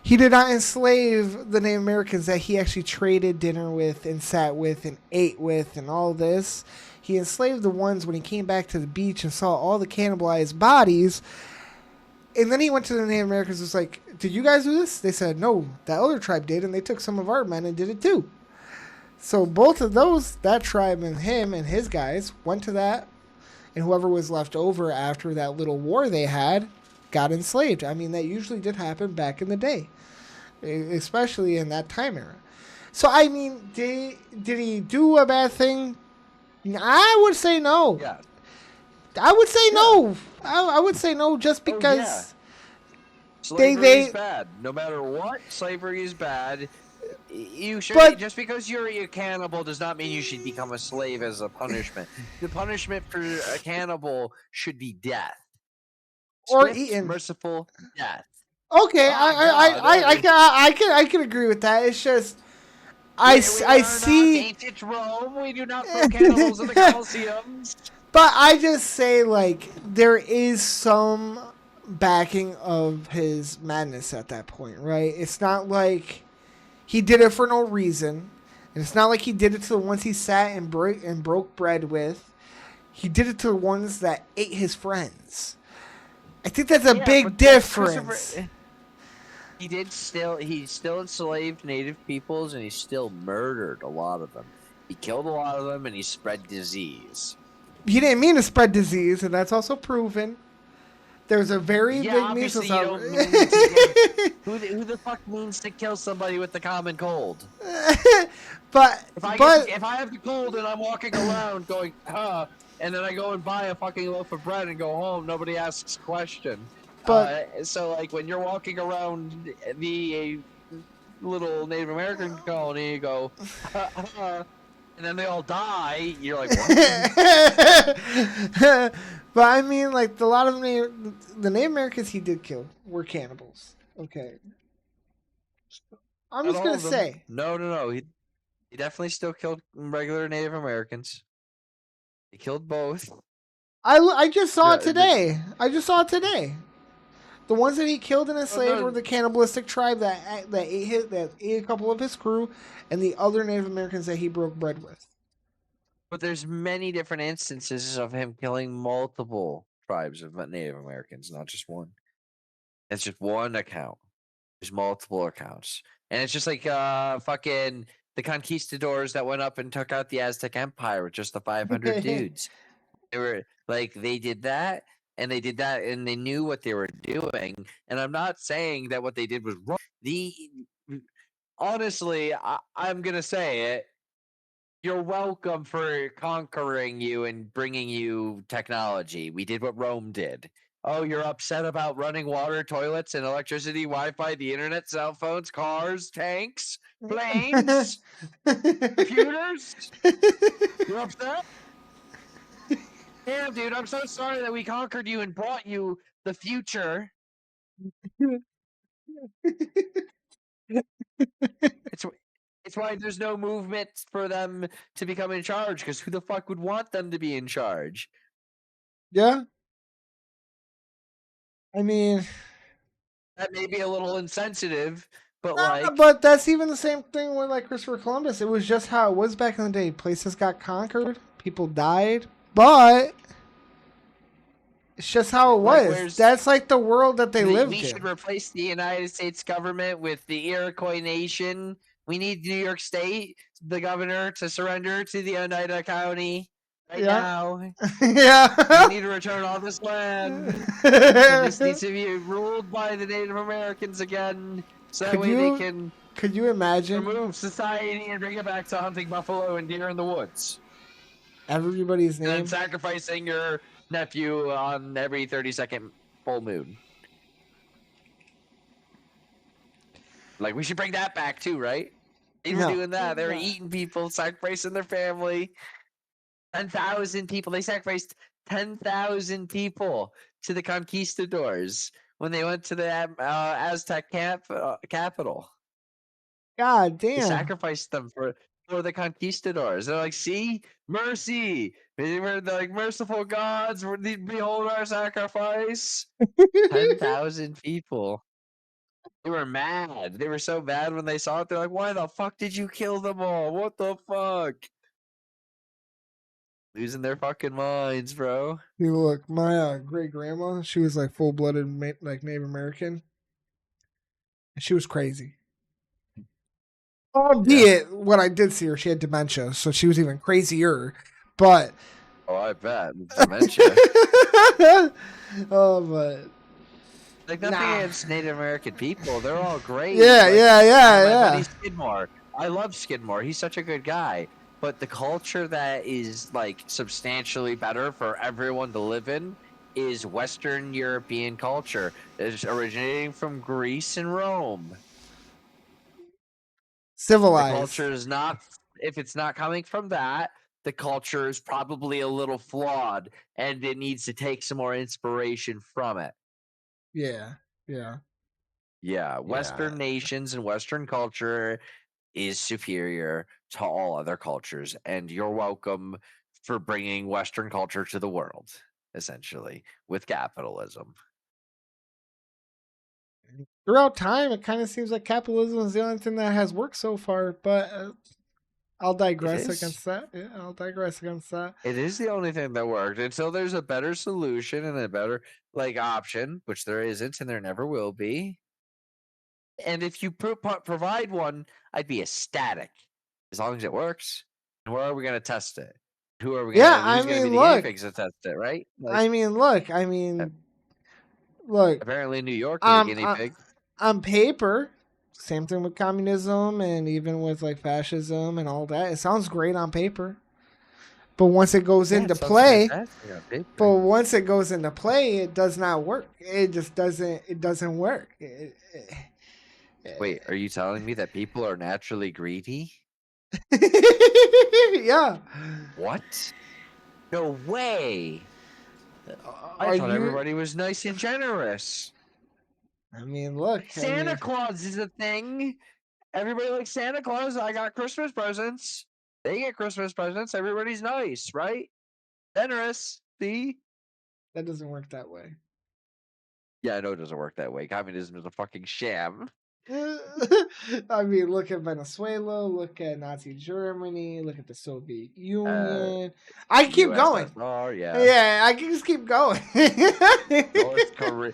He did not enslave the Native Americans that he actually traded dinner with and sat with and ate with and all this. He enslaved the ones when he came back to the beach and saw all the cannibalized bodies. And then he went to the Native Americans and was like, "Did you guys do this?" They said, "No, that other tribe did, and they took some of our men and did it too." So both of those, that tribe and him and his guys, went to that, and whoever was left over after that little war they had got enslaved. I mean, that usually did happen back in the day, especially in that time era. So I mean, did he do a bad thing? I would say no. Yeah. I would say Yeah. no. I would say no just Oh, yeah. because Slavery is they bad. No matter what, slavery is bad. You should but just because you're a cannibal does not mean you should become a slave as a punishment. The punishment for a cannibal should be death. or Swift, eaten. merciful death. Okay, Ah, God. I can agree with that. It's just We I are not see. ancient Rome. We do not throw cannibals in the Colosseums. But I just say like there is some backing of his madness at that point, right? It's not like he did it for no reason. And it's not like he did it to the ones he sat and broke bread with. He did it to the ones that ate his friends. I think that's a Yeah, big but that's Christopher. difference. He still enslaved native peoples and he still murdered a lot of them. He killed a lot of them, and he spread disease. He didn't mean to spread disease, and that's also proven. There's a very Yeah, big obviously measles you outbreak. don't mean to give. Who the fuck means to kill somebody with the common cold? but but If I have the cold and I'm walking around going, and then I go and buy a fucking loaf of bread and go home, nobody asks a question. but So like when you're walking around the little Native American colony, you go, and then they all die. You're like, what? but I mean, like a lot of the Native Americans he did kill were cannibals. Okay, I'm Not just all gonna of them. say No. He definitely still killed regular Native Americans. He killed both. I just saw it The, today. I just saw it today. The ones that he killed and enslaved were no, the cannibalistic tribe that ate a couple of his crew, and the other Native Americans that he broke bread with. but there's many different instances of him killing multiple tribes of Native Americans, not just one. It's just one account. There's multiple accounts. And it's just like fucking the conquistadors that went up and took out the Aztec Empire with just the 500 dudes. They were like they did that and they did that and they knew what they were doing. And I'm not saying that what they did was wrong. The honestly, I'm going to say it, you're welcome for conquering you and bringing you technology. We did what Rome did. Oh, you're upset about running water, toilets, and electricity, Wi-Fi, the internet, cell phones, cars, tanks, planes, computers? You're upset? Damn, dude, I'm so sorry that we conquered you and brought you the future. It's it's why there's no movement for them to become in charge, because who the fuck would want them to be in charge? Yeah, I mean, That may be a little insensitive, but nah, like, but that's even the same thing with like Christopher Columbus. It was just how it was back in the day. Places got conquered, people died, but it's just how it was. where's That's like the world that they we lived should in. replace the United States government with the Iroquois Nation. We need New York State, the governor, to surrender to the Oneida County right Yeah, now. We yeah. need to return all this land, and this needs to be ruled by the Native Americans again, so that could way they you can could you imagine remove society and bring it back to hunting buffalo and deer in the woods, everybody's and then name? sacrificing your nephew on every 30-second full moon. Like, we should bring that back too, right? They were No, doing that. They were eating people, sacrificing their family. 10,000 people. They sacrificed 10,000 people to the conquistadors when they went to the Aztec capital. God They damn. sacrificed them for the conquistadors. They're like, see, mercy. They were like merciful gods. Behold our sacrifice. 10,000 people. They were mad. They were so mad when they saw it. They're like, why the fuck did you kill them all? What the fuck? Losing their fucking minds, bro. You look, my great grandma, she was like full blooded like Native American, and she was crazy. Yeah. Albeit, when I did see her, she had dementia, so she was even crazier. But Oh, I bet. Dementia. oh, but Like, nothing nah. against Native American people. They're all great. Yeah, Like, yeah, yeah, my buddy yeah. Skidmore. I love Skidmore. He's such a good guy. But the culture that is, like, substantially better for everyone to live in is Western European culture. It's originating from Greece and Rome. The Civilized. culture is not, if it's not coming from that, the culture is probably a little flawed and it needs to take some more inspiration from it. Yeah, yeah, Yeah, yeah. Western nations and Western culture is superior to all other cultures, and you're welcome for bringing Western culture to the world, essentially, with capitalism. Throughout time, it kind of seems like capitalism is the only thing that has worked so far. But I'll It digress is. against that. Yeah, I'll digress against that. It is the only thing that worked until there's a better solution and a better like option, which there isn't and there never will be. And if you provide one, I'd be ecstatic as long as it works. Where are we going to test it? Who are we going Yeah, to? I Who's going to be mean, the guinea look, pigs to test it? Right? Like I mean, look, I uh, mean, look, apparently New York is a um, guinea uh, pig. on paper, same thing with communism and even with like fascism and all that. It sounds great on paper, but once it goes Yeah, into it sounds play, fantastic on but paper. once it goes into play, it does not work. It just doesn't. It doesn't work. Wait, are you telling me that people are naturally greedy? Yeah. What? No way. I Are thought you? everybody was nice and generous. I mean, look. I Santa mean, Claus is a thing. Everybody likes Santa Claus. I got Christmas presents. They get Christmas presents. Everybody's nice, right? Generous. See? that doesn't work that way. Yeah, I know it doesn't work that way. Communism is a fucking sham. I mean, look at Venezuela, look at Nazi Germany, look at the Soviet Uh, Union. I can keep going. USSR, yeah. Yeah, I can just keep going. North Korea.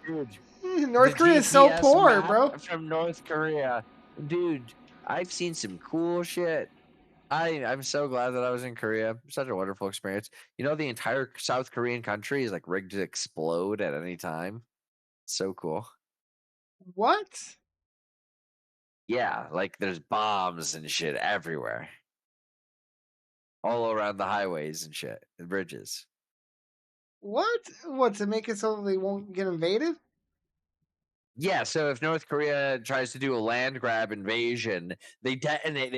Dude, the North Korea is so GPS poor, map bro. from North Korea. Dude, I've seen some cool shit. I'm so glad that I was in Korea. Such a wonderful experience. You know, the entire South Korean country is like rigged to explode at any time. So cool. What? Yeah, like there's bombs and shit everywhere, all around the highways and shit, and bridges. What? What to make it so they won't get invaded? Yeah, so if North Korea tries to do a land grab invasion, they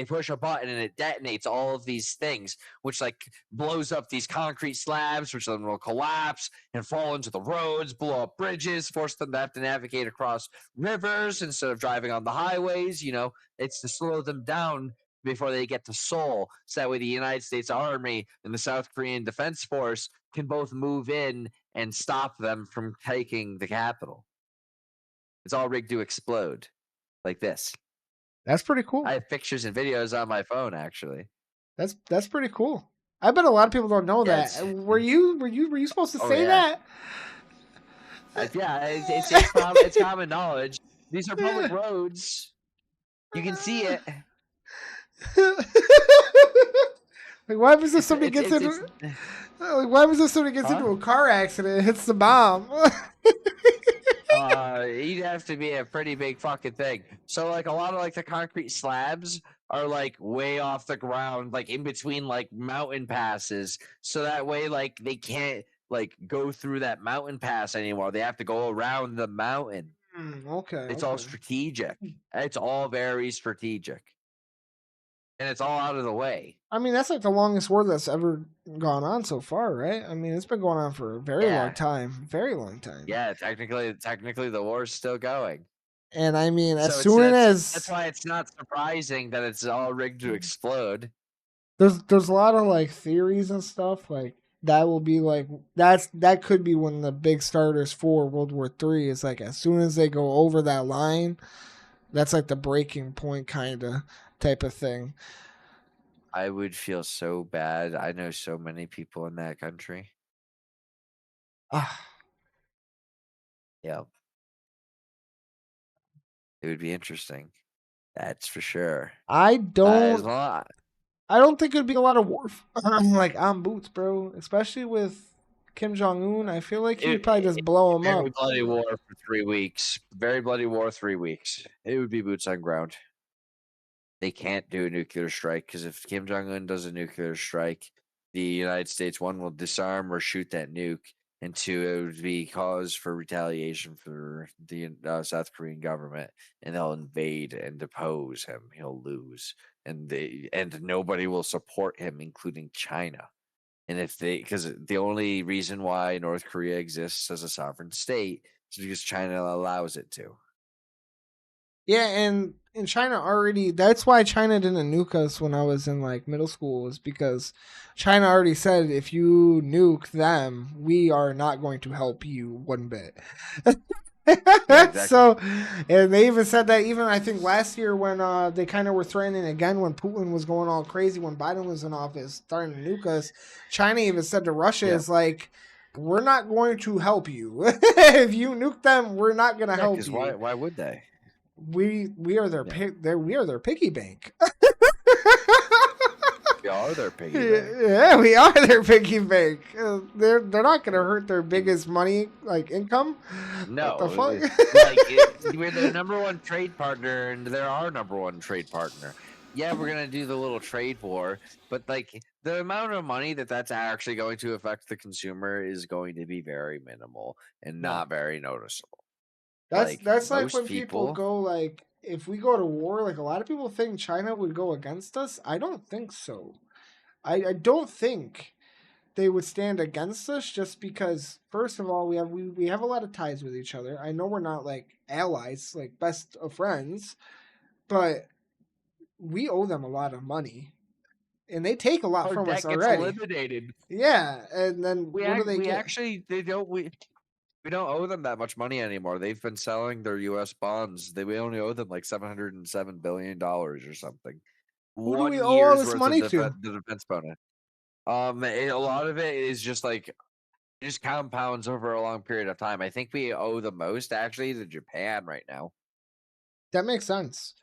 push a button and it detonates all of these things, which like blows up these concrete slabs, which then will collapse and fall into the roads, blow up bridges, force them to have to navigate across rivers instead of driving on the highways. You know, it's to slow them down before they get to Seoul. So that way the United States Army and the South Korean Defense Force can both move in and stop them from taking the capital. It's all rigged to explode like this. That's pretty I cool. have pictures and videos on my phone actually. That's pretty cool. I bet a lot of people don't know Yeah, that. Were you supposed to oh say yeah. that? Yeah, it's common knowledge. These are public roads. You can see it. Like, what happens if It's somebody it's gets it's into? it's Like, what happens if somebody gets huh? into a car accident and hits the bomb? You'd have to be a pretty big fucking thing. So like a lot of like the concrete slabs are like way off the ground, like in between like mountain passes. So that way like they can't like go through that mountain pass anymore. They have to go around the mountain. Okay, It's all okay. strategic. It's all very strategic. And it's all out of the way. I mean, that's like the longest war that's ever gone on so far, right? I mean, it's been going on for a very long Yeah. time, very long time. Yeah, technically the war's still going. And I mean, as So it's soon that's as why it's not surprising that it's all rigged to explode. there's a lot of like theories and stuff like that will be like that could be one of the big starters for World War III. Is like as soon as they go over that line, that's like the breaking point kind of type of thing. I would feel so bad. I know so many people in that country. Ah, Yeah, it would be interesting. That's for sure. I As don't long I don't think it'd be a lot of war like on boots, bro. Especially with Kim Jong Un, I feel like he'd probably it just blow him very up. bloody war for 3 weeks. Very bloody war 3 weeks. It would be boots on ground. They can't do a nuclear strike because if Kim Jong Un does a nuclear strike, the United States one will disarm or shoot that nuke, and two it would be cause for retaliation for the South Korean government, and they'll invade and depose him. He'll lose, and nobody will support him, including China. And if they, because the only reason why North Korea exists as a sovereign state is because China allows it to. Yeah, and in China already that's why China didn't nuke us when I was in like middle school is because China already said if you nuke them, we are not going to help you one bit. Yeah, exactly. So, and they even said that even I think last year when they kind of were threatening again when Putin was going all crazy when Biden was in office, starting to nuke us. China even said to Russia, Yeah. "Is like, we're not going to help you if you nuke them. We're not going to Yeah, help because you. why would they? We are their Yeah. we are their piggy bank." We are their piggy bank. Yeah, we are their piggy bank. They're not gonna hurt their biggest money like income. What the No, fuck? we're their number one trade partner, and they're our number one trade partner. Yeah, we're gonna do the little trade war, but like the amount of money that's actually going to affect the consumer is going to be very minimal and No, not very noticeable. that's Like that's like most when people people, go like, if we go to war, like a lot of people think China would go against us. I don't think so. I don't think they would stand against us just because first of all we have a lot of ties with each other. I know we're not like allies, like best of friends, but we owe them a lot of money and they take a lot our from us debt gets already. eliminated. Yeah, and then what do they We get? actually they don't we don't owe them that much money anymore. They've been selling their U.S. bonds. We only owe them like $707 billion or something. Who do we One owe all year's this worth of money to? the defense bonus. A lot of it is just like it just compounds over a long period of time. I think we owe the most actually to Japan right now. That makes sense.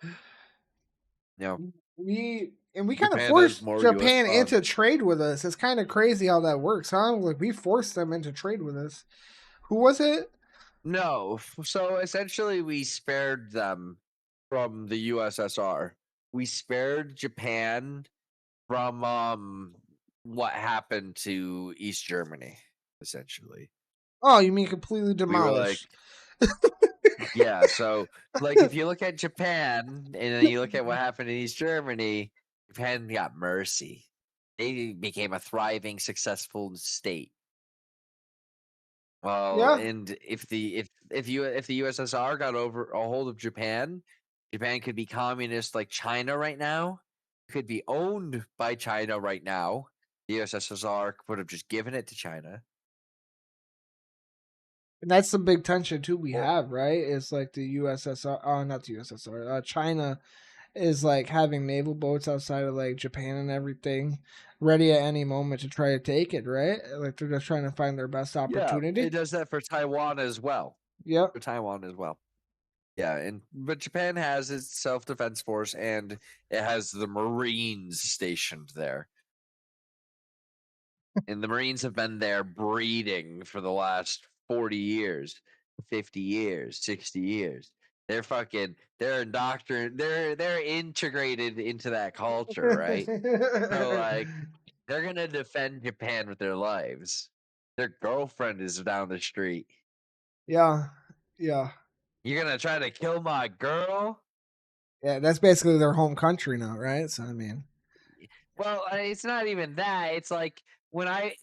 You know, We kind of Japan has forced more U.S. Japan into bonds. trade with us. It's kind of crazy how that works, huh? Like we forced them into trade with us. Who was it? No, so essentially we spared them from the USSR. We spared Japan from what happened to East Germany. Essentially, Oh, you mean completely we were like, demolished? yeah. So, like, if you look at Japan and then you look at what happened in East Germany, Japan got mercy. They became a thriving, successful state. Well, Yeah, and if the USSR got over a hold of Japan, Japan could be communist like China right now. Could be owned by China right now. The USSR would have just given it to China. and that's the big tension too we Or have, right? It's like the USSR, not the USSR, China is like having naval boats outside of like Japan and everything, ready at any moment to try to take it, right? Like they're just trying to find their best yeah, it opportunity. does that for Taiwan as well. Yep. For Taiwan as well. Yeah, and but Japan has its self defense force and it has the Marines stationed there. And the Marines have been there breeding for the last 40 years, 50 years, 60 years. They're indoctrinated, they're integrated into that culture, right? So like they're gonna defend Japan with their lives. Their girlfriend is down the street. Yeah, yeah, You're gonna try to kill my girl? yeah. That's basically their home country now, right? So I mean, Well, it's not even that. It's like when I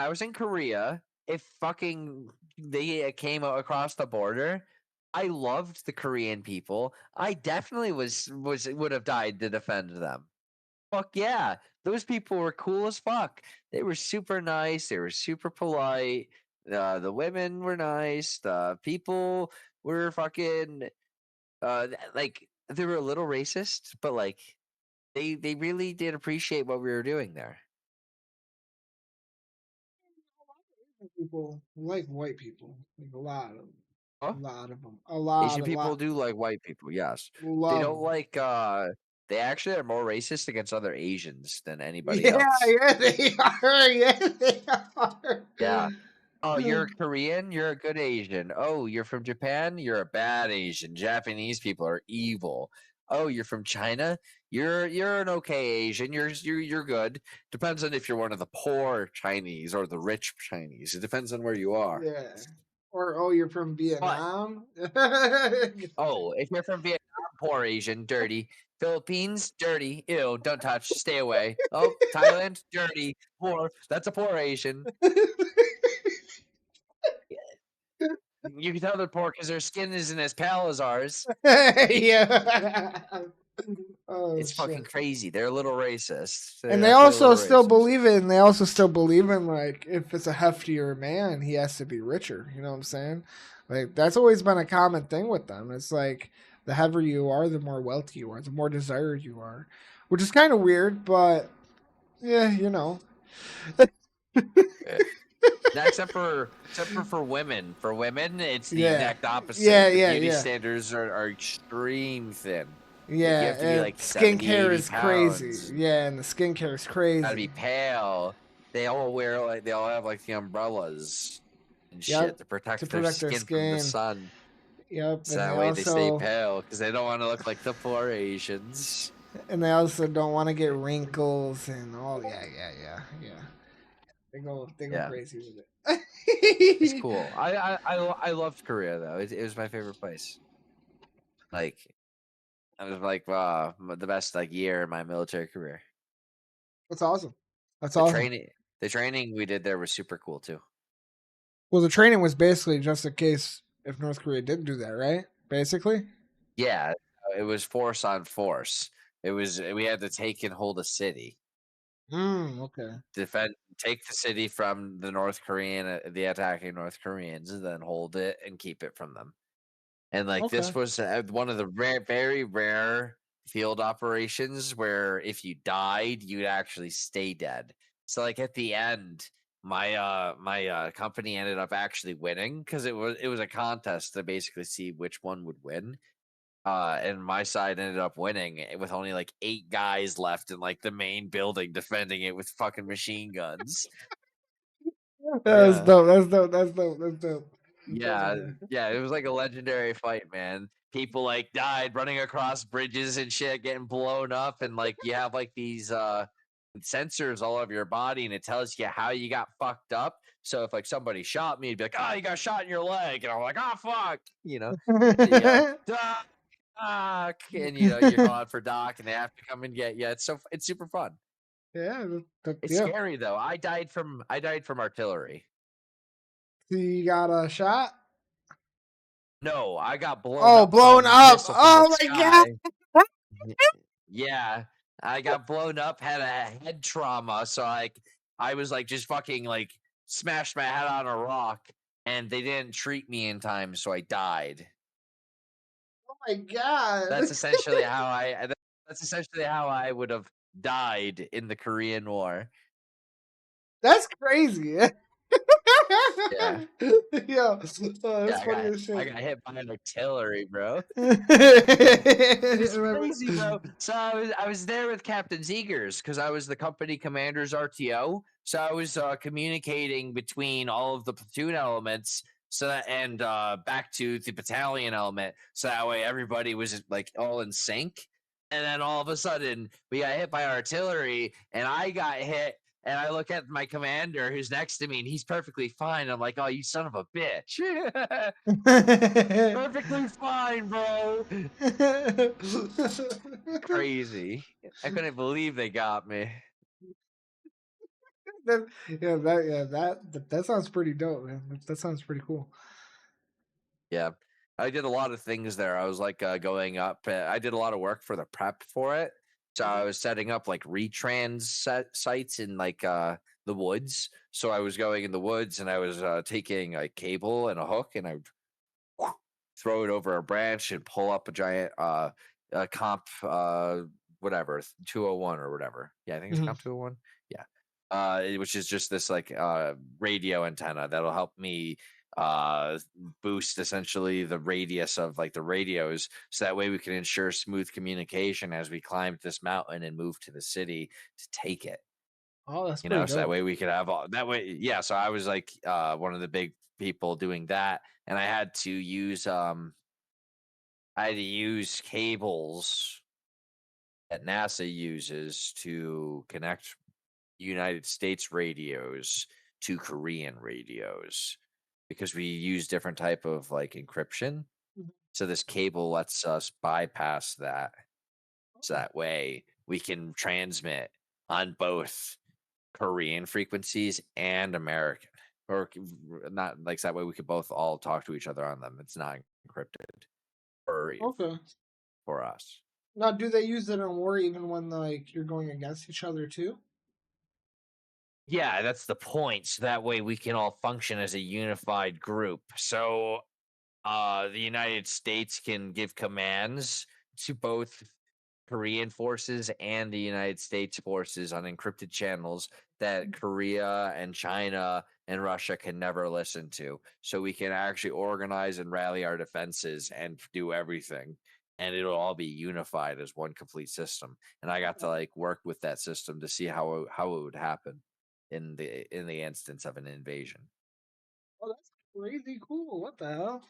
was in Korea, if fucking they came across the border, I loved the Korean people. I definitely would have died to defend them. Fuck yeah, those people were cool as fuck. They were super nice. They were super polite. The women were nice. The people were fucking like they were a little racist, but like they really did appreciate what we were doing there. people like white people, like Huh? a lot, Asian a people lot, do like white people, yes. They love don't them. like they actually are more racist against other Asians than anybody Yeah, else. yeah, they are. Yeah, they are. Yeah. Oh, you're Korean, you're a good Asian. Oh, you're from Japan, you're a bad Asian. Japanese people are evil. Oh, you're from China, you're an okay Asian. You're good. Depends on if you're one of the poor Chinese or the rich Chinese. It depends on where you are. Yeah. Or oh, you're from But Vietnam. oh, if you're from Vietnam, poor Asian, dirty. Philippines, dirty. Ew, don't touch. Stay away. Oh, Thailand, dirty. Poor. That's a poor Asian. You can tell they're poor because their skin isn't as pale as ours, right? Yeah. Oh It's fucking shit. crazy. They're a little racist. They're And they definitely a also little still racist. believe in. They also still believe in like if it's a heftier man, he has to be richer. You know what I'm saying? Like that's always been a common thing with them. It's like the heavier you are, the more wealthy you are, the more desired you are, which is kind of weird, but yeah, you know. Eh. Now, except for women. For women, it's the Yeah, exact opposite. yeah, The yeah, beauty yeah. standards are extreme thin. Like you Yeah, have to be and like 70, skincare 80 is crazy. pounds. Yeah, and the skincare is Gotta be crazy. pale. They all wear like they all have like the umbrellas and shit Yep, to to protect their protect their skin from the skin. sun. Yep, So that way they stay pale because they don't want to look like the poor Asians. and they also don't want to get wrinkles and all. Yeah, yeah, yeah, yeah. They go Yeah, crazy with it's it. cool. I loved Korea though. It was my favorite place. Like I was like the best like year in my military career. That's awesome. That's The awesome. training the training we did there was super cool too. Well, the training was basically just in case if North Korea did do that, right? Basically. Yeah, it was force on force. It was we had to take and hold a city. Okay. Take the city from the North Korean the attacking North Koreans, and then hold it and keep it from them. And like Okay. this was one of the very rare field operations where if you died, you'd actually stay dead. So like at the end, my company ended up actually winning because it was a contest to basically see which one would win. And my side ended up winning with only like 8 guys left in like the main building defending it with fucking machine guns. That's Yeah. dope. That's dope. That's dope. That's dope. That's Yeah, yeah, it was like a legendary fight, man. People like died running across bridges and shit, getting blown up, and like you have like these sensors all over your body, and it tells you how you got fucked up. So if like somebody shot me, it'd be like, "Oh, you got shot in your leg," and I'm like, "Oh fuck," and you yell, "Doc," and you're calling for Doc, and they have to come and get you. It's super fun. Yeah, It's yeah. scary though. I died from artillery. So you got a shot? No, I got blown Oh, up from blown a up. missile from the Oh my god. sky. Y Yeah, I got blown up, had a head trauma, so, like, I was, like, just fucking, like, smashed my head on a rock, and they didn't treat me in time, so I died. Oh my god. That's essentially how that's essentially how I would have died in the Korean War. That's crazy. Yeah. Yo, oh, Yeah, that's funny as I shit. got hit by an artillery, bro. It's crazy, bro. So I was there with Captain Zegers because I was the company commander's RTO. So I was communicating between all of the platoon elements, and back to the battalion element, so that way everybody was like all in sync. And then all of a sudden, we got hit by artillery, and I got hit. And I look at my commander who's next to me, and he's perfectly fine. I'm like, "Oh, you son of a bitch!" Perfectly fine, bro. Crazy. I couldn't believe they got me. That sounds pretty dope, man. That sounds pretty cool. Yeah. I did a lot of things there. I was like going up. I did a lot of work for the prep for it. So I Mhm. was setting up like retrans sites in like the woods. So I was going in the woods and I was taking a cable and a hook and I would throw it over a branch and pull up a giant comp whatever 201 or whatever. Yeah, I think it's Mhm. comp 201. Yeah. Which is just this like radio antenna that'll help me uh boost essentially the radius of like the radios so that way we can ensure smooth communication as we climb this mountain and move to the city to take it, Oh, that's pretty so that dope. way we could have all that way. Yeah, so I was like one of the big people doing that, and I had to use cables that NASA uses to connect United States radios to Korean radios because we use different type of like encryption. Mhm. So this cable lets us bypass that. So Oh, that way we can transmit on both Korean frequencies and American. Or not like so that way we could both all talk to each other on them. It's not encrypted for okay. for us. Now, do they use it in war even when like you're going against each other too? Yeah, that's the point. So that way we can all function as a unified group. So the United States can give commands to both Korean forces and the United States forces on encrypted channels that Korea and China and Russia can never listen to. So we can actually organize and rally our defenses and do everything. and it'll all be unified as one complete system. And I got to like work with that system to see how it would happen in the instance of an invasion. Oh, that's crazy cool. What the hell?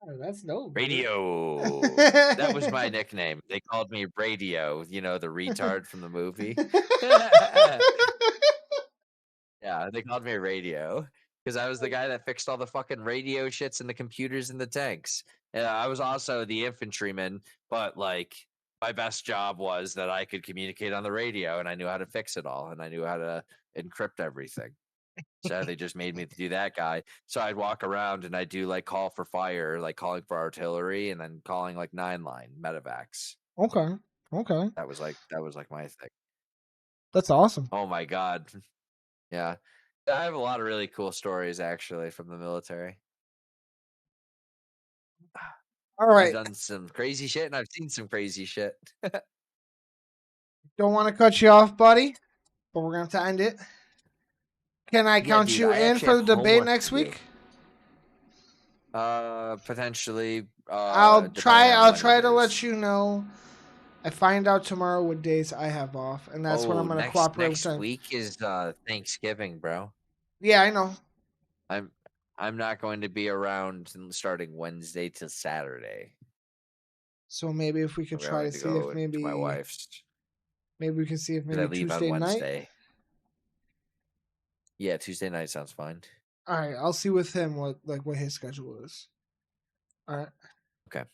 Oh, that's dope, dude. Radio. That was my nickname. They called me Radio, you know, the retard from the movie. Yeah, they called me Radio because I was the guy that fixed all the fucking radio shits and the computers and the tanks. And I was also the infantryman, but like my best job was that I could communicate on the radio and I knew how to fix it all and I knew how to encrypt everything. So they just made me to do that guy. So I'd walk around and I'd do like call for fire, like calling for artillery, and then calling like 9 line medevacs. Okay. Okay. That was like my thing. That's awesome. Oh my god. Yeah. I have a lot of really cool stories actually from the military. All I've right. done some crazy shit and I've seen some crazy shit. Don't want to cut you off, buddy, but we're going to have to end it. Can I Yeah, count dude, you I in actually for have the debate homework to next do. week? Potentially I'll depending try. on I'll when it try to is. let you know. I find out tomorrow what days I have off, and that's when I'm Oh, going to cooperate with next them. week is Thanksgiving, bro. Yeah, I know. I'm I'm not going to be around starting Wednesday to Saturday. So maybe if we could I'm try to going to see if go to my wife's maybe we can see if because I maybe leave on Tuesday night. Wednesday. Yeah, Tuesday night sounds fine. All right, I'll see with him what his schedule is. All right. Okay.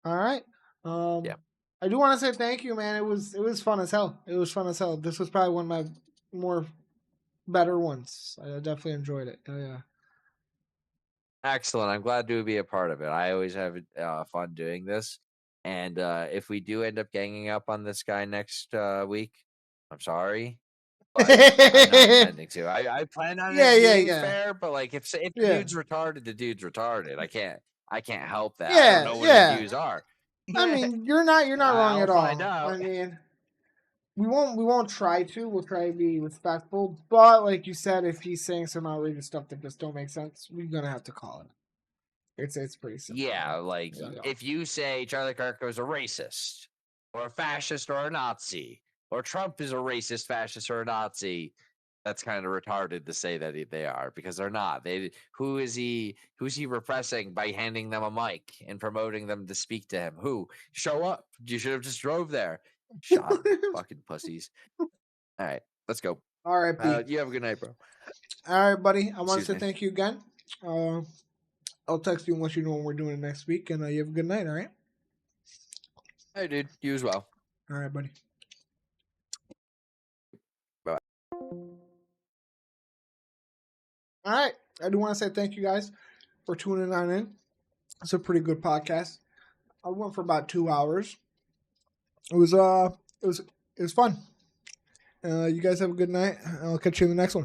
All right. Yeah. I do want to say thank you, man. It was fun as hell. It was fun as hell. This was probably one of my more better ones. I definitely enjoyed it. Yeah. Excellent. I'm glad to be a part of it. I always have fun doing this. And if we do end up ganging up on this guy next week, I'm sorry, but I'm not yeah, intending to. I plan on yeah, it being yeah, fair, but like if the yeah, dude's retarded, the dude's retarded. I can't help that. I don't yeah, know what his yeah. views are. I mean, you're not wrong I'll at find all. out. I mean, we won't try to. We'll try to be respectful. But like you said, if he's saying some outrageous stuff that just don't make sense, we're gonna have to call it. It's pretty simple. Yeah, like Yeah. if you say Charlie Kirk is a racist or a fascist or a Nazi, or Trump is a racist, fascist, or a Nazi, that's kind of retarded to say that they are because they're not. Who's he repressing by handing them a mic and promoting them to speak to him? Who? Show up. You should have just drove there. Shut up, fucking pussies. All right, let's go. All right, B. You have a good night, bro. All right, buddy. I want to Excuse say me. thank you again. Uh, I'll text you and let you know when we're doing it next week, and you have a good night. All right. Hey, dude. You as well. All right, buddy. Bye. All right. I do want to say thank you guys for tuning on in. It's a pretty good podcast. I went for about 2 hours. It was fun. You guys have a good night. I'll catch you in the next one.